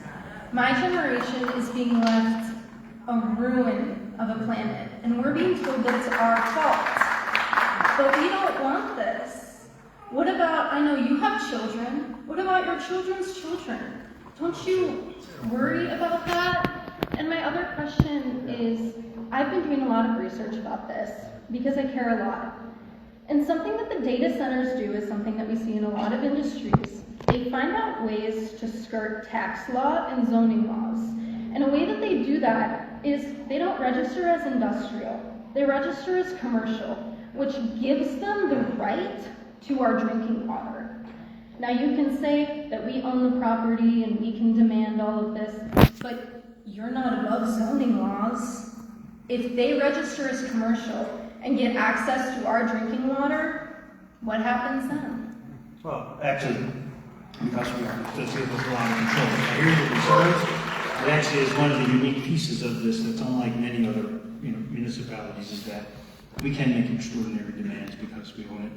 My generation is being left a ruin of a planet, and we're being told that it's our fault. But we don't want this. What about, I know you have children, what about your children's children? Don't you worry about that? And my other question is, I've been doing a lot of research about this because I care a lot. And something that the data centers do is something that we see in a lot of industries. They find out ways to skirt tax law and zoning laws. And a way that they do that is they don't register as industrial. They register as commercial, which gives them the right to our drinking water. Now you can say that we own the property and we can demand all of this, but you're not above zoning laws. If they register as commercial and get access to our drinking water, what happens then? Well, actually, because we are, does give us a lot of control. I hear your concerns. It actually is one of the unique pieces of this that's unlike many other municipalities, is that we can make extraordinary demands because we own it.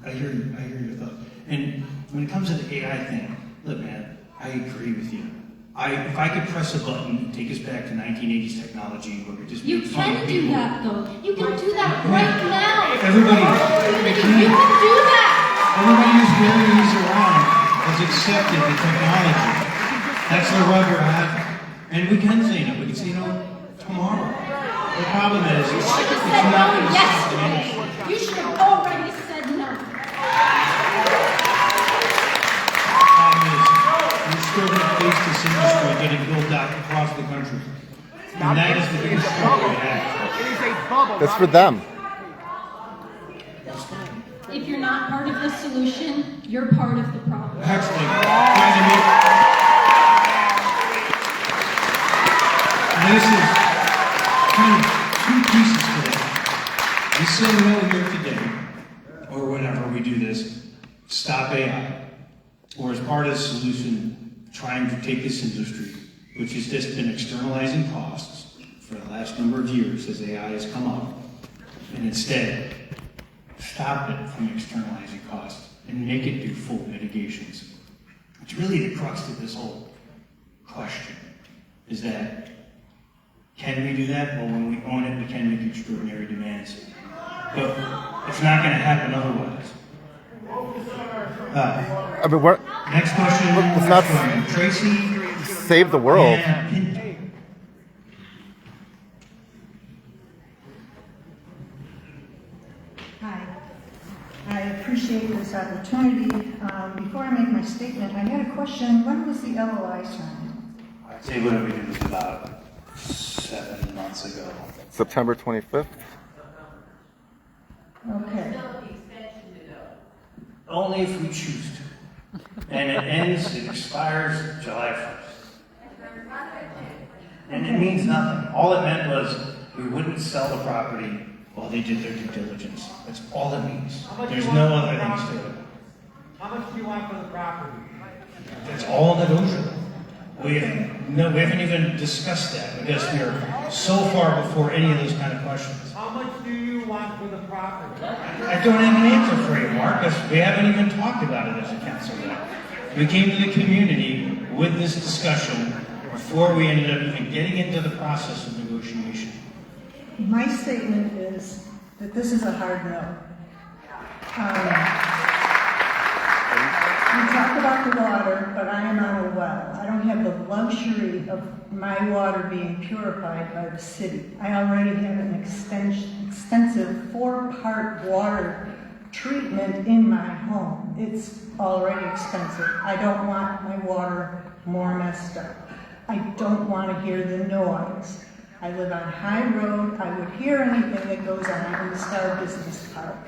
I hear your thought. And when it comes to the AI thing, look, man, I agree with you. If I could press a button and take us back to 1980s technology where we just You make fun of can people. do that though. You can do that right now. Everybody, You can do that. everybody who's wearing these around has accepted the technology. That's the rubber hat. And we can say no. We can say no tomorrow. The problem is, You should have it's said not no gonna yesterday. You should have already said no. We're still going to face this industry getting built out across the country. And that is the biggest struggle we have. That's for them. If you're not part of the solution, you're part of the problem. Actually, trying to make... This is kind of two pieces to that. We say no here today, or whenever we do this, stop AI. Or as part of the solution, trying to take this industry, which has just been externalizing costs for the last number of years as AI has come up, and instead stop it from externalizing costs and make it do full mitigations. It's really the crux of this whole question, is that can we do that? Well, when we own it, we can make extraordinary demands. But it's not going to happen otherwise. I mean, we're, Next question. let's not from Tracy. save the world. Hi. I appreciate this opportunity. Before I make my statement, I had a question. When was the LOI signed? I'd say whatever we did was about 7 months ago. September 25th. Okay. Only if we choose to. And it expires July 1st. And it means nothing. All it meant was we wouldn't sell the property while they did their due diligence. That's all it means. There's no other things to it. How much do you want for the property? That's all negotiable. We haven't even discussed that because we are so far before any of those kind of questions. How much do you want for the property? I don't have an answer for you, Mark, because we haven't even talked about it as a council yet. We came to the community with this discussion before we ended up even getting into the process of negotiation. My statement is that this is a hard no. We talk about the water, but I am on a well. I don't have the luxury of my water being purified by the city. I already have an extensive 4-part water treatment in my home. It's already expensive. I don't want my water more messed up. I don't want to hear the noise. I live on High Road. I would hear anything that goes on in the Star Business Park.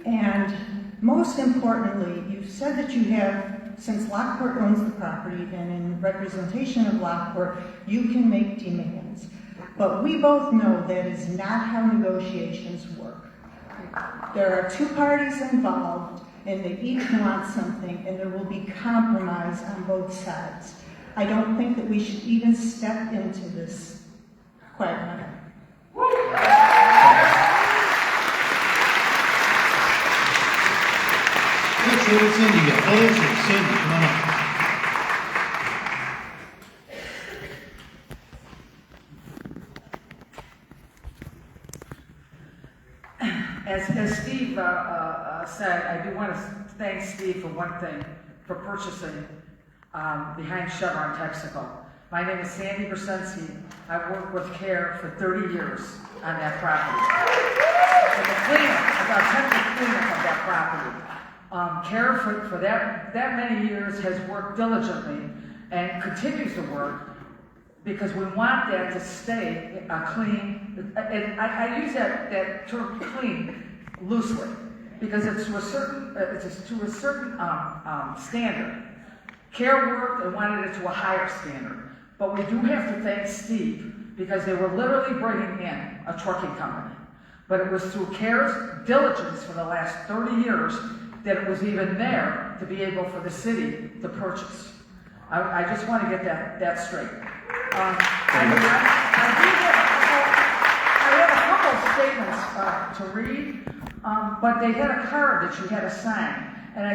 And most importantly, you said that you have, since Lockport owns the property and in representation of Lockport, you can make demands. But we both know that is not how negotiations work. There are 2 parties involved and they each want something and there will be compromise on both sides. I don't think that we should even step into this quagmire. Let's see what Cindy got. Oh, there she is. Cindy, come on up. As Steve said, I do want to thank Steve for one thing, for purchasing behind Chevron Texaco. My name is Sandy Brzezinski. I've worked with CARE for 30 years on that property. And the cleanup, about 10 cleanup of that property. CARE for that many years has worked diligently and continues to work because we want that to stay clean. And I use that term clean loosely because it's to a certain standard. CARE worked and wanted it to a higher standard. But we do have to thank Steve because they were literally bringing in a trucking company. But it was through CARE's diligence for the last 30 years that it was even there to be able for the city to purchase. I just want to get that straight. I have a couple statements to read, but they had a card that you had to sign. And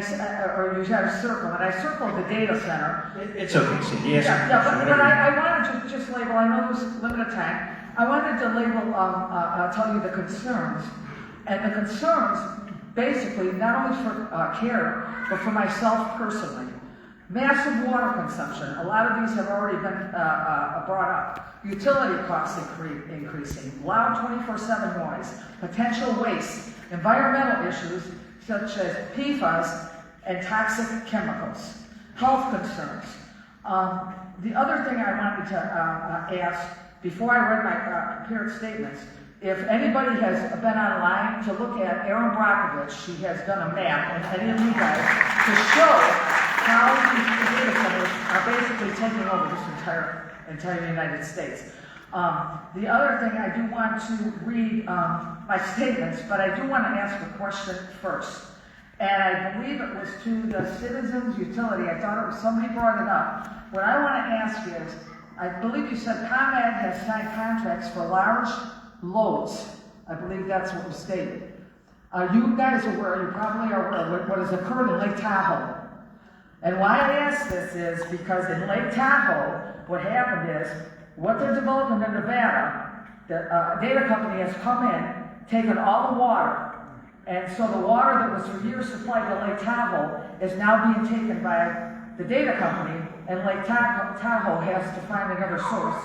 or you had a circle, and I circled the data center. It's okay, Cindy. Yes, but I wanted to just label, I know there's limited time, I wanted to label, tell you the concerns. And the concerns, basically, not only for CARE, but for myself personally. Massive water consumption. A lot of these have already been brought up. Utility costs increasing. Loud 24/7 noise. Potential waste. Environmental issues, such as PFAS and toxic chemicals, health concerns. The other thing I wanted to ask, before I read my prepared statements, if anybody has been online to look at Erin Brockovich, she has done a map, and any of you guys, to show how these data centers are basically taking over this entire United States. The other thing, I do want to read my statements, but I do want to ask a question first. And I believe it was to the Citizens Utility. I thought it was somebody brought it up. What I want to ask is, I believe you said ComEd has signed contracts for large loads. I believe that's what was stated. You guys are aware, you probably are aware of what has occurred in Lake Tahoe. And why I ask this is because in Lake Tahoe, what happened is, what they're developing in Nevada, the data company has come in, taken all the water, and so the water that was for years supplied to Lake Tahoe is now being taken by the data company, and Lake Tahoe has to find another source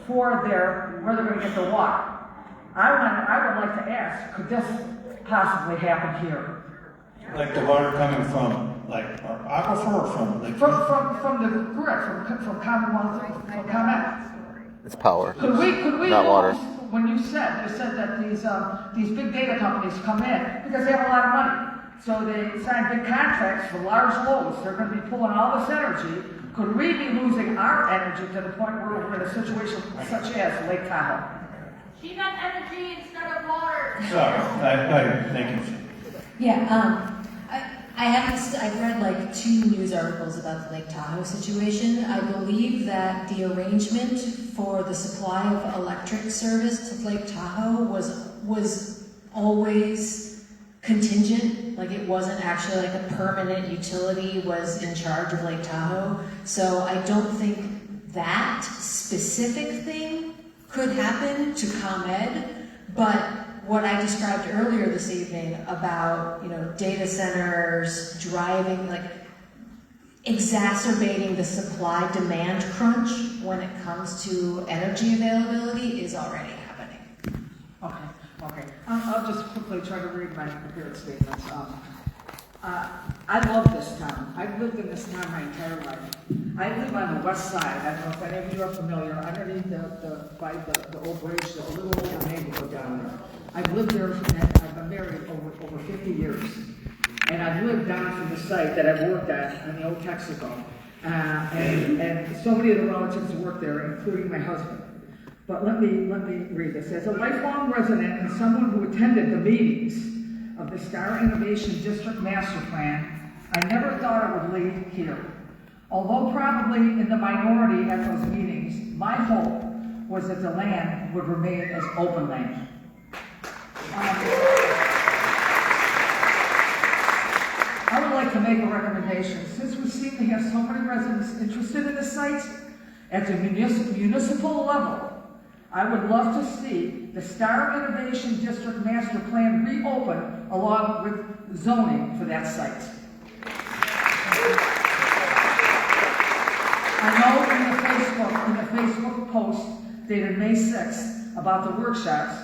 for where they're going to get the water. I would like to ask, could this possibly happen here? Like the water coming from, like, our aquifer or from? Like, from Commonwealth, from ComEd. It's power. Could we not water. When you said that these big data companies come in because they have a lot of money, so they sign big contracts for large loads. They're going to be pulling all this energy. Could we be losing our energy to the point where we're in a situation such as Lake Tahoe? She meant energy instead of water. Sorry, thank you. Yeah, I've read like 2 news articles about the Lake Tahoe situation. I believe that the arrangement for the supply of electric service to Lake Tahoe was always contingent, like it wasn't actually like a permanent utility was in charge of Lake Tahoe. So I don't think that specific thing could happen to ComEd, but what I described earlier this evening about, data centers driving, like exacerbating the supply-demand crunch when it comes to energy availability is already happening. Okay. I'll just quickly try to read my prepared statements. I love this town. I've lived in this town my entire life. I live on the west side. I don't know if any of you are familiar, underneath by the old bridge, the little old neighborhood down there. I've lived there, I've been married over 50 years. And I've lived down from the site that I've worked at in the old Texaco. And so many of the relatives work there, including my husband. But let me read this. As a lifelong resident and someone who attended the meetings of the Star Innovation District Master Plan, I never thought it would lead here. Although probably in the minority at those meetings, my hope was that the land would remain as open land. I would like to make a recommendation. Since we seem to have so many residents interested in the site, at the municipal level, I would love to see the Star Innovation District Master Plan reopen along with zoning for that site. I know in the Facebook post dated May 6th about the workshops,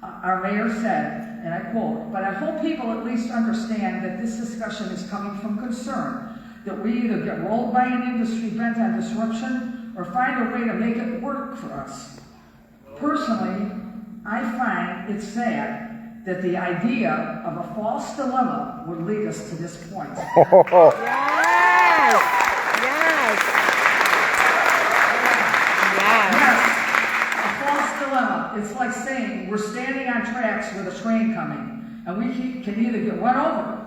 our mayor said, and I quote, "But I hope people at least understand that this discussion is coming from concern that we either get rolled by an industry bent on disruption or find a way to make it work for us. Personally, I find it sad that the idea of a false dilemma would lead us to this point." Yes, a false dilemma. It's like saying we're standing on tracks with a train coming, and we can either get run over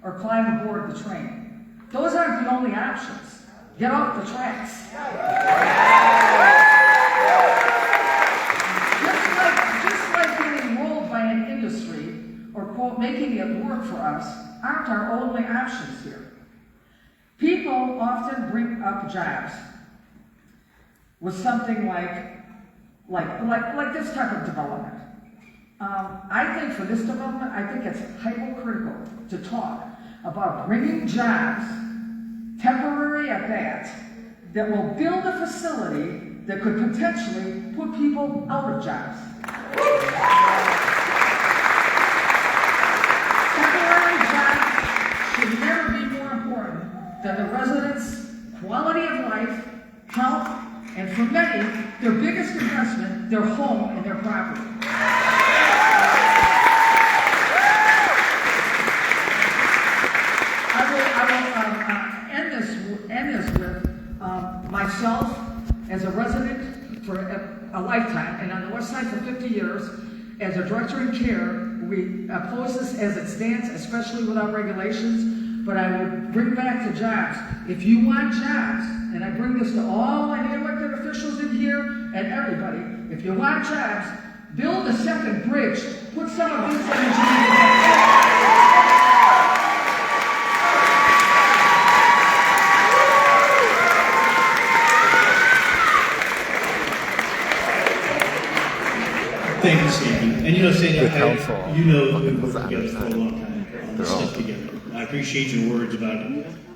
or climb aboard the train. Those aren't the only options. Get off the tracks. Just like getting rolled by an industry or, quote, making it work for us aren't our only options here. People often bring up jobs with something like this type of development. I think for this development, I think it's hypocritical to talk about bringing jobs, temporary at that will build a facility that could potentially put people out of jobs. Temporary jobs should never be more important than the residents' quality of life, health, and for many, their biggest investment, their home and their property. I will end this with myself as a resident for a lifetime, and on the west side for 50 years, as a director in care, we oppose this as it stands, especially without regulations, but I would bring back the jobs. If you want jobs, and I bring this to all any elected officials in here and everybody, if you want jobs, build a second bridge, put some of this energy into that. Thank you, Sandy. And Sandy, we've worked together for a long time on this stuff together. I appreciate your words about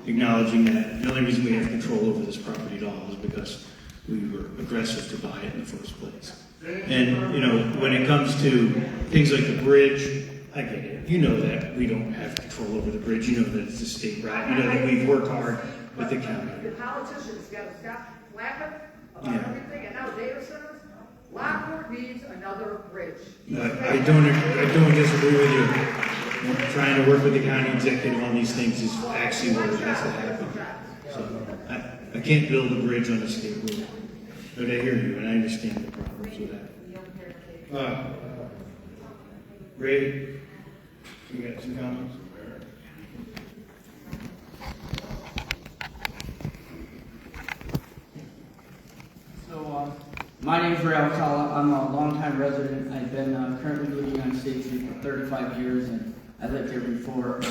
acknowledging that the only reason we have control over this property at all is because we were aggressive to buy it in the first place. And, when it comes to things like the bridge, I get it. You know that we don't have control over the bridge. You know that it's a state right. You know that we've worked hard with the county. The politicians got to stop flapping about everything, and now data centers. Lockport needs another bridge. I don't disagree with you. Trying to work with the county executive on these things is actually what has to happen. So I can't build a bridge on a state road. But I hear you, and I understand the problems with that. Ray, you got some comments? My name's Ray Alcala. I'm a longtime resident. I've been currently living on State Street for 35 years, and I lived here before.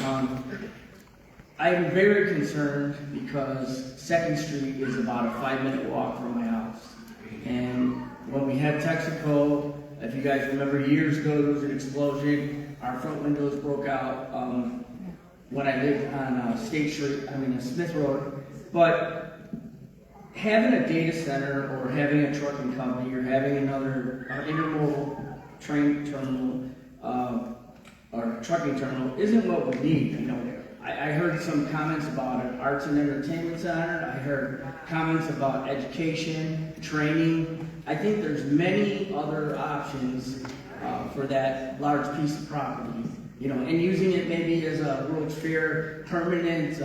I'm very concerned because 2nd Street is about a 5-minute walk from my house. And when we had Texaco, if you guys remember years ago, there was an explosion. Our front windows broke out when I lived on Smith Road. But having a data center or having a trucking company or having another intermodal train terminal or trucking terminal isn't what we need. You know, I heard some comments about an arts and entertainment center. I heard comments about education, training. I think there's many other options for that large piece of property. You know, and using it maybe as a World's Fair, permanent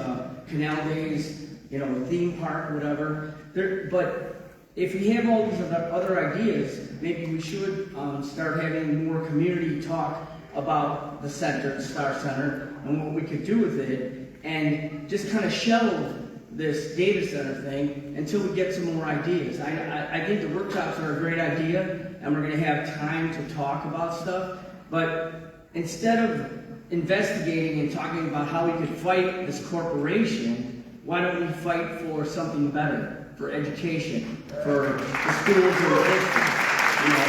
canal days, you know, theme park, whatever. But if we have all these other ideas, maybe we should start having more community talk about the center, the Star Center, and what we could do with it, and just kind of shelve this data center thing until we get some more ideas. I think the workshops are a great idea, and we're going to have time to talk about stuff, but instead of investigating and talking about how we could fight this corporation, why don't we fight for something better, for education, for the schools and the districts, you know?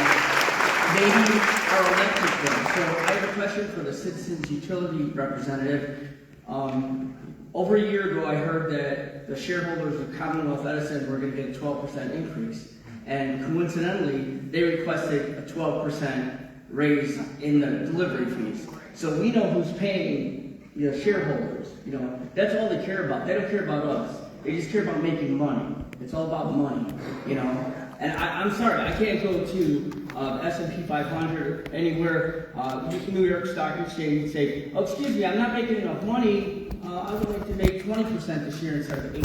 Maybe our electric bill. So I have a question for the Citizens Utility representative. Over a year ago, I heard that the shareholders of Commonwealth Edison were going to get a 12% increase. And coincidentally, they requested a 12% raise in the delivery fees. So we know who's paying the shareholders. You know, that's all they care about. They don't care about us. They just care about making money. It's all about money, you know. And I'm sorry, I can't go to S&P 500 anywhere, New York Stock Exchange, and say, oh, excuse me, I'm not making enough money. I would like to make 20% this year instead of 8.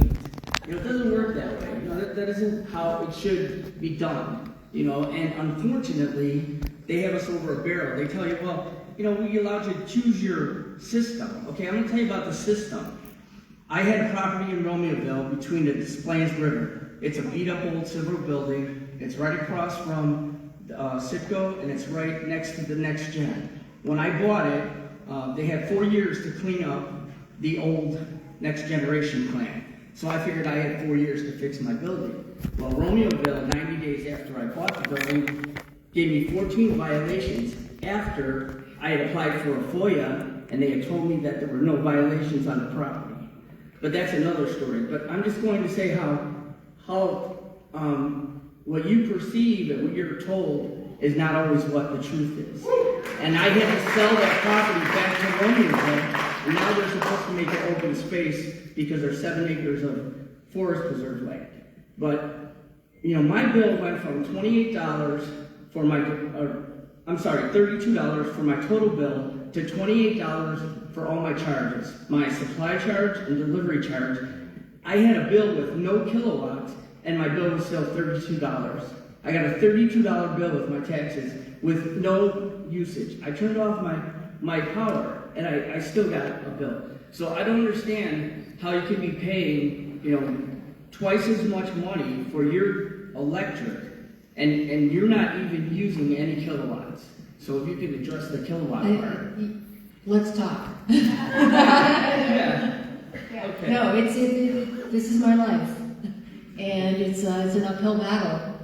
You know, it doesn't work that way. You know, that isn't how it should be done. You know, and unfortunately, they have us over a barrel. They tell you, well, you know, we allowed you to choose your system. Okay, I'm going to tell you about the system. I had a property in Romeoville between the Des Plaines River. It's a beat-up old civil building. It's right across from Citgo, and it's right next to the Next Gen. When I bought it, they had 4 years to clean up the old Next Generation plan. So I figured I had 4 years to fix my building. Well, Romeoville, 90 days after I bought the building, gave me 14 violations after I had applied for a FOIA, and they had told me that there were no violations on the property. But that's another story. But I'm just going to say how what you perceive and what you're told is not always what the truth is. And I had to sell that property back to Romeoville, and now they're supposed to make it open space because there's 7 acres of forest preserve land. But, you know, my bill went from $28 for my, $32 for my total bill to $28 for all my charges. My supply charge and delivery charge. I had a bill with no kilowatts, and my bill was still $32. I got a $32 bill with my taxes with no usage. I turned off my power, and I still got a bill. So I don't understand how you can be paying, you know, twice as much money for your electric, and you're not even using any kilowatts. So if you could address the kilowatt part. Let's talk. Yeah. Okay. No, this is my life, and it's an uphill battle.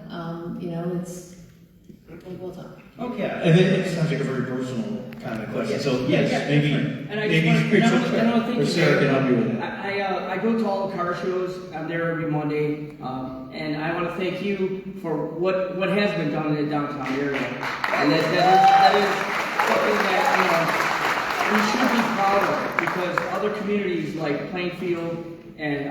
You know, we'll talk. Okay, and it sounds like a very personal kind of question. So yes, maybe Sarah can help you with that. I go to all the car shows. I'm there every Monday, and I want to thank you for what has been done in the downtown area, and that is something that, you know, we should be proud of, because other communities like Plainfield and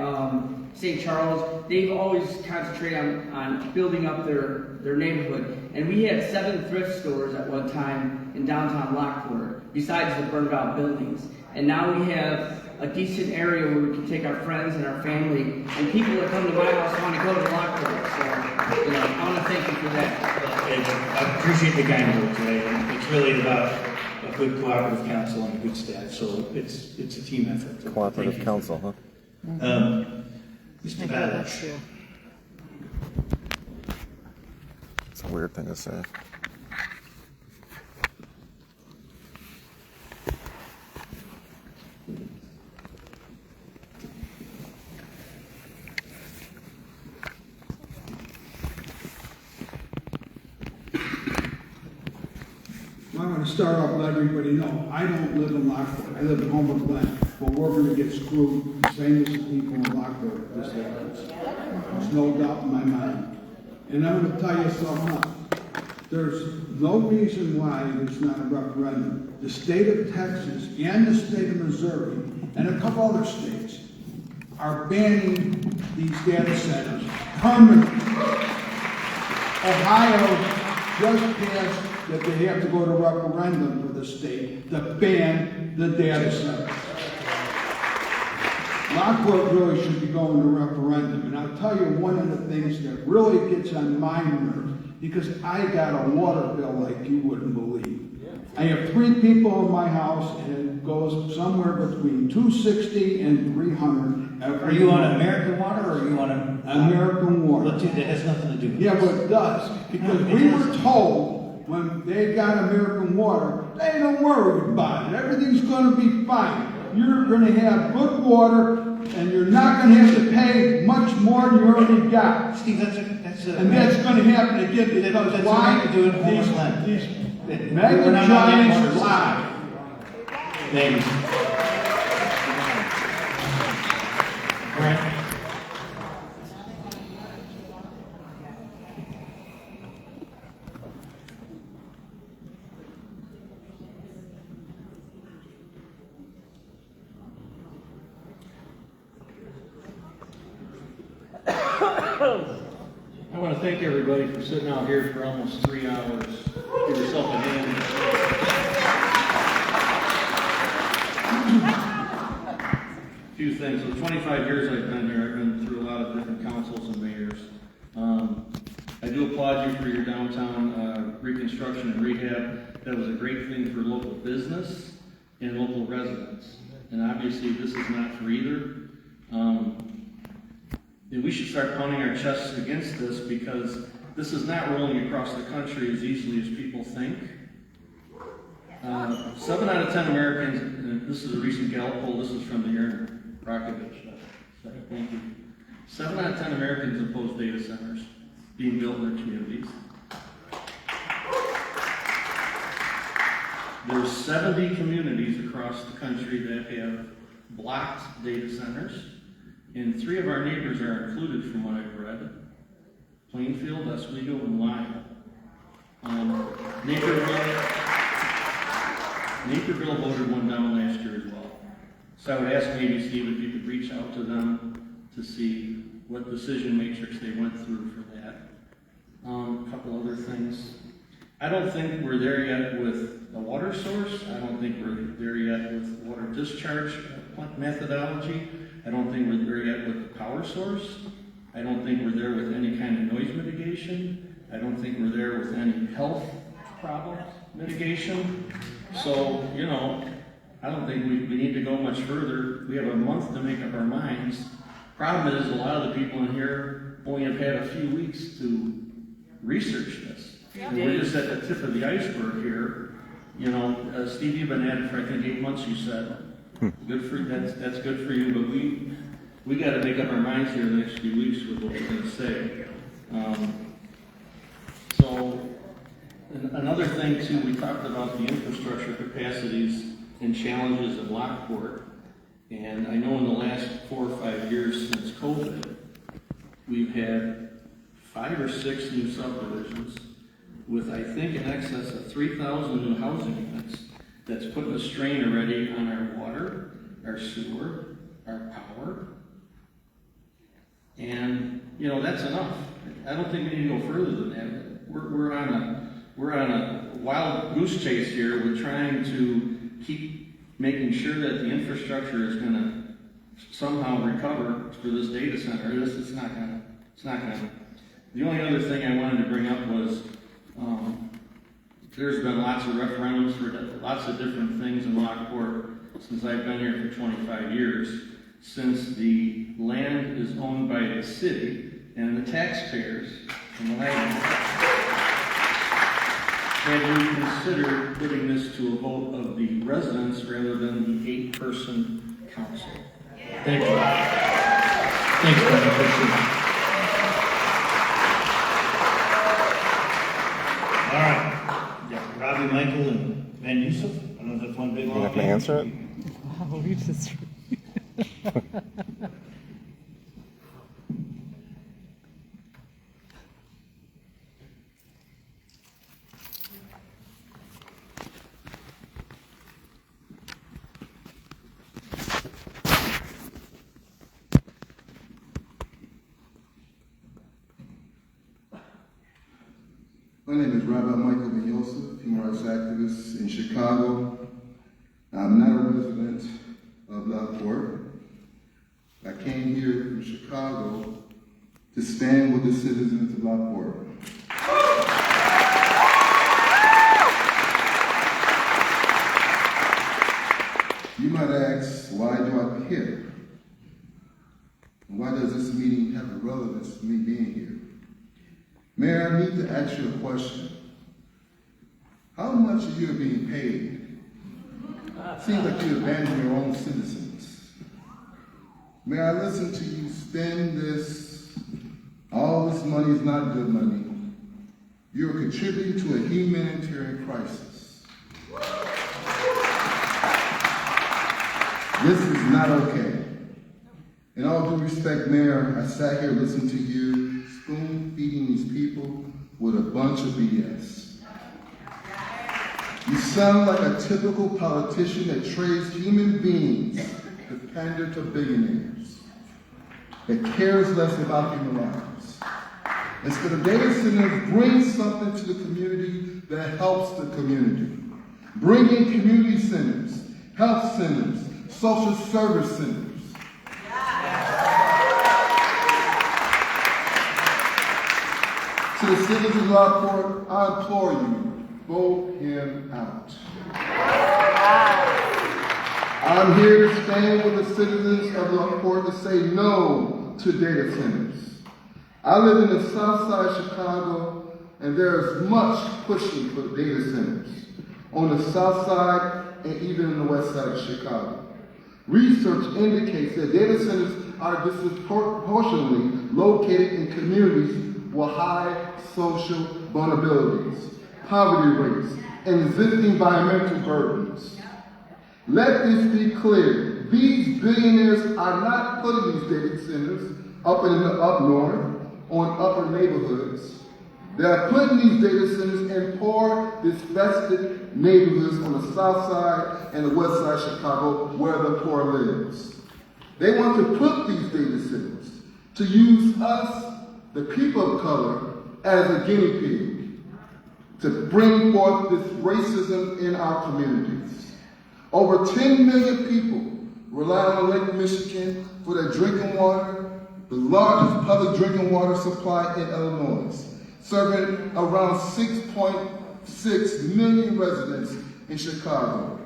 St. Charles, they've always concentrated on building up their neighborhood. And we had 7 thrift stores at one time in downtown Lockport, besides the burned out buildings. And now we have a decent area where we can take our friends and our family, and people that come to my house want to go to Lockport. So, you know, I want to thank you for that. And I appreciate the kind words today. It's really about a good cooperative council and a good staff, so it's a team effort. So Cooperative council, huh? Mr. Badge. weird thing to say. I want to start off letting everybody know, I don't live in Lockport. I live in Homer Glen. But we're going to get screwed the same as the people in Lockport if this happens. There's no doubt in my mind. And I'm going to tell you something. There's no reason why there's not a referendum. The state of Texas and the state of Missouri and a couple other states are banning these data centers permanently. Ohio just passed that they have to go to referendum for the state to ban the data centers. Lockport really should be going to referendum. And I'll tell you one of the things that really gets on my nerves, because I got a water bill like you wouldn't believe. I have 3 people in my house, and it goes somewhere between $260 and $300 every Are you on month. American water or are you on American water? Well, dude, that has nothing to do with Yeah, this. but it does. Because we were told when they got American water, hey, don't worry about it. Everything's going to be fine. You're going to have good water, and you're not going to have to pay much more than you already got. Steve, that's and that's going to happen again because that's why? what we do in Homer Glen. These We're mega not on giants that water lie. Thank you. Grant. I want to thank everybody for sitting out here for almost 3 hours. Give yourself a hand. A few things. In the 25 years I've been here, I've been through a lot of different councils and mayors. I do applaud you for your downtown reconstruction and rehab. That was a great thing for local business and local residents. And obviously this is not for either. And we should start pounding our chests against this because this is not rolling across the country as easily as people think. 7 out of 10 Americans, and this is a recent Gallup poll, this is from the Aaron Brockovich. Thank you. 7 out of 10 Americans oppose data centers being built in their communities. There's 70 communities across the country that have blocked data centers. And 3 of our neighbors are included from what I've read. Plainfield, Oswego, and Lyle. Naperville voted one down last year as well. So I would ask maybe, Steve, if you could reach out to them to see what decision matrix they went through for that. A couple other things. I don't think we're there yet with a water source. I don't think we're there yet with water discharge methodology. I don't think we're there yet with the power source. I don't think we're there with any kind of noise mitigation. I don't think we're there with any health problem mitigation. So, you know, I don't think we need to go much further. We have a month to make up our minds. Problem is, a lot of the people in here only have had a few weeks to research this. And we're just at the tip of the iceberg here. You know, Steve, you've been at it for I think 8 months, you said. Good for that's good for you, but we got to make up our minds here in the next few weeks with what we're going to say. So another thing too, we talked about the infrastructure capacities and challenges of Lockport, and I know in the last 4 or 5 years since COVID, we've had 5 or 6 new subdivisions with I think in excess of 3,000 new housing units. That's putting a strain already on our water, our sewer, our power. And, you know, that's enough. I don't think we need to go further than that. We're on a wild goose chase here. We're trying to keep making sure that the infrastructure is going to somehow recover for this data center. It's not gonna. The only other thing I wanted to bring up was, there's been lots of referendums for lots of different things in Lockport since I've been here for 25 years, since the land is owned by the city and the taxpayers, from what I know. have you considered putting this to a vote of the residents rather than the 8-person council? Thank you. Thanks, Brenda. Appreciate it. All right. Yeah, Robbie, Michael, and Van Yusuf. I don't know if that's one big You're long not going to answer it? Oh, you just. My name is Rabbi Michael Ben Yosef, human rights activist in Chicago. I'm not a resident of Lockport. I came here from Chicago to stand with the citizens of Lockport. You might ask, why do I care? And why does this meeting have a relevance to me being here? Mayor, I need to ask you a question. How much are you being paid? Seems like you abandon your own citizens. Mayor, I listen to you spend this, all this money is not good money. You're contributing to a humanitarian crisis. This is not okay. In all due respect, Mayor, I sat here listening to you spoon-feeding these people with a bunch of BS. You sound like a typical politician that trades human beings to pander to billionaires, that cares less about human lives. Instead of data centers, bring something to the community that helps the community. Bring in community centers, health centers, social service centers. To the citizens of Lockport, I implore you, vote him out. I'm here to stand with the citizens of Lockport to say no to data centers. I live in the south side of Chicago, and there is much pushing for data centers on the south side and even in the west side of Chicago. Research indicates that data centers are disproportionately located in communities with high social vulnerabilities, poverty rates, and existing environmental burdens. Let this be clear. These billionaires are not putting these data centers up north on upper neighborhoods. They are putting these data centers in poor, disvested neighborhoods on the south side and the west side of Chicago where the poor lives. They want to put these data centers to use us, the people of color, as a guinea pig to bring forth this racism in our communities. Over 10 million people rely on Lake Michigan for their drinking water, the largest public drinking water supply in Illinois, serving around 6.6 million residents in Chicago.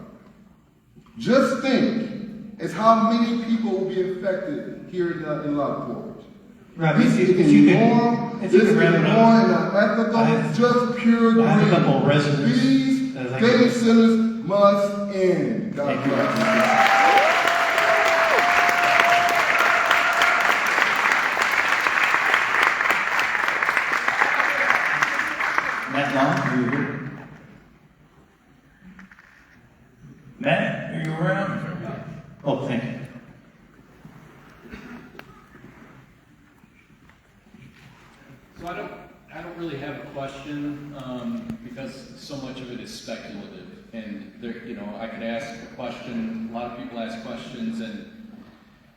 Just think as how many people will be affected here in Lockport. Robbie, This if is you more could wrap it up. unethical, just pure I have a greed. couple of residents. These data centers must end. God bless. Matt Long, are you here? Matt, are you around? Oh, thank you. So I don't really have a question because so much of it is speculative, and there, I could ask a question. A lot of people ask questions, and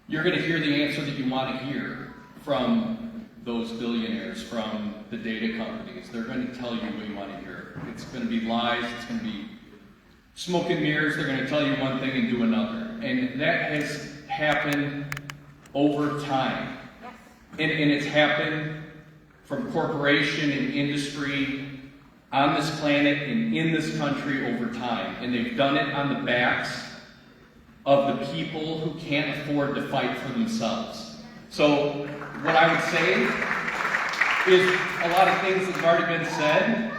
you're going to hear the answer that you want to hear from those billionaires, from the data companies. They're going to tell you what you want to hear. It's going to be lies. It's going to be smoke and mirrors. They're going to tell you one thing and do another, and that has happened over time, and it's happened from corporation and industry on this planet and in this country over time. And they've done it on the backs of the people who can't afford to fight for themselves. So what I would say is a lot of things that have already been said,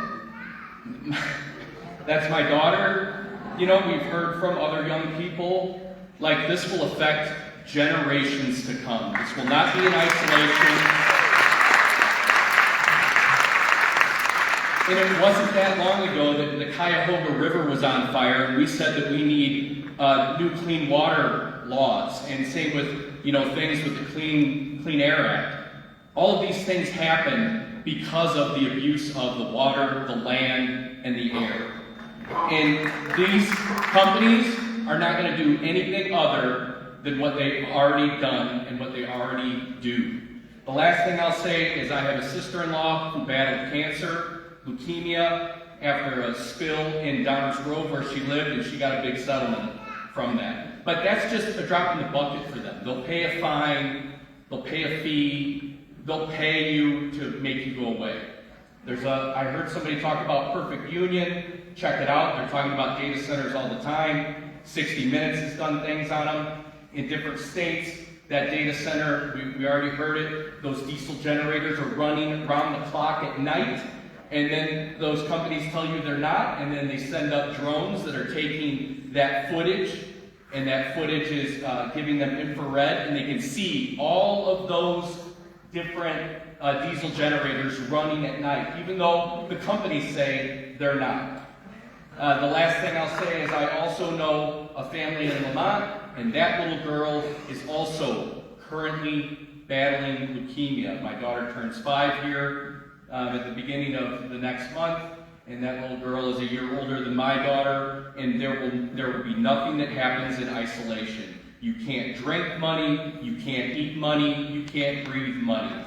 That's my daughter. You know, we've heard from other young people, like this will affect generations to come. This will not be in isolation. And it wasn't that long ago that the Cuyahoga River was on fire, and we said that we need new clean water laws, and same with, things with the Clean Air Act. All of these things happened because of the abuse of the water, the land, and the air. And these companies are not going to do anything other than what they've already done and what they already do. The last thing I'll say is I have a sister-in-law who battled cancer, leukemia, after a spill in Downers Grove where she lived, and she got a big settlement from that. But that's just a drop in the bucket for them. They'll pay a fine, they'll pay a fee, they'll pay you to make you go away. I heard somebody talk about Perfect Union. Check it out. They're talking about data centers all the time. 60 Minutes has done things on them in different states. That data center, we already heard it, those diesel generators are running around the clock at night. And then those companies tell you they're not, and then they send up drones that are taking that footage, and that footage is giving them infrared, and they can see all of those different diesel generators running at night, even though the companies say they're not. The last thing I'll say is I also know a family in Lamont, and that little girl is also currently battling leukemia. My daughter turns 5 here at the beginning of the next month, and that little girl is a year older than my daughter, and there will be nothing that happens in isolation. You can't drink money, you can't eat money, you can't breathe money.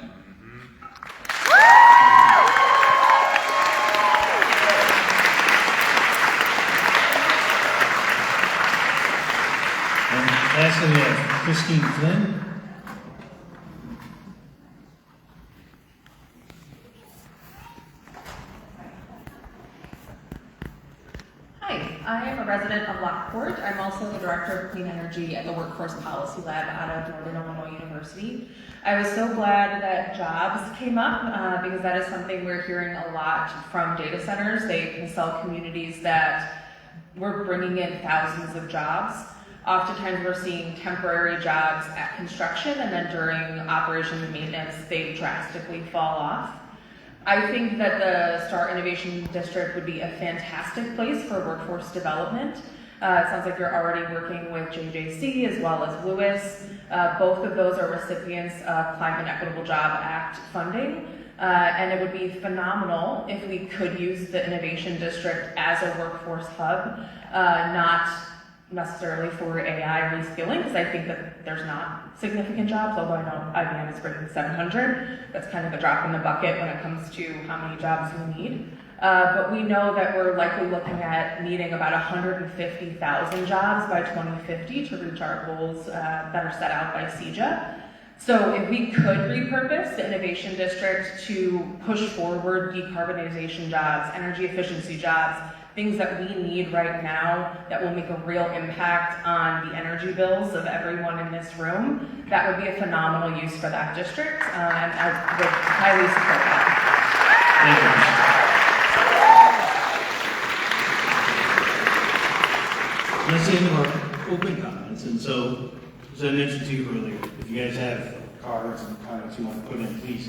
And lastly, we have Christine Flynn. Hi, I am a resident of Lockport. I'm also the Director of Clean Energy at the Workforce Policy Lab out of Northern Illinois University. I was so glad that jobs came up because that is something we're hearing a lot from data centers. They can sell communities that we're bringing in thousands of jobs. Oftentimes we're seeing temporary jobs at construction, and then during operations and maintenance, they drastically fall off. I think that the Star Innovation District would be a fantastic place for workforce development. It sounds like you're already working with JJC as well as Lewis. Both of those are recipients of Climate Equitable Job Act funding. And it would be phenomenal if we could use the Innovation District as a workforce hub, not necessarily for AI reskilling, because I think that there's not significant jobs, although I know IBM is bringing 700. That's kind of a drop in the bucket when it comes to how many jobs we need. But we know that we're likely looking at needing about 150,000 jobs by 2050 to reach our goals that are set out by CEJA. So if we could repurpose the Innovation District to push forward decarbonization jobs, energy efficiency jobs, things that we need right now that will make a real impact on the energy bills of everyone in this room, that would be a phenomenal use for that district, and I would highly support that. Let's end our open comments, and so, as I mentioned to you earlier, if you guys have cards and comments you want to put in, please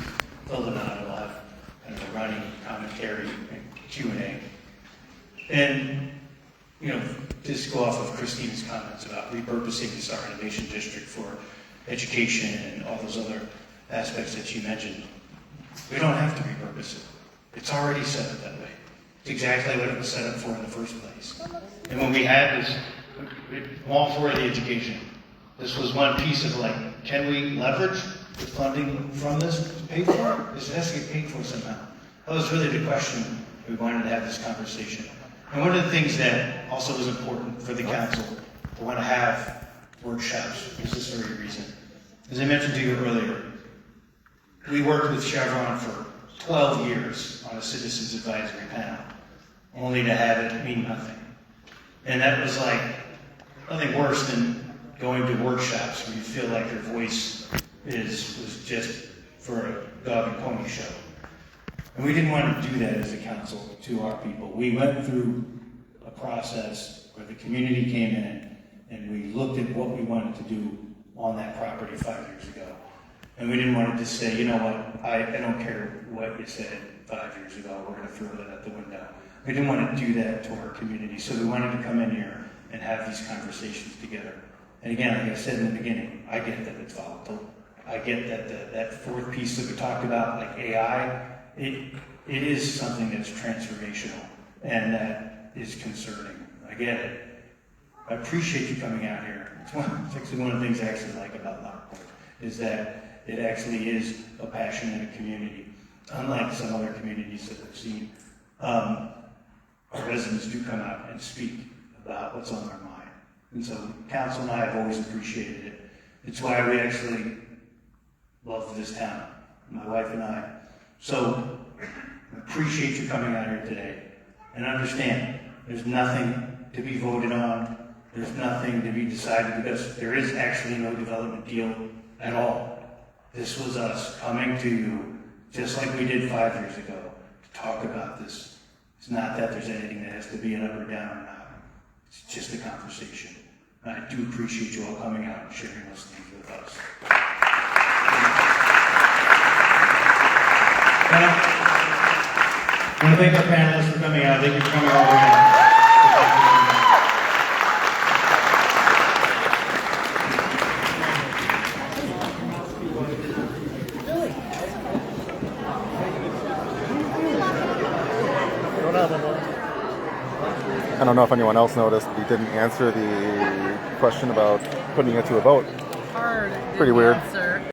fill them out. We'll have kind of a running commentary and Q&A. And, just go off of Christine's comments about repurposing the Star Innovation District for education and all those other aspects that you mentioned. We don't have to repurpose it. It's already set up that way. It's exactly what it was set up for in the first place. And when we had this, I'm all for the education. This was one piece of can we leverage the funding from this to pay for it? This has to get paid for somehow. That was really the question we wanted to have this conversation. And one of the things that also was important for the council to want to have workshops is this very reason. As I mentioned to you earlier, we worked with Chevron for 12 years on a citizens advisory panel, only to have it mean nothing. And that was nothing worse than going to workshops where you feel like your voice was just for a dog and pony show. And we didn't want to do that as a council to our people. We went through a process where the community came in and we looked at what we wanted to do on that property 5 years ago. And we didn't want to just say, you know what, I don't care what you said 5 years ago, we're going to throw that out the window. We didn't want to do that to our community, so we wanted to come in here and have these conversations together. And again, like I said in the beginning, I get that it's volatile. I get that that fourth piece that we talked about, like AI, it is something that's transformational and that is concerning. I get it. I appreciate you coming out here. It's actually one of the things I actually like about Lockport, is that it actually is a passionate community, unlike some other communities that I've seen. Our residents do come out and speak about what's on their mind. And so council and I have always appreciated it. It's why we actually love this town, my wife and I. So I appreciate you coming out here today. And understand, there's nothing to be voted on. There's nothing to be decided because there is actually no development deal at all. This was us coming to you, just like we did 5 years ago, to talk about this. It's not that there's anything that has to be an up or down or not. It's just a conversation. And I do appreciate you all coming out and sharing those things with us. I want to thank our panelists for coming out. Thank you for coming all the way out. I don't know if anyone else noticed, but he didn't answer the question about putting it to a vote. Hard. Pretty weird. Answer.